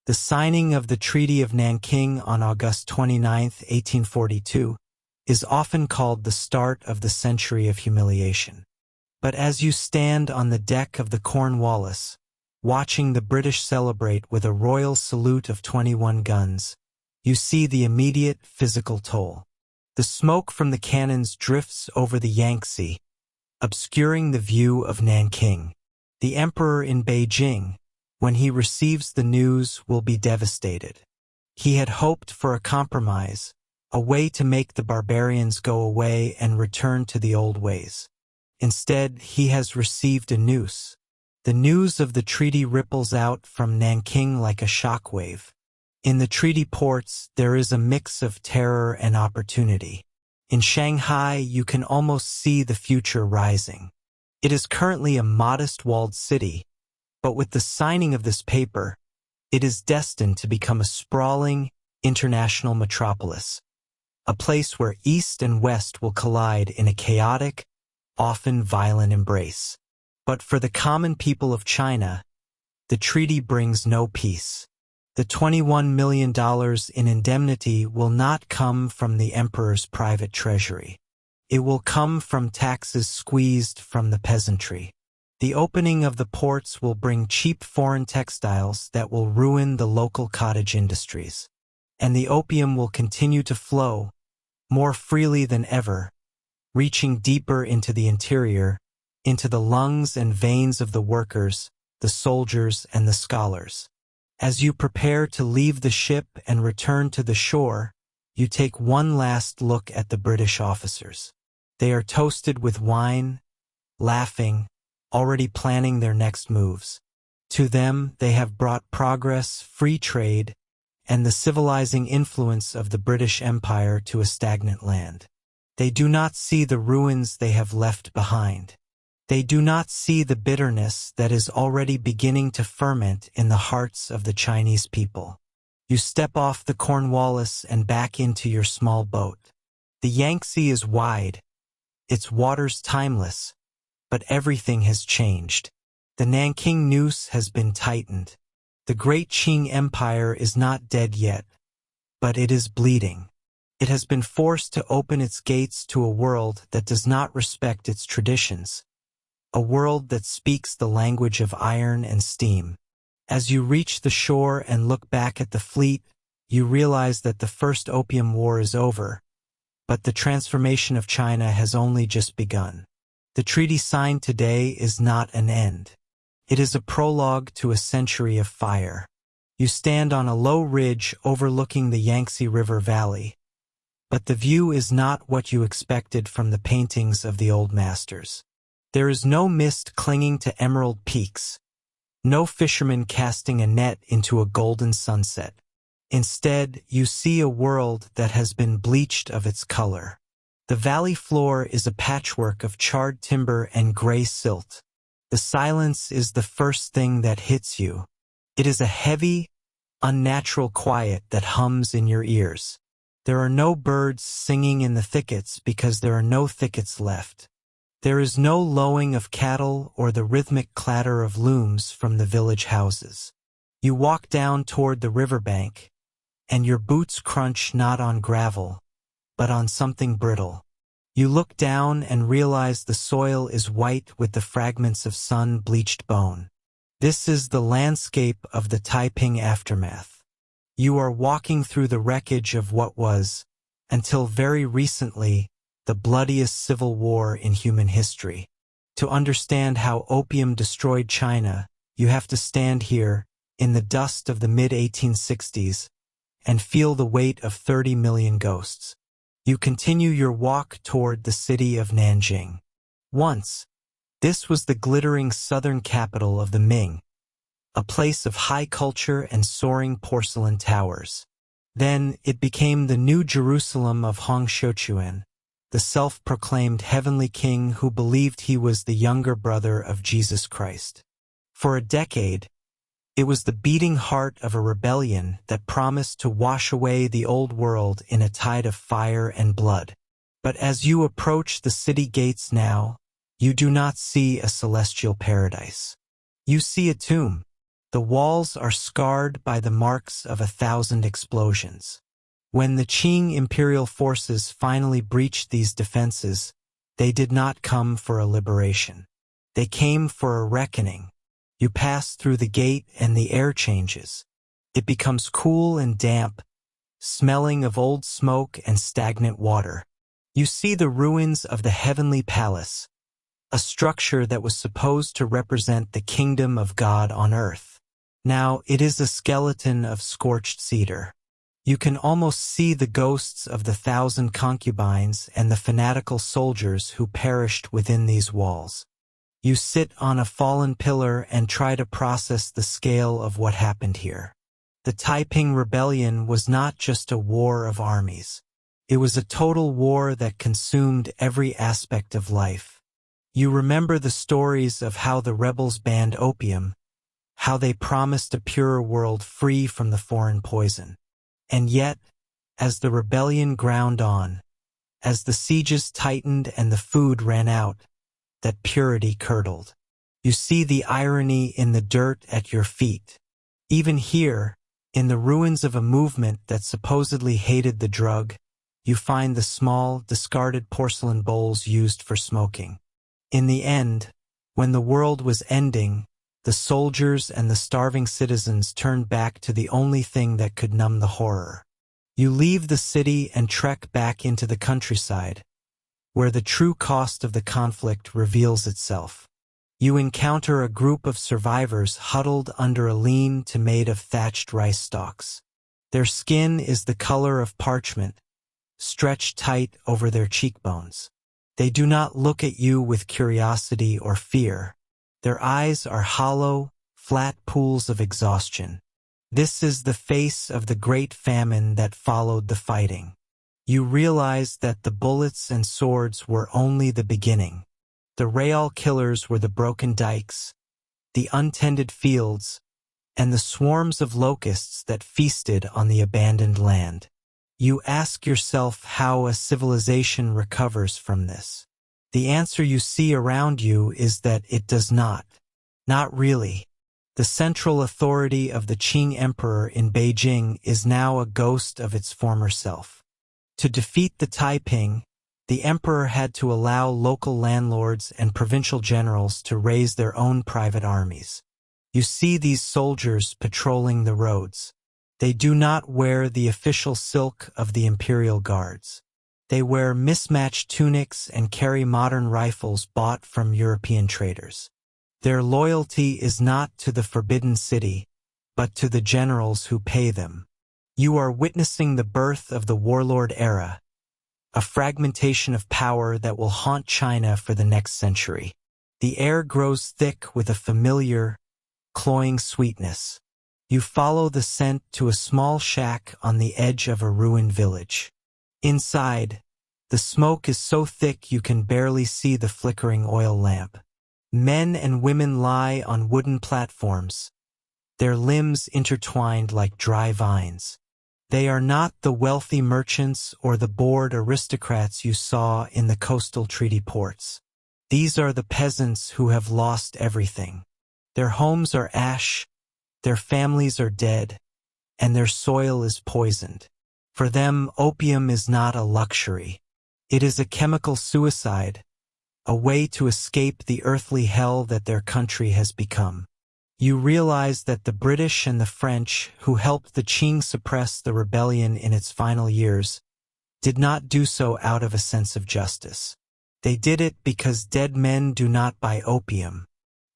Speaker 1: The signing of the Treaty of Nanking on August 29, 1842, is often called the start of the century of humiliation. But as you stand on the deck of the Cornwallis, watching the British celebrate with a royal salute of 21 guns, you see the immediate physical toll. The smoke from the cannons drifts over the Yangtze, obscuring the view of Nanking. The emperor in Beijing, when he receives the news, will be devastated. He had hoped for a compromise, a way to make the barbarians go away and return to the old ways. Instead, he has received a noose. The news of the treaty ripples out from Nanking like a shockwave. In the treaty ports, there is a mix of terror and opportunity. In Shanghai, you can almost see the future rising. It is currently a modest walled city, but with the signing of this paper, it is destined to become a sprawling, international metropolis, a place where East and West will collide in a chaotic, often violent embrace. But for the common people of China, the treaty brings no peace. The $21 million in indemnity will not come from the emperor's private treasury. It will come from taxes squeezed from the peasantry. The opening of the ports will bring cheap foreign textiles that will ruin the local cottage industries. And the opium will continue to flow, more freely than ever, reaching deeper into the interior, into the lungs and veins of the workers, the soldiers, and the scholars. As you prepare to leave the ship and return to the shore, you take one last look at the British officers. They are toasted with wine, laughing, already planning their next moves. To them, they have brought progress, free trade, and the civilizing influence of the British Empire to a stagnant land. They do not see the ruins they have left behind. They do not see the bitterness that is already beginning to ferment in the hearts of the Chinese people. You step off the Cornwallis and back into your small boat. The Yangtze is wide, its waters timeless, but everything has changed. The Nanking noose has been tightened. The great Qing Empire is not dead yet, but it is bleeding. It has been forced to open its gates to a world that does not respect its traditions, a world that speaks the language of iron and steam. As you reach the shore and look back at the fleet, you realize that the First Opium War is over, but the transformation of China has only just begun. The treaty signed today is not an end. It is a prologue to a century of fire. You stand on a low ridge overlooking the Yangtze River Valley, but the view is not what you expected from the paintings of the old masters. There is no mist clinging to emerald peaks, no fisherman casting a net into a golden sunset. Instead, you see a world that has been bleached of its color. The valley floor is a patchwork of charred timber and gray silt. The silence is the first thing that hits you. It is a heavy, unnatural quiet that hums in your ears. There are no birds singing in the thickets because there are no thickets left. There is no lowing of cattle or the rhythmic clatter of looms from the village houses. You walk down toward the riverbank, and your boots crunch not on gravel, but on something brittle. You look down and realize the soil is white with the fragments of sun-bleached bone. This is the landscape of the Taiping aftermath. You are walking through the wreckage of what was, until very recently, the bloodiest civil war in human history. To understand how opium destroyed China, you have to stand here, in the dust of the mid-1860s, and feel the weight of 30 million ghosts. You continue your walk toward the city of Nanjing. Once, this was the glittering southern capital of the Ming, a place of high culture and soaring porcelain towers. Then it became the New Jerusalem of Hong Xiuquan, the self-proclaimed heavenly king who believed he was the younger brother of Jesus Christ. For a decade, it was the beating heart of a rebellion that promised to wash away the old world in a tide of fire and blood. But as you approach the city gates now, you do not see a celestial paradise. You see a tomb. The walls are scarred by the marks of 1,000 explosions. When the Qing Imperial forces finally breached these defenses, they did not come for a liberation. They came for a reckoning. You pass through the gate and the air changes. It becomes cool and damp, smelling of old smoke and stagnant water. You see the ruins of the Heavenly Palace, a structure that was supposed to represent the kingdom of God on earth. Now it is a skeleton of scorched cedar. You can almost see the ghosts of the 1,000 concubines and the fanatical soldiers who perished within these walls. You sit on a fallen pillar and try to process the scale of what happened here. The Taiping Rebellion was not just a war of armies. It was a total war that consumed every aspect of life. You remember the stories of how the rebels banned opium, how they promised a purer world free from the foreign poison. And yet, as the rebellion ground on, as the sieges tightened and the food ran out, that purity curdled. You see the irony in the dirt at your feet. Even here, in the ruins of a movement that supposedly hated the drug, you find the small, discarded porcelain bowls used for smoking. In the end, when the world was ending, the soldiers and the starving citizens turned back to the only thing that could numb the horror. You leave the city and trek back into the countryside, where the true cost of the conflict reveals itself. You encounter a group of survivors huddled under a lean-to made of thatched rice stalks. Their skin is the color of parchment, stretched tight over their cheekbones. They do not look at you with curiosity or fear. Their eyes are hollow, flat pools of exhaustion. This is the face of the great famine that followed the fighting. You realize that the bullets and swords were only the beginning. The real killers were the broken dikes, the untended fields, and the swarms of locusts that feasted on the abandoned land. You ask yourself how a civilization recovers from this. The answer you see around you is that it does not. Not really. The central authority of the Qing Emperor in Beijing is now a ghost of its former self. To defeat the Taiping, the emperor had to allow local landlords and provincial generals to raise their own private armies. You see these soldiers patrolling the roads. They do not wear the official silk of the Imperial Guards. They wear mismatched tunics and carry modern rifles bought from European traders. Their loyalty is not to the Forbidden City, but to the generals who pay them. You are witnessing the birth of the warlord era, a fragmentation of power that will haunt China for the next century. The air grows thick with a familiar, cloying sweetness. You follow the scent to a small shack on the edge of a ruined village. Inside, the smoke is so thick you can barely see the flickering oil lamp. Men and women lie on wooden platforms, their limbs intertwined like dry vines. They are not the wealthy merchants or the bored aristocrats you saw in the coastal treaty ports. These are the peasants who have lost everything. Their homes are ash, their families are dead, and their soil is poisoned. For them, opium is not a luxury. It is a chemical suicide, a way to escape the earthly hell that their country has become. You realize that the British and the French, who helped the Qing suppress the rebellion in its final years, did not do so out of a sense of justice. They did it because dead men do not buy opium.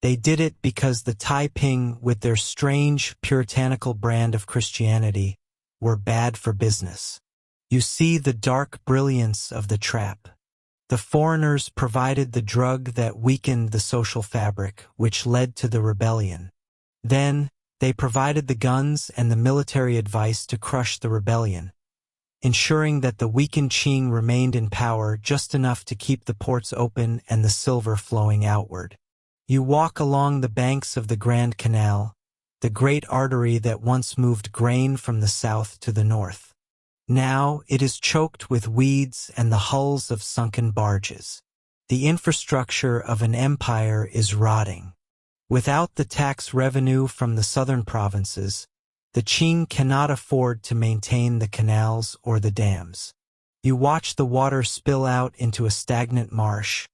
Speaker 1: They did it because the Taiping, with their strange, puritanical brand of Christianity, were bad for business. You see the dark brilliance of the trap. The foreigners provided the drug that weakened the social fabric, which led to the rebellion. Then, they provided the guns and the military advice to crush the rebellion, ensuring that the weakened Qing remained in power just enough to keep the ports open and the silver flowing outward. You walk along the banks of the Grand Canal, the great artery that once moved grain from the south to the north. Now it is choked with weeds and the hulls of sunken barges. The infrastructure of an empire is rotting. Without the tax revenue from the southern provinces, the Qing cannot afford to maintain the canals or the dams. You watch the water spill out into a stagnant marsh,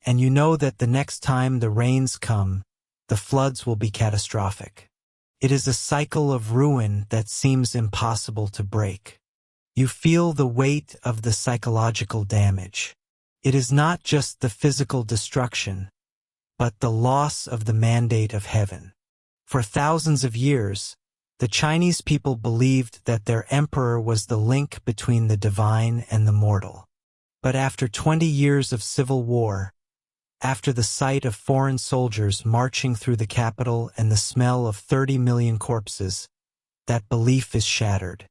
Speaker 1: and you know that the next time the rains come, the floods will be catastrophic. It is a cycle of ruin that seems impossible to break. You feel the weight of the psychological damage. It is not just the physical destruction, but the loss of the mandate of heaven. For thousands of years, The Chinese people believed that their emperor was the link between the divine and the mortal. But after 20 years of civil war, after the sight of foreign soldiers marching through the capital and the smell of 30 million corpses, that belief is shattered.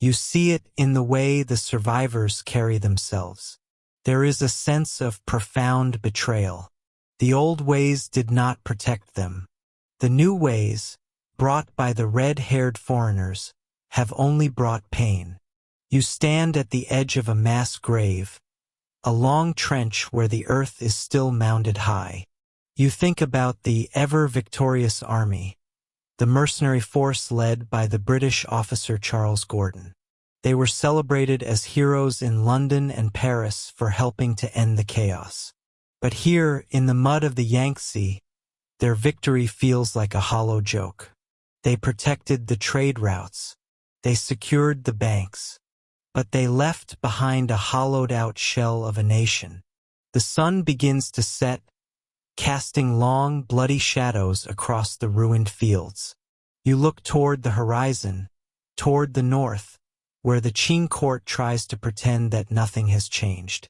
Speaker 1: You see it in the way the survivors carry themselves. There is a sense of profound betrayal. The old ways did not protect them. The new ways, brought by the red-haired foreigners, have only brought pain. You stand at the edge of a mass grave, a long trench where the earth is still mounded high. You think about the ever-victorious army, the mercenary force led by the British officer Charles Gordon. They were celebrated as heroes in London and Paris for helping to end the chaos. But here, in the mud of the Yangtze, their victory feels like a hollow joke. They protected the trade routes. They secured the banks. But they left behind a hollowed-out shell of a nation. The sun begins to set, casting long, bloody shadows across the ruined fields. You look toward the horizon, toward the north, where the Qing court tries to pretend that nothing has changed.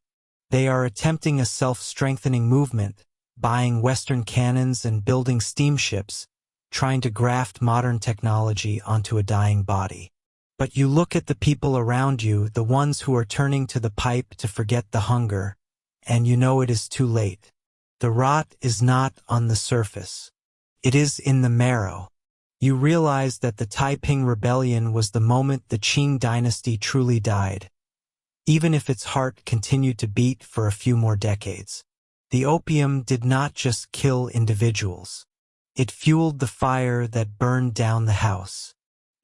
Speaker 1: They are attempting a self-strengthening movement, buying Western cannons and building steamships, trying to graft modern technology onto a dying body. But you look at the people around you, the ones who are turning to the pipe to forget the hunger, and you know it is too late. The rot is not on the surface. It is in the marrow. You realize that the Taiping Rebellion was the moment the Qing dynasty truly died, even if its heart continued to beat for a few more decades. The opium did not just kill individuals. It fueled the fire that burned down the house.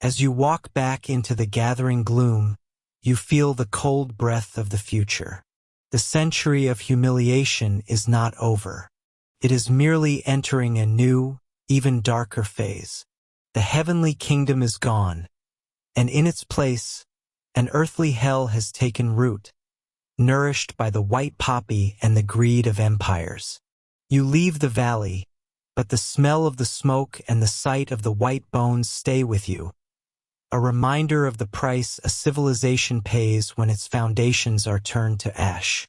Speaker 1: As you walk back into the gathering gloom, you feel the cold breath of the future. The century of humiliation is not over. It is merely entering a new, even darker phase. The heavenly kingdom is gone, and in its place, an earthly hell has taken root, nourished by the white poppy and the greed of empires. You leave the valley, but the smell of the smoke and the sight of the white bones stay with you, a reminder of the price a civilization pays when its foundations are turned to ash.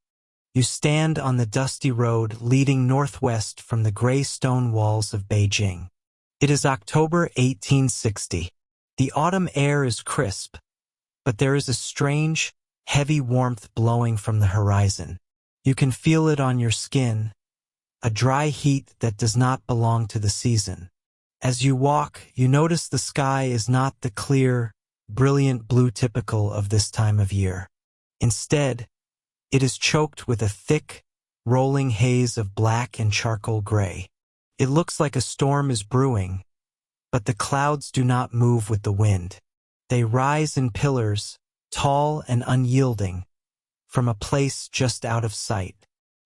Speaker 1: You stand on the dusty road leading northwest from the gray stone walls of Beijing. It is October 1860. The autumn air is crisp, but there is a strange, heavy warmth blowing from the horizon. You can feel it on your skin, a dry heat that does not belong to the season. As you walk, you notice the sky is not the clear, brilliant blue typical of this time of year. Instead, it is choked with a thick, rolling haze of black and charcoal gray. It looks like a storm is brewing, but the clouds do not move with the wind. They rise in pillars, tall and unyielding, from a place just out of sight.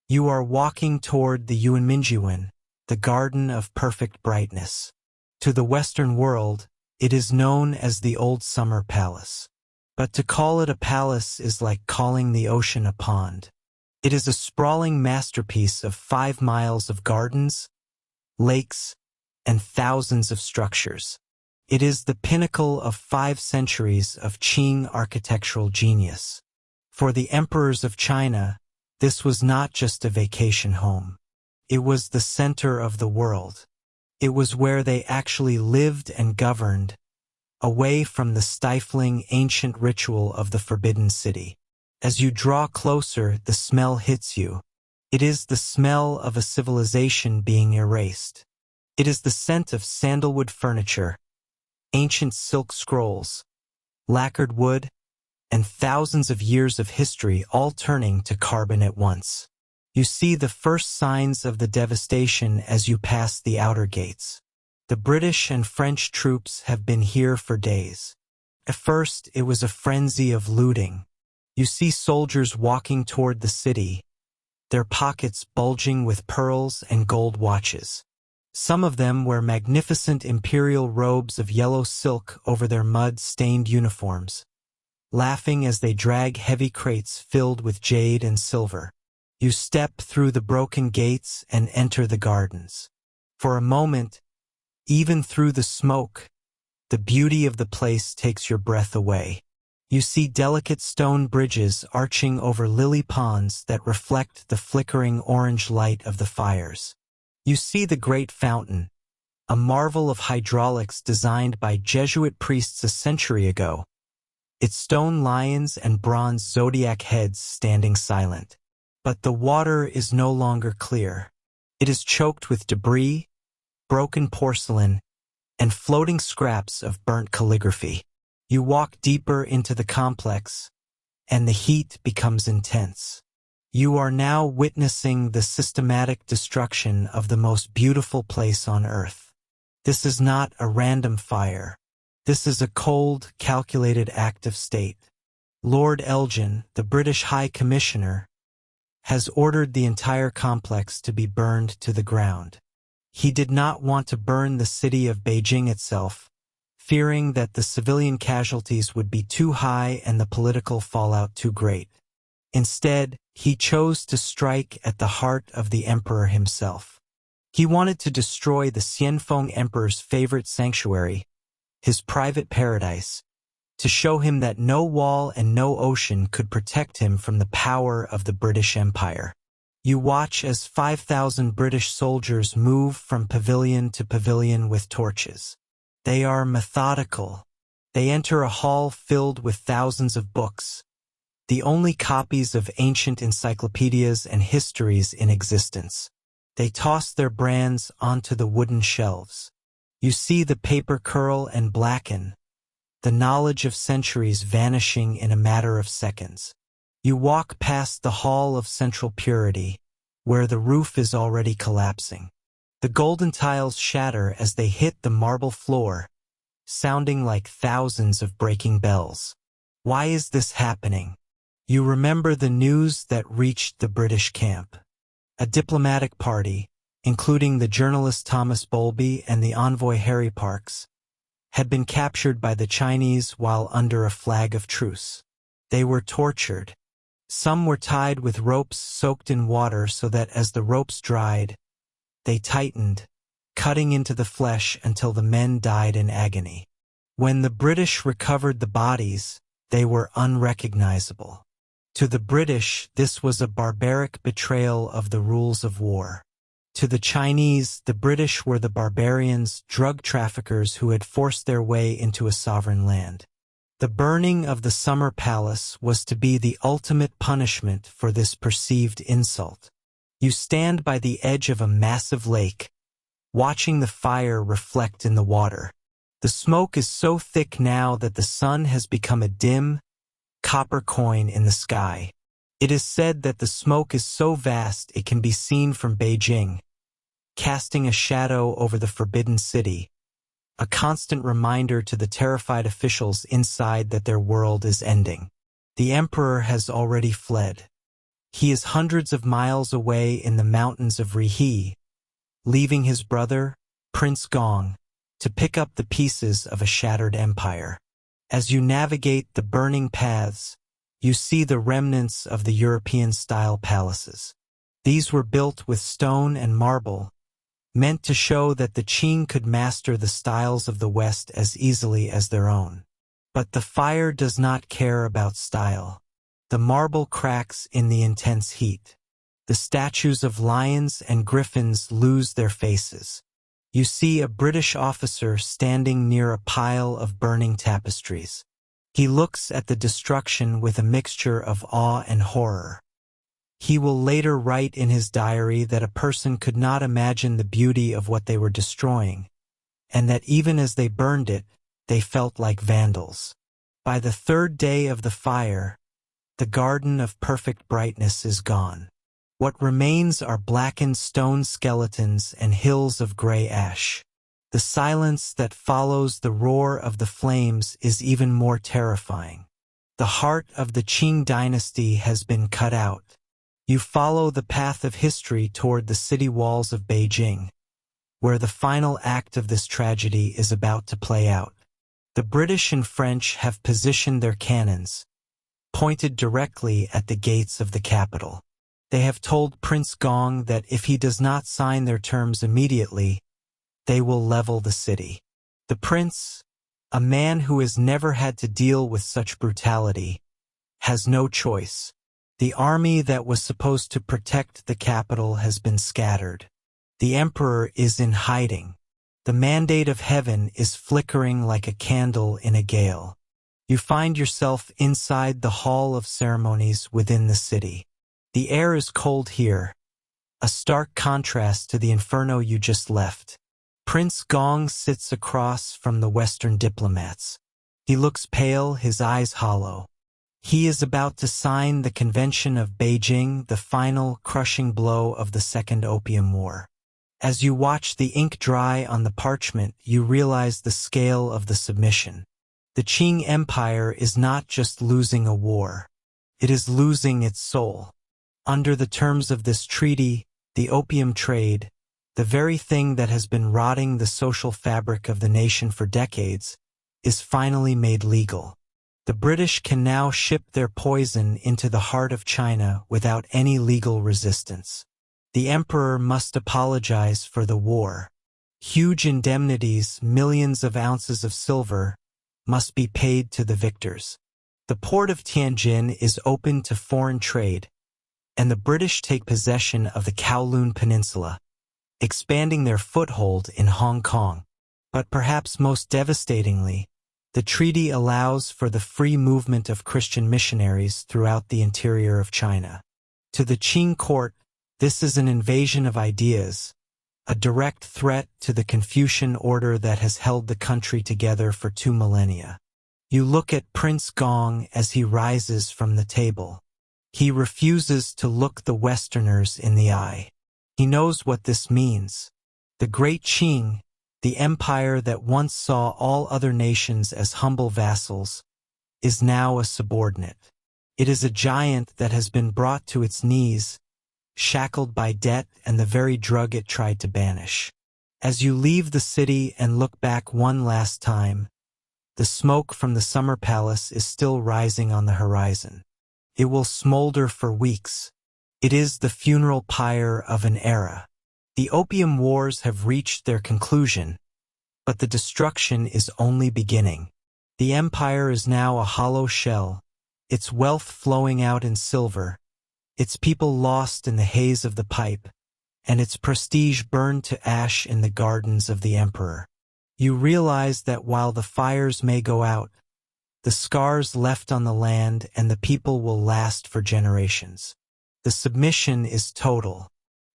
Speaker 1: You are walking toward the Yuanmingyuan, the garden of perfect brightness. To the Western world, it is known as the Old Summer Palace. But to call it a palace is like calling the ocean a pond. It is a sprawling masterpiece of 5 miles of gardens, lakes, and thousands of structures. It is the pinnacle of 5 centuries of Qing architectural genius. For the emperors of China, this was not just a vacation home. It was the center of the world. It was where they actually lived and governed, away from the stifling ancient ritual of the Forbidden City. As you draw closer, the smell hits you. It is the smell of a civilization being erased. It is the scent of sandalwood furniture, ancient silk scrolls, lacquered wood, and thousands of years of history all turning to carbon at once. You see the first signs of the devastation as you pass the outer gates. The British and French troops have been here for days. At first, it was a frenzy of looting. You see soldiers walking toward the city, their pockets bulging with pearls and gold watches. Some of them wear magnificent imperial robes of yellow silk over their mud-stained uniforms, laughing as they drag heavy crates filled with jade and silver. You step through the broken gates and enter the gardens. For a moment, even through the smoke, The beauty of the place takes your breath away. You see delicate stone bridges arching over lily ponds that reflect the flickering orange light of the fires. You see the great fountain, a marvel of hydraulics designed by Jesuit priests a century ago, its stone lions and bronze zodiac heads standing silent. But the water is no longer clear. It is choked with debris, broken porcelain, and floating scraps of burnt calligraphy. You walk deeper into the complex, and the heat becomes intense. You are now witnessing the systematic destruction of the most beautiful place on earth. This is not a random fire. This is a cold, calculated act of state. Lord Elgin, the British High Commissioner, has ordered the entire complex to be burned to the ground. He did not want to burn the city of Beijing itself, fearing that the civilian casualties would be too high and the political fallout too great. Instead, he chose to strike at the heart of the emperor himself. He wanted to destroy the Xianfeng emperor's favorite sanctuary, his private paradise, to show him that no wall and no ocean could protect him from the power of the British Empire. You watch as 5,000 British soldiers move from pavilion to pavilion with torches. They are methodical. They enter a hall filled with thousands of books, the only copies of ancient encyclopedias and histories in existence. They toss their brands onto the wooden shelves. You see the paper curl and blacken, the knowledge of centuries vanishing in a matter of seconds. You walk past the Hall of Central Purity, where the roof is already collapsing. The golden tiles shatter as they hit the marble floor, sounding like thousands of breaking bells. Why is this happening? You remember the news that reached the British camp. A diplomatic party, including the journalist Thomas Bowlby and the envoy Harry Parkes, had been captured by the Chinese while under a flag of truce. They were tortured. Some were tied with ropes soaked in water so that as the ropes dried, they tightened, cutting into the flesh until the men died in agony. When the British recovered the bodies, they were unrecognizable. To the British, this was a barbaric betrayal of the rules of war. To the Chinese, the British were the barbarians, drug traffickers who had forced their way into a sovereign land. The burning of the Summer Palace was to be the ultimate punishment for this perceived insult. You stand by the edge of a massive lake, watching the fire reflect in the water. The smoke is so thick now that the sun has become a dim, copper coin in the sky. It is said that the smoke is so vast it can be seen from Beijing, casting a shadow over the forbidden city, a constant reminder to the terrified officials inside that their world is ending. The emperor has already fled. He is hundreds of miles away in the mountains of Rihe, leaving his brother, Prince Gong, to pick up the pieces of a shattered empire. As you navigate the burning paths, you see the remnants of the European-style palaces. These were built with stone and marble, meant to show that the Qing could master the styles of the West as easily as their own. But the fire does not care about style. The marble cracks in the intense heat. The statues of lions and griffins lose their faces. You see a British officer standing near a pile of burning tapestries. He looks at the destruction with a mixture of awe and horror. He will later write in his diary that a person could not imagine the beauty of what they were destroying, and that even as they burned it, they felt like vandals. By the third day of the fire, the garden of perfect brightness is gone. What remains are blackened stone skeletons and hills of gray ash. The silence that follows the roar of the flames is even more terrifying. The heart of the Qing dynasty has been cut out. You follow the path of history toward the city walls of Beijing, where the final act of this tragedy is about to play out. The British and French have positioned their cannons, pointed directly at the gates of the capital. They have told Prince Gong that if he does not sign their terms immediately, they will level the city. The prince, A man who has never had to deal with such brutality has no choice. The army that was supposed to protect the capital has been scattered. The emperor is in hiding. The mandate of heaven is flickering like a candle in a gale. You find yourself inside the hall of ceremonies within the city. The air is cold here, a stark contrast to the inferno you just left. Prince Gong sits across from the Western diplomats. He looks pale, his eyes hollow. He is about to sign the Convention of Beijing, the final crushing blow of the Second Opium War. As you watch the ink dry on the parchment, you realize the scale of the submission. The Qing Empire is not just losing a war. It is losing its soul. Under the terms of this treaty, the opium trade, the very thing that has been rotting the social fabric of the nation for decades, is finally made legal. The British can now ship their poison into the heart of China without any legal resistance. The emperor must apologize for the war. Huge indemnities, millions of ounces of silver, must be paid to the victors. The port of Tianjin is open to foreign trade, and the British take possession of the Kowloon Peninsula, expanding their foothold in Hong Kong. But perhaps most devastatingly, the treaty allows for the free movement of Christian missionaries throughout the interior of China. To the Qing court, this is an invasion of ideas, a direct threat to the Confucian order that has held the country together for 2 millennia. You look at Prince Gong as he rises from the table. He refuses to look the Westerners in the eye. He knows what this means. The great Qing, the empire that once saw all other nations as humble vassals, is now a subordinate. It is a giant that has been brought to its knees, shackled by debt and the very drug it tried to banish. As you leave the city and look back one last time, the smoke from the summer palace is still rising on the horizon. It will smolder for weeks. It is the funeral pyre of an era. The Opium Wars have reached their conclusion, but the destruction is only beginning. The empire is now a hollow shell, its wealth flowing out in silver, its people lost in the haze of the pipe, and its prestige burned to ash in the gardens of the emperor. You realize that while the fires may go out, the scars left on the land and the people will last for generations. The submission is total.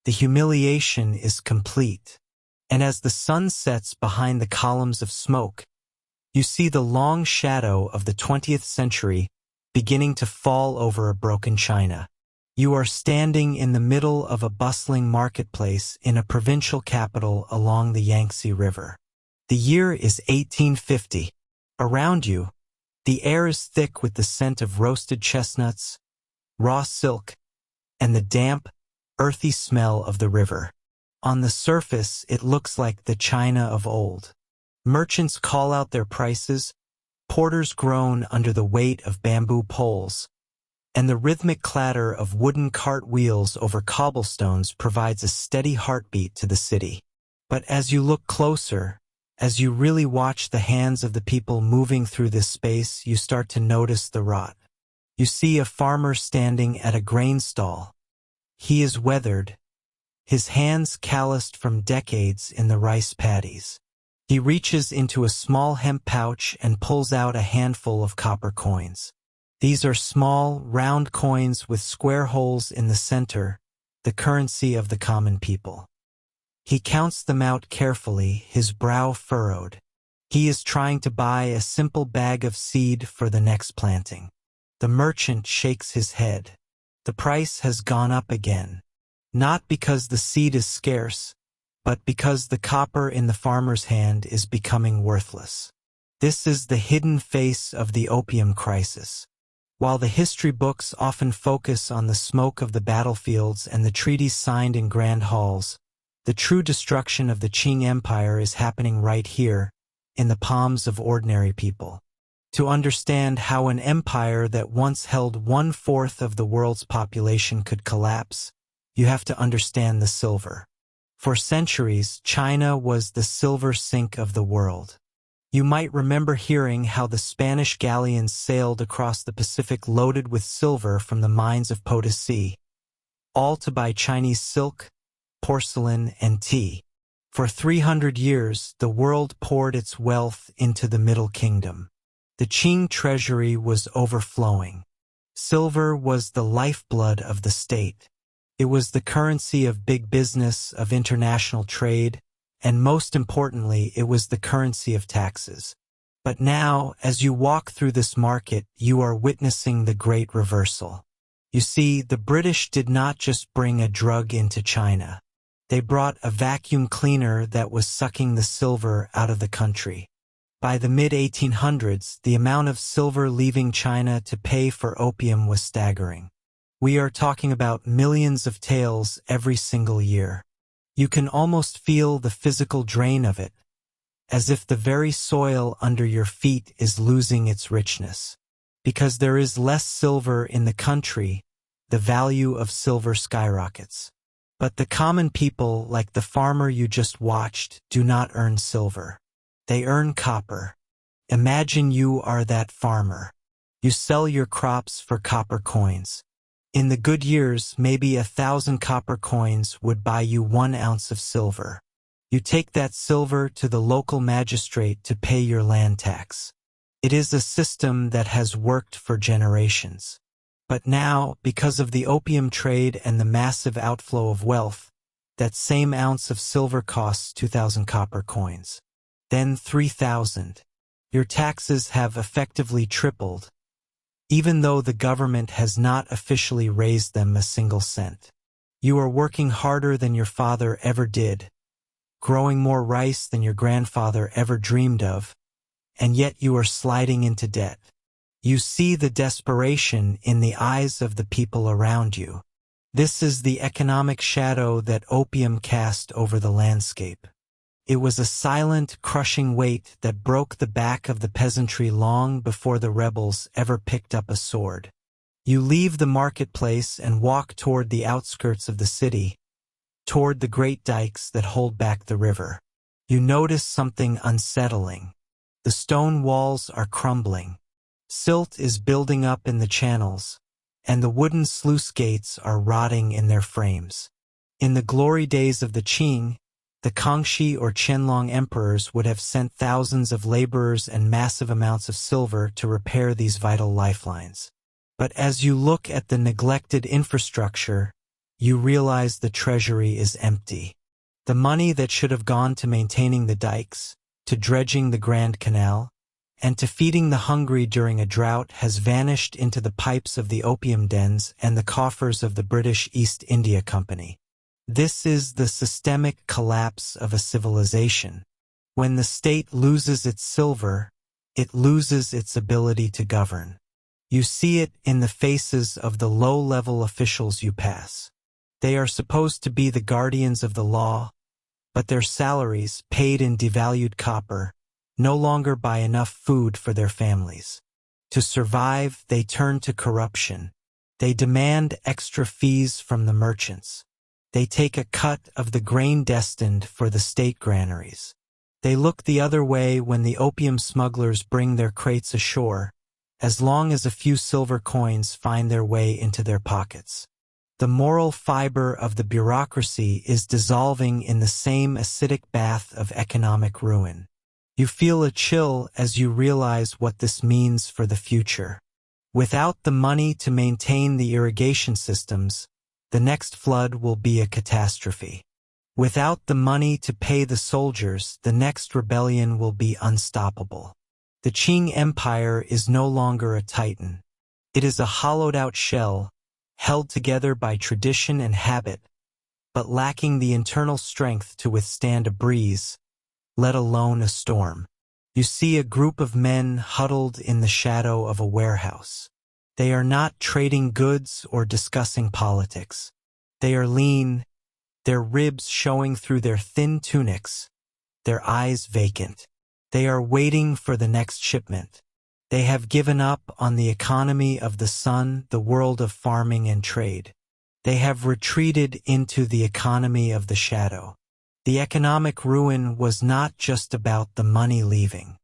Speaker 1: The humiliation is complete. And as the sun sets behind the columns of smoke, you see the long shadow of the 20th century beginning to fall over a broken China. You are standing in the middle of a bustling marketplace in a provincial capital along the Yangtze River. The year is 1850. Around you, the air is thick with the scent of roasted chestnuts, raw silk, and the damp, earthy smell of the river. On the surface, it looks like the China of old. Merchants call out their prices, porters groan under the weight of bamboo poles, and the rhythmic clatter of wooden cart wheels over cobblestones provides a steady heartbeat to the city. But as you look closer, as you really watch the hands of the people moving through this space, you start to notice the rot. You see a farmer standing at a grain stall. He is weathered, his hands calloused from decades in the rice paddies. He reaches into a small hemp pouch and pulls out a handful of copper coins. These are small, round coins with square holes in the center, the currency of the common people. He counts them out carefully, his brow furrowed. He is trying to buy a simple bag of seed for the next planting. The merchant shakes his head. The price has gone up again. Not because the seed is scarce, but because the copper in the farmer's hand is becoming worthless. This is the hidden face of the opium crisis. While the history books often focus on the smoke of the battlefields and the treaties signed in grand halls, the true destruction of the Qing Empire is happening right here, in the palms of ordinary people. To understand how an empire that once held 1/4 of the world's population could collapse, you have to understand the silver. For centuries, China was the silver sink of the world. You might remember hearing how the Spanish galleons sailed across the Pacific loaded with silver from the mines of Potosi, all to buy Chinese silk, porcelain, and tea. For 300 years, the world poured its wealth into the Middle Kingdom. The Qing treasury was overflowing. Silver was the lifeblood of the state. It was the currency of big business, of international trade, and most importantly, it was the currency of taxes. But now, as you walk through this market, you are witnessing the great reversal. You see, the British did not just bring a drug into China. They brought a vacuum cleaner that was sucking the silver out of the country. By the mid-1800s, the amount of silver leaving China to pay for opium was staggering. We are talking about millions of taels every single year. You can almost feel the physical drain of it, as if the very soil under your feet is losing its richness. Because there is less silver in the country, the value of silver skyrockets. But the common people, like the farmer you just watched, do not earn silver. They earn copper. Imagine you are that farmer. You sell your crops for copper coins. In the good years, maybe 1,000 copper coins would buy you 1 ounce of silver. You take that silver to the local magistrate to pay your land tax. It is a system that has worked for generations. But now, because of the opium trade and the massive outflow of wealth, that same ounce of silver costs 2,000 copper coins. Then 3,000. Your taxes have effectively tripled, even though the government has not officially raised them a single cent. You are working harder than your father ever did, growing more rice than your grandfather ever dreamed of, and yet you are sliding into debt. You see the desperation in the eyes of the people around you. This is the economic shadow that opium cast over the landscape. It was a silent, crushing weight that broke the back of the peasantry long before the rebels ever picked up a sword. You leave the marketplace and walk toward the outskirts of the city, toward the great dikes that hold back the river. You notice something unsettling. The stone walls are crumbling. Silt is building up in the channels, and the wooden sluice gates are rotting in their frames. In the glory days of the Qing, the Kangxi or Qianlong emperors would have sent thousands of laborers and massive amounts of silver to repair these vital lifelines. But as you look at the neglected infrastructure, you realize the treasury is empty. The money that should have gone to maintaining the dikes, to dredging the Grand Canal, and to feeding the hungry during a drought has vanished into the pipes of the opium dens and the coffers of the British East India Company. This is the systemic collapse of a civilization. When the state loses its silver, it loses its ability to govern. You see it in the faces of the low-level officials you pass. They are supposed to be the guardians of the law, but their salaries, paid in devalued copper, no longer buy enough food for their families. To survive, they turn to corruption. They demand extra fees from the merchants. They take a cut of the grain destined for the state granaries. They look the other way when the opium smugglers bring their crates ashore, as long as a few silver coins find their way into their pockets. The moral fiber of the bureaucracy is dissolving in the same acidic bath of economic ruin. You feel a chill as you realize what this means for the future. Without the money to maintain the irrigation systems, the next flood will be a catastrophe. Without the money to pay the soldiers, the next rebellion will be unstoppable. The Qing Empire is no longer a titan. It is a hollowed-out shell, held together by tradition and habit, but lacking the internal strength to withstand a breeze, let alone a storm. You see a group of men huddled in the shadow of a warehouse. They are not trading goods or discussing politics. They are lean, their ribs showing through their thin tunics, their eyes vacant. They are waiting for the next shipment. They have given up on the economy of the sun, the world of farming and trade. They have retreated into the economy of the shadow. The economic ruin was not just about the money leaving.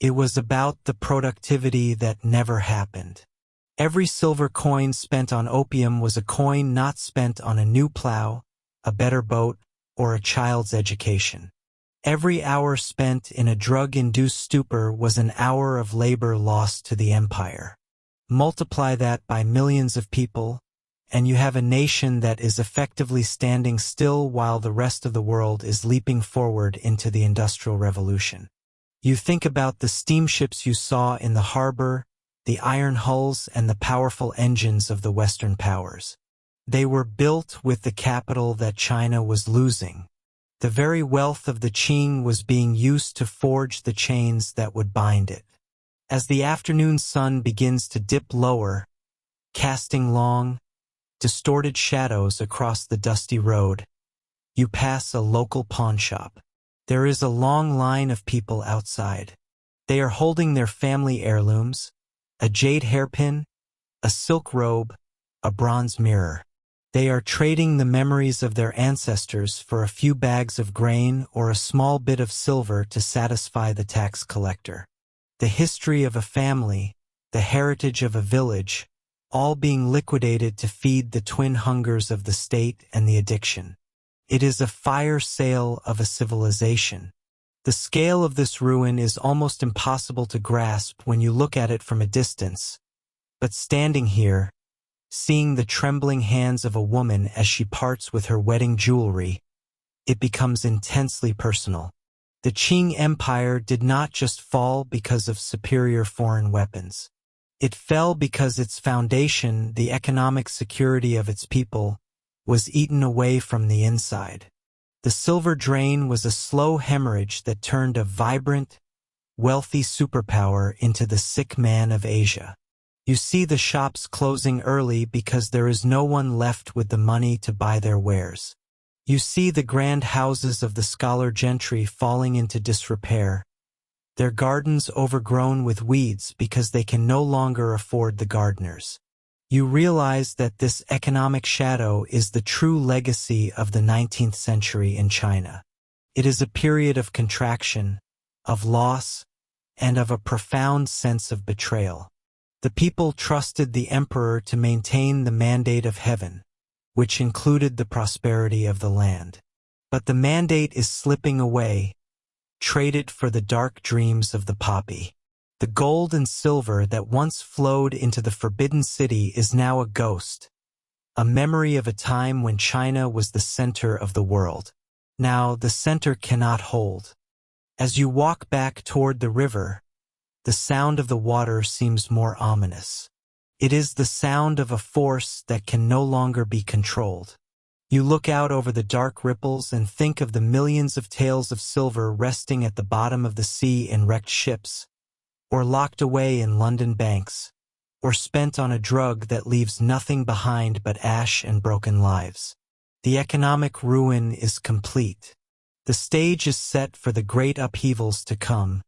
Speaker 1: It was about the productivity that never happened. Every silver coin spent on opium was a coin not spent on a new plow, a better boat, or a child's education. Every hour spent in a drug-induced stupor was an hour of labor lost to the empire. Multiply that by millions of people, and you have a nation that is effectively standing still while the rest of the world is leaping forward into the Industrial Revolution. You think about the steamships you saw in the harbor, the iron hulls and the powerful engines of the Western powers. They were built with the capital that China was losing. The very wealth of the Qing was being used to forge the chains that would bind it. As the afternoon sun begins to dip lower, casting long, distorted shadows across the dusty road, you pass a local pawn shop. There is a long line of people outside. They are holding their family heirlooms, a jade hairpin, a silk robe, a bronze mirror. They are trading the memories of their ancestors for a few bags of grain or a small bit of silver to satisfy the tax collector. The history of a family, the heritage of a village, all being liquidated to feed the twin hungers of the state and the addiction. It is a fire sale of a civilization. The scale of this ruin is almost impossible to grasp when you look at it from a distance. But standing here, seeing the trembling hands of a woman as she parts with her wedding jewelry, it becomes intensely personal. The Qing Empire did not just fall because of superior foreign weapons. It fell because its foundation, the economic security of its people, was eaten away from the inside. The silver drain was a slow hemorrhage that turned a vibrant, wealthy superpower into the sick man of Asia. You see the shops closing early because there is no one left with the money to buy their wares. You see the grand houses of the scholar gentry falling into disrepair, their gardens overgrown with weeds because they can no longer afford the gardeners. You realize that this economic shadow is the true legacy of the 19th century in China. It is a period of contraction, of loss, and of a profound sense of betrayal. The people trusted the emperor to maintain the mandate of heaven, which included the prosperity of the land. But the mandate is slipping away, traded for the dark dreams of the poppy. The gold and silver that once flowed into the Forbidden City is now a ghost, a memory of a time when China was the center of the world. Now the center cannot hold. As you walk back toward the river, the sound of the water seems more ominous. It is the sound of a force that can no longer be controlled. You look out over the dark ripples and think of the millions of taels of silver resting at the bottom of the sea in wrecked ships, or locked away in London banks, or spent on a drug that leaves nothing behind but ash and broken lives. The economic ruin is complete. The stage is set for the great upheavals to come,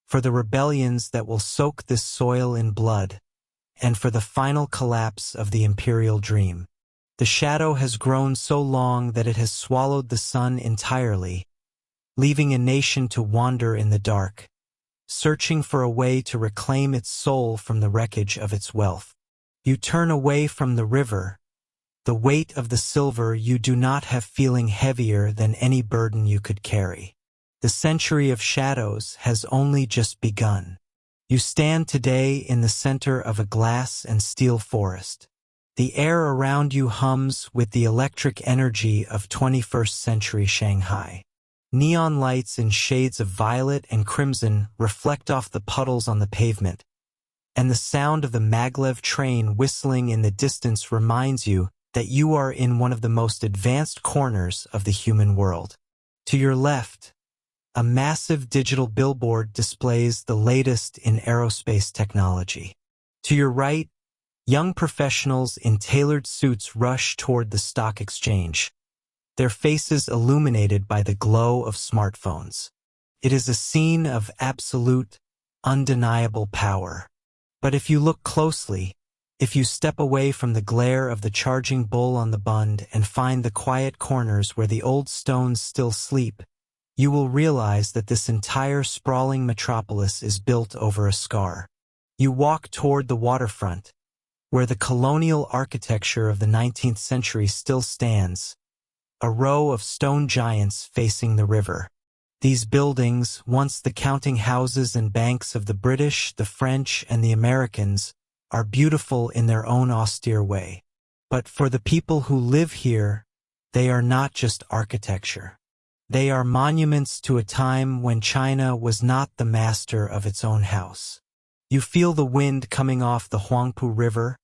Speaker 1: for the rebellions that will soak this soil in blood, and for the final collapse of the imperial dream. The shadow has grown so long that it has swallowed the sun entirely, leaving a nation to wander in the dark, searching for a way to reclaim its soul from the wreckage of its wealth. You turn away from the river, the weight of the silver you do not have feeling heavier than any burden you could carry. The century of shadows has only just begun. You stand today in the center of a glass and steel forest. The air around you hums with the electric energy of 21st century Shanghai. Neon lights in shades of violet and crimson reflect off the puddles on the pavement, and the sound of the maglev train whistling in the distance reminds you that you are in one of the most advanced corners of the human world. To your left, a massive digital billboard displays the latest in aerospace technology. To your right, young professionals in tailored suits rush toward the stock exchange, their faces illuminated by the glow of smartphones. It is a scene of absolute, undeniable power. But if you look closely, if you step away from the glare of the charging bull on the bund and find the quiet corners where the old stones still sleep, you will realize that this entire sprawling metropolis is built over a scar. You walk toward the waterfront, where the colonial architecture of the 19th century still stands, a row of stone giants facing the river. These buildings, once the counting houses and banks of the British, the French, and the Americans, are beautiful in their own austere way. But for the people who live here, they are not just architecture. They are monuments to a time when China was not the master of its own house. You feel the wind coming off the Huangpu River,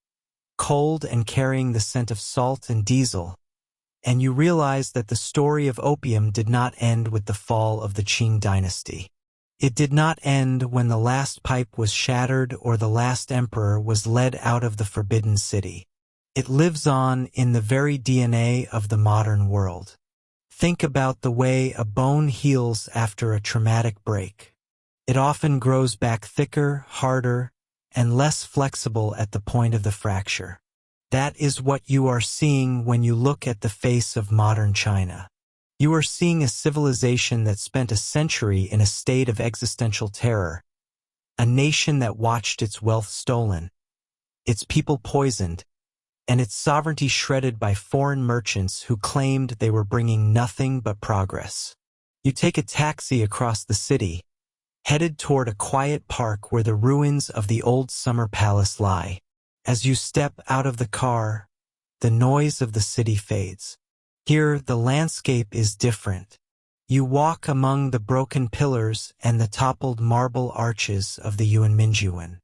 Speaker 1: cold and carrying the scent of salt and diesel, and you realize that the story of opium did not end with the fall of the Qing dynasty. It did not end when the last pipe was shattered or the last emperor was led out of the Forbidden City. It lives on in the very DNA of the modern world. Think about the way a bone heals after a traumatic break. It often grows back thicker, harder, and less flexible at the point of the fracture. That is what you are seeing when you look at the face of modern China. You are seeing a civilization that spent a century in a state of existential terror, a nation that watched its wealth stolen, its people poisoned, and its sovereignty shredded by foreign merchants who claimed they were bringing nothing but progress. You take a taxi across the city, headed toward a quiet park where the ruins of the old summer palace lie. As you step out of the car, the noise of the city fades. Here, the landscape is different. You walk among the broken pillars and the toppled marble arches of the Yuanmingyuan.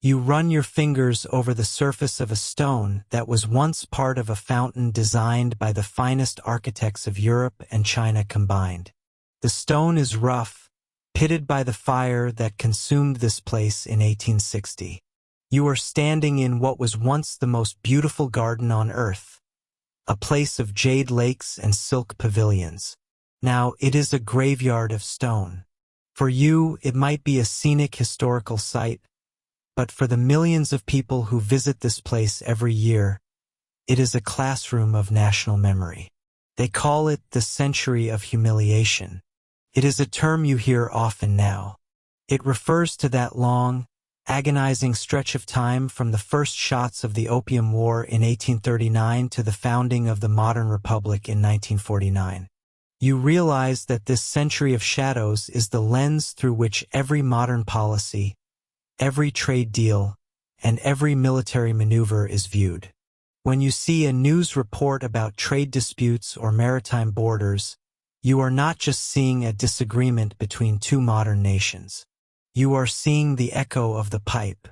Speaker 1: You run your fingers over the surface of a stone that was once part of a fountain designed by the finest architects of Europe and China combined. The stone is rough, pitted by the fire that consumed this place in 1860. You are standing in what was once the most beautiful garden on earth, a place of jade lakes and silk pavilions. Now it is a graveyard of stone. For you, it might be a scenic historical site, but for the millions of people who visit this place every year, it is a classroom of national memory. They call it the Century of Humiliation. It is a term you hear often now. It refers to that long, agonizing stretch of time from the first shots of the Opium War in 1839 to the founding of the modern republic in 1949. You realize that this century of shadows is the lens through which every modern policy, every trade deal, and every military maneuver is viewed. When you see a news report about trade disputes or maritime borders, you are not just seeing a disagreement between two modern nations. You are seeing the echo of the pipe.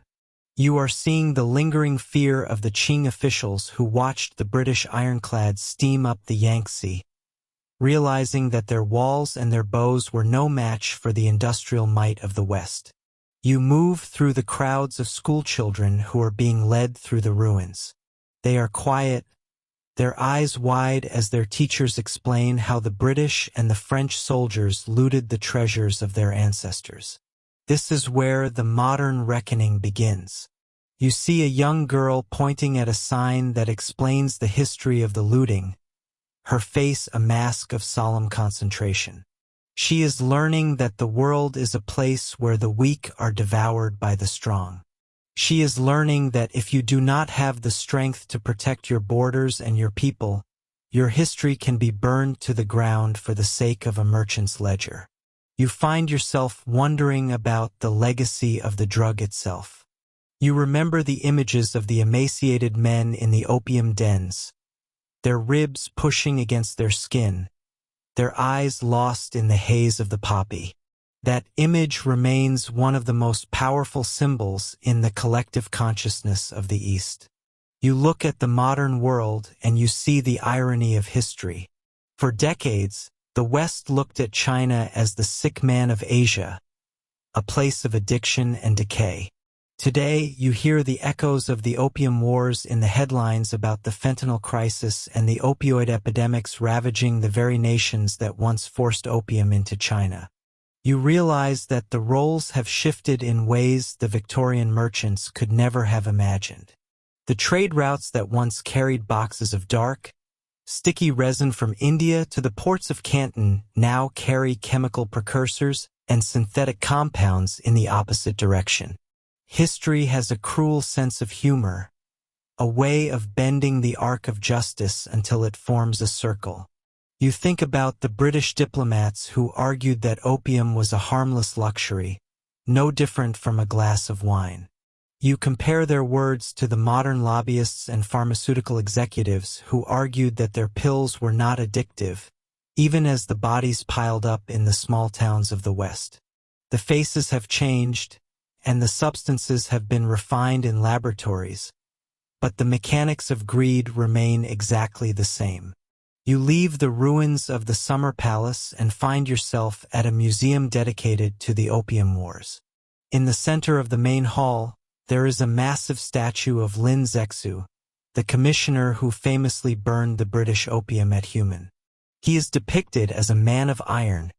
Speaker 1: You are seeing the lingering fear of the Qing officials who watched the British ironclads steam up the Yangtze, realizing that their walls and their bows were no match for the industrial might of the West. You move through the crowds of schoolchildren who are being led through the ruins. They are quiet, their eyes wide as their teachers explain how the British and the French soldiers looted the treasures of their ancestors. This is where the modern reckoning begins. You see a young girl pointing at a sign that explains the history of the looting, her face a mask of solemn concentration. She is learning that the world is a place where the weak are devoured by the strong. She is learning that if you do not have the strength to protect your borders and your people, your history can be burned to the ground for the sake of a merchant's ledger. You find yourself wondering about the legacy of the drug itself. You remember the images of the emaciated men in the opium dens, their ribs pushing against their skin, their eyes lost in the haze of the poppy. That image remains one of the most powerful symbols in the collective consciousness of the East. You look at the modern world and you see the irony of history. For decades, the West looked at China as the sick man of Asia, a place of addiction and decay. Today, you hear the echoes of the opium wars in the headlines about the fentanyl crisis and the opioid epidemics ravaging the very nations that once forced opium into China. You realize that the roles have shifted in ways the Victorian merchants could never have imagined. The trade routes that once carried boxes of dark, Sticky resin from India to the ports of Canton now carry chemical precursors and synthetic compounds in the opposite direction. History has a cruel sense of humor, a way of bending the arc of justice until it forms a circle. You think about the British diplomats who argued that opium was a harmless luxury, no different from a glass of wine. You compare their words to the modern lobbyists and pharmaceutical executives who argued that their pills were not addictive, even as the bodies piled up in the small towns of the West. The faces have changed, and the substances have been refined in laboratories, but the mechanics of greed remain exactly the same. You leave the ruins of the Summer Palace and find yourself at a museum dedicated to the Opium Wars. In the center of the main hall, there is a massive statue of Lin Zexu, the commissioner who famously burned the British opium at Human. He is depicted as a man of iron,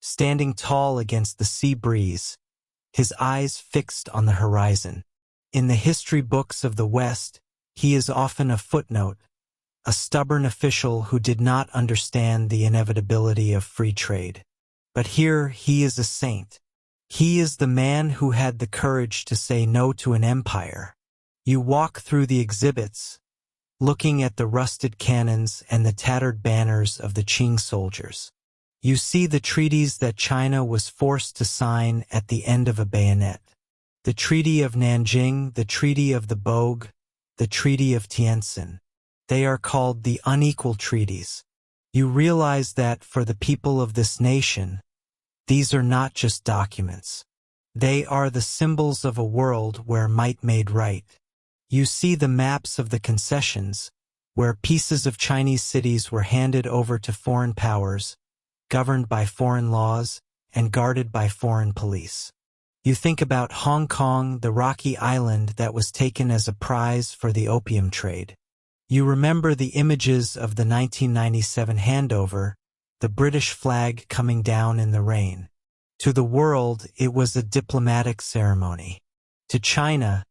Speaker 1: standing tall against the sea breeze, his eyes fixed on the horizon. In the history books of the West, he is often a footnote, a stubborn official who did not understand the inevitability of free trade. But here he is a saint. He is the man who had the courage to say no to an empire. You walk through the exhibits, looking at the rusted cannons and the tattered banners of the Qing soldiers. You see the treaties that China was forced to sign at the end of a bayonet. The Treaty of Nanjing, the Treaty of the Bogue, the Treaty of Tientsin. They are called the unequal treaties. You realize that for the people of this nation, these are not just documents. They are the symbols of a world where might made right. You see the maps of the concessions, where pieces of Chinese cities were handed over to foreign powers, governed by foreign laws, and guarded by foreign police. You think about Hong Kong, the rocky island that was taken as a prize for the opium trade. You remember the images of the 1997 handover, the British flag coming down in the rain. To the world, it was a diplomatic ceremony. To China,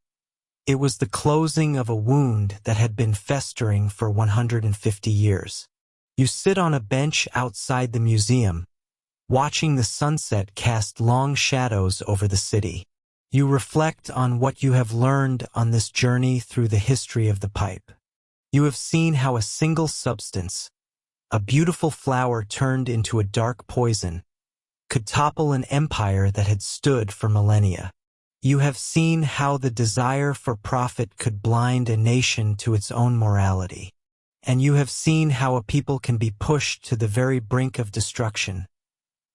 Speaker 1: it was the closing of a wound that had been festering for 150 years. You sit on a bench outside the museum, watching the sunset cast long shadows over the city. You reflect on what you have learned on this journey through the history of the pipe. You have seen how a single substance, a beautiful flower turned into a dark poison, could topple an empire that had stood for millennia. You have seen how the desire for profit could blind a nation to its own morality. And you have seen how a people can be pushed to the very brink of destruction,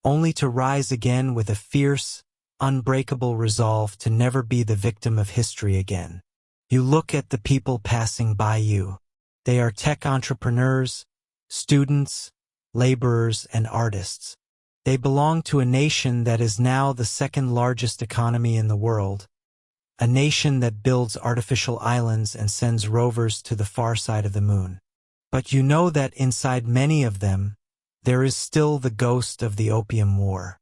Speaker 1: only to rise again with a fierce, unbreakable resolve to never be the victim of history again. You look at the people passing by you. They are tech entrepreneurs, students, laborers, and artists. They belong to a nation that is now the second largest economy in the world, a nation that builds artificial islands and sends rovers to the far side of the moon. But you know that inside many of them, there is still the ghost of the Opium War.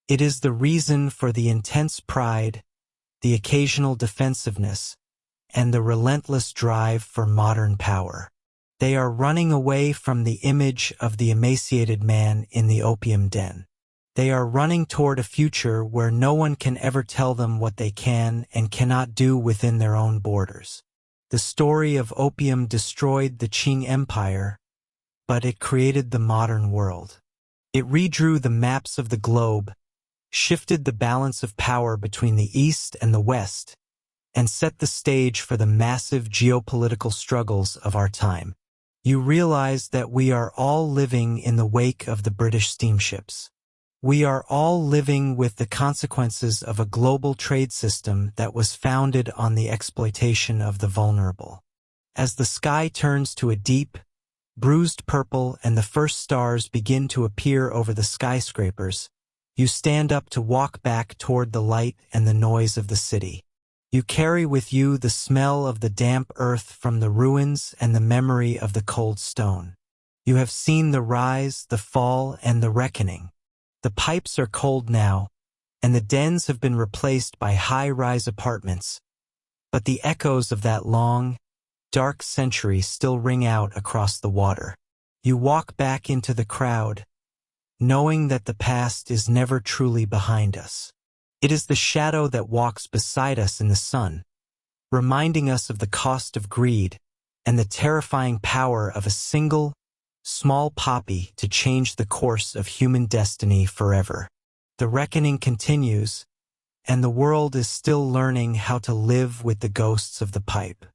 Speaker 1: It is the reason for the intense pride, the occasional defensiveness, and the relentless drive for modern power. They are running away from the image of the emaciated man in the opium den. They are running toward a future where no one can ever tell them what they can and cannot do within their own borders. The story of opium destroyed the Qing Empire, but it created the modern world. It redrew the maps of the globe, shifted the balance of power between the East and the West, and set the stage for the massive geopolitical struggles of our time. You realize that we are all living in the wake of the British steamships. We are all living with the consequences of a global trade system that was founded on the exploitation of the vulnerable. As the sky turns to a deep, bruised purple and the first stars begin to appear over the skyscrapers, you stand up to walk back toward the light and the noise of the city. You carry with you the smell of the damp earth from the ruins and the memory of the cold stone. You have seen the rise, the fall, and the reckoning. The pipes are cold now, and the dens have been replaced by high-rise apartments, but the echoes of that long, dark century still ring out across the water. You walk back into the crowd, knowing that the past is never truly behind us. It is the shadow that walks beside us in the sun, reminding us of the cost of greed and the terrifying power of a single, small poppy to change the course of human destiny forever. The reckoning continues, and the world is still learning how to live with the ghosts of the pipe.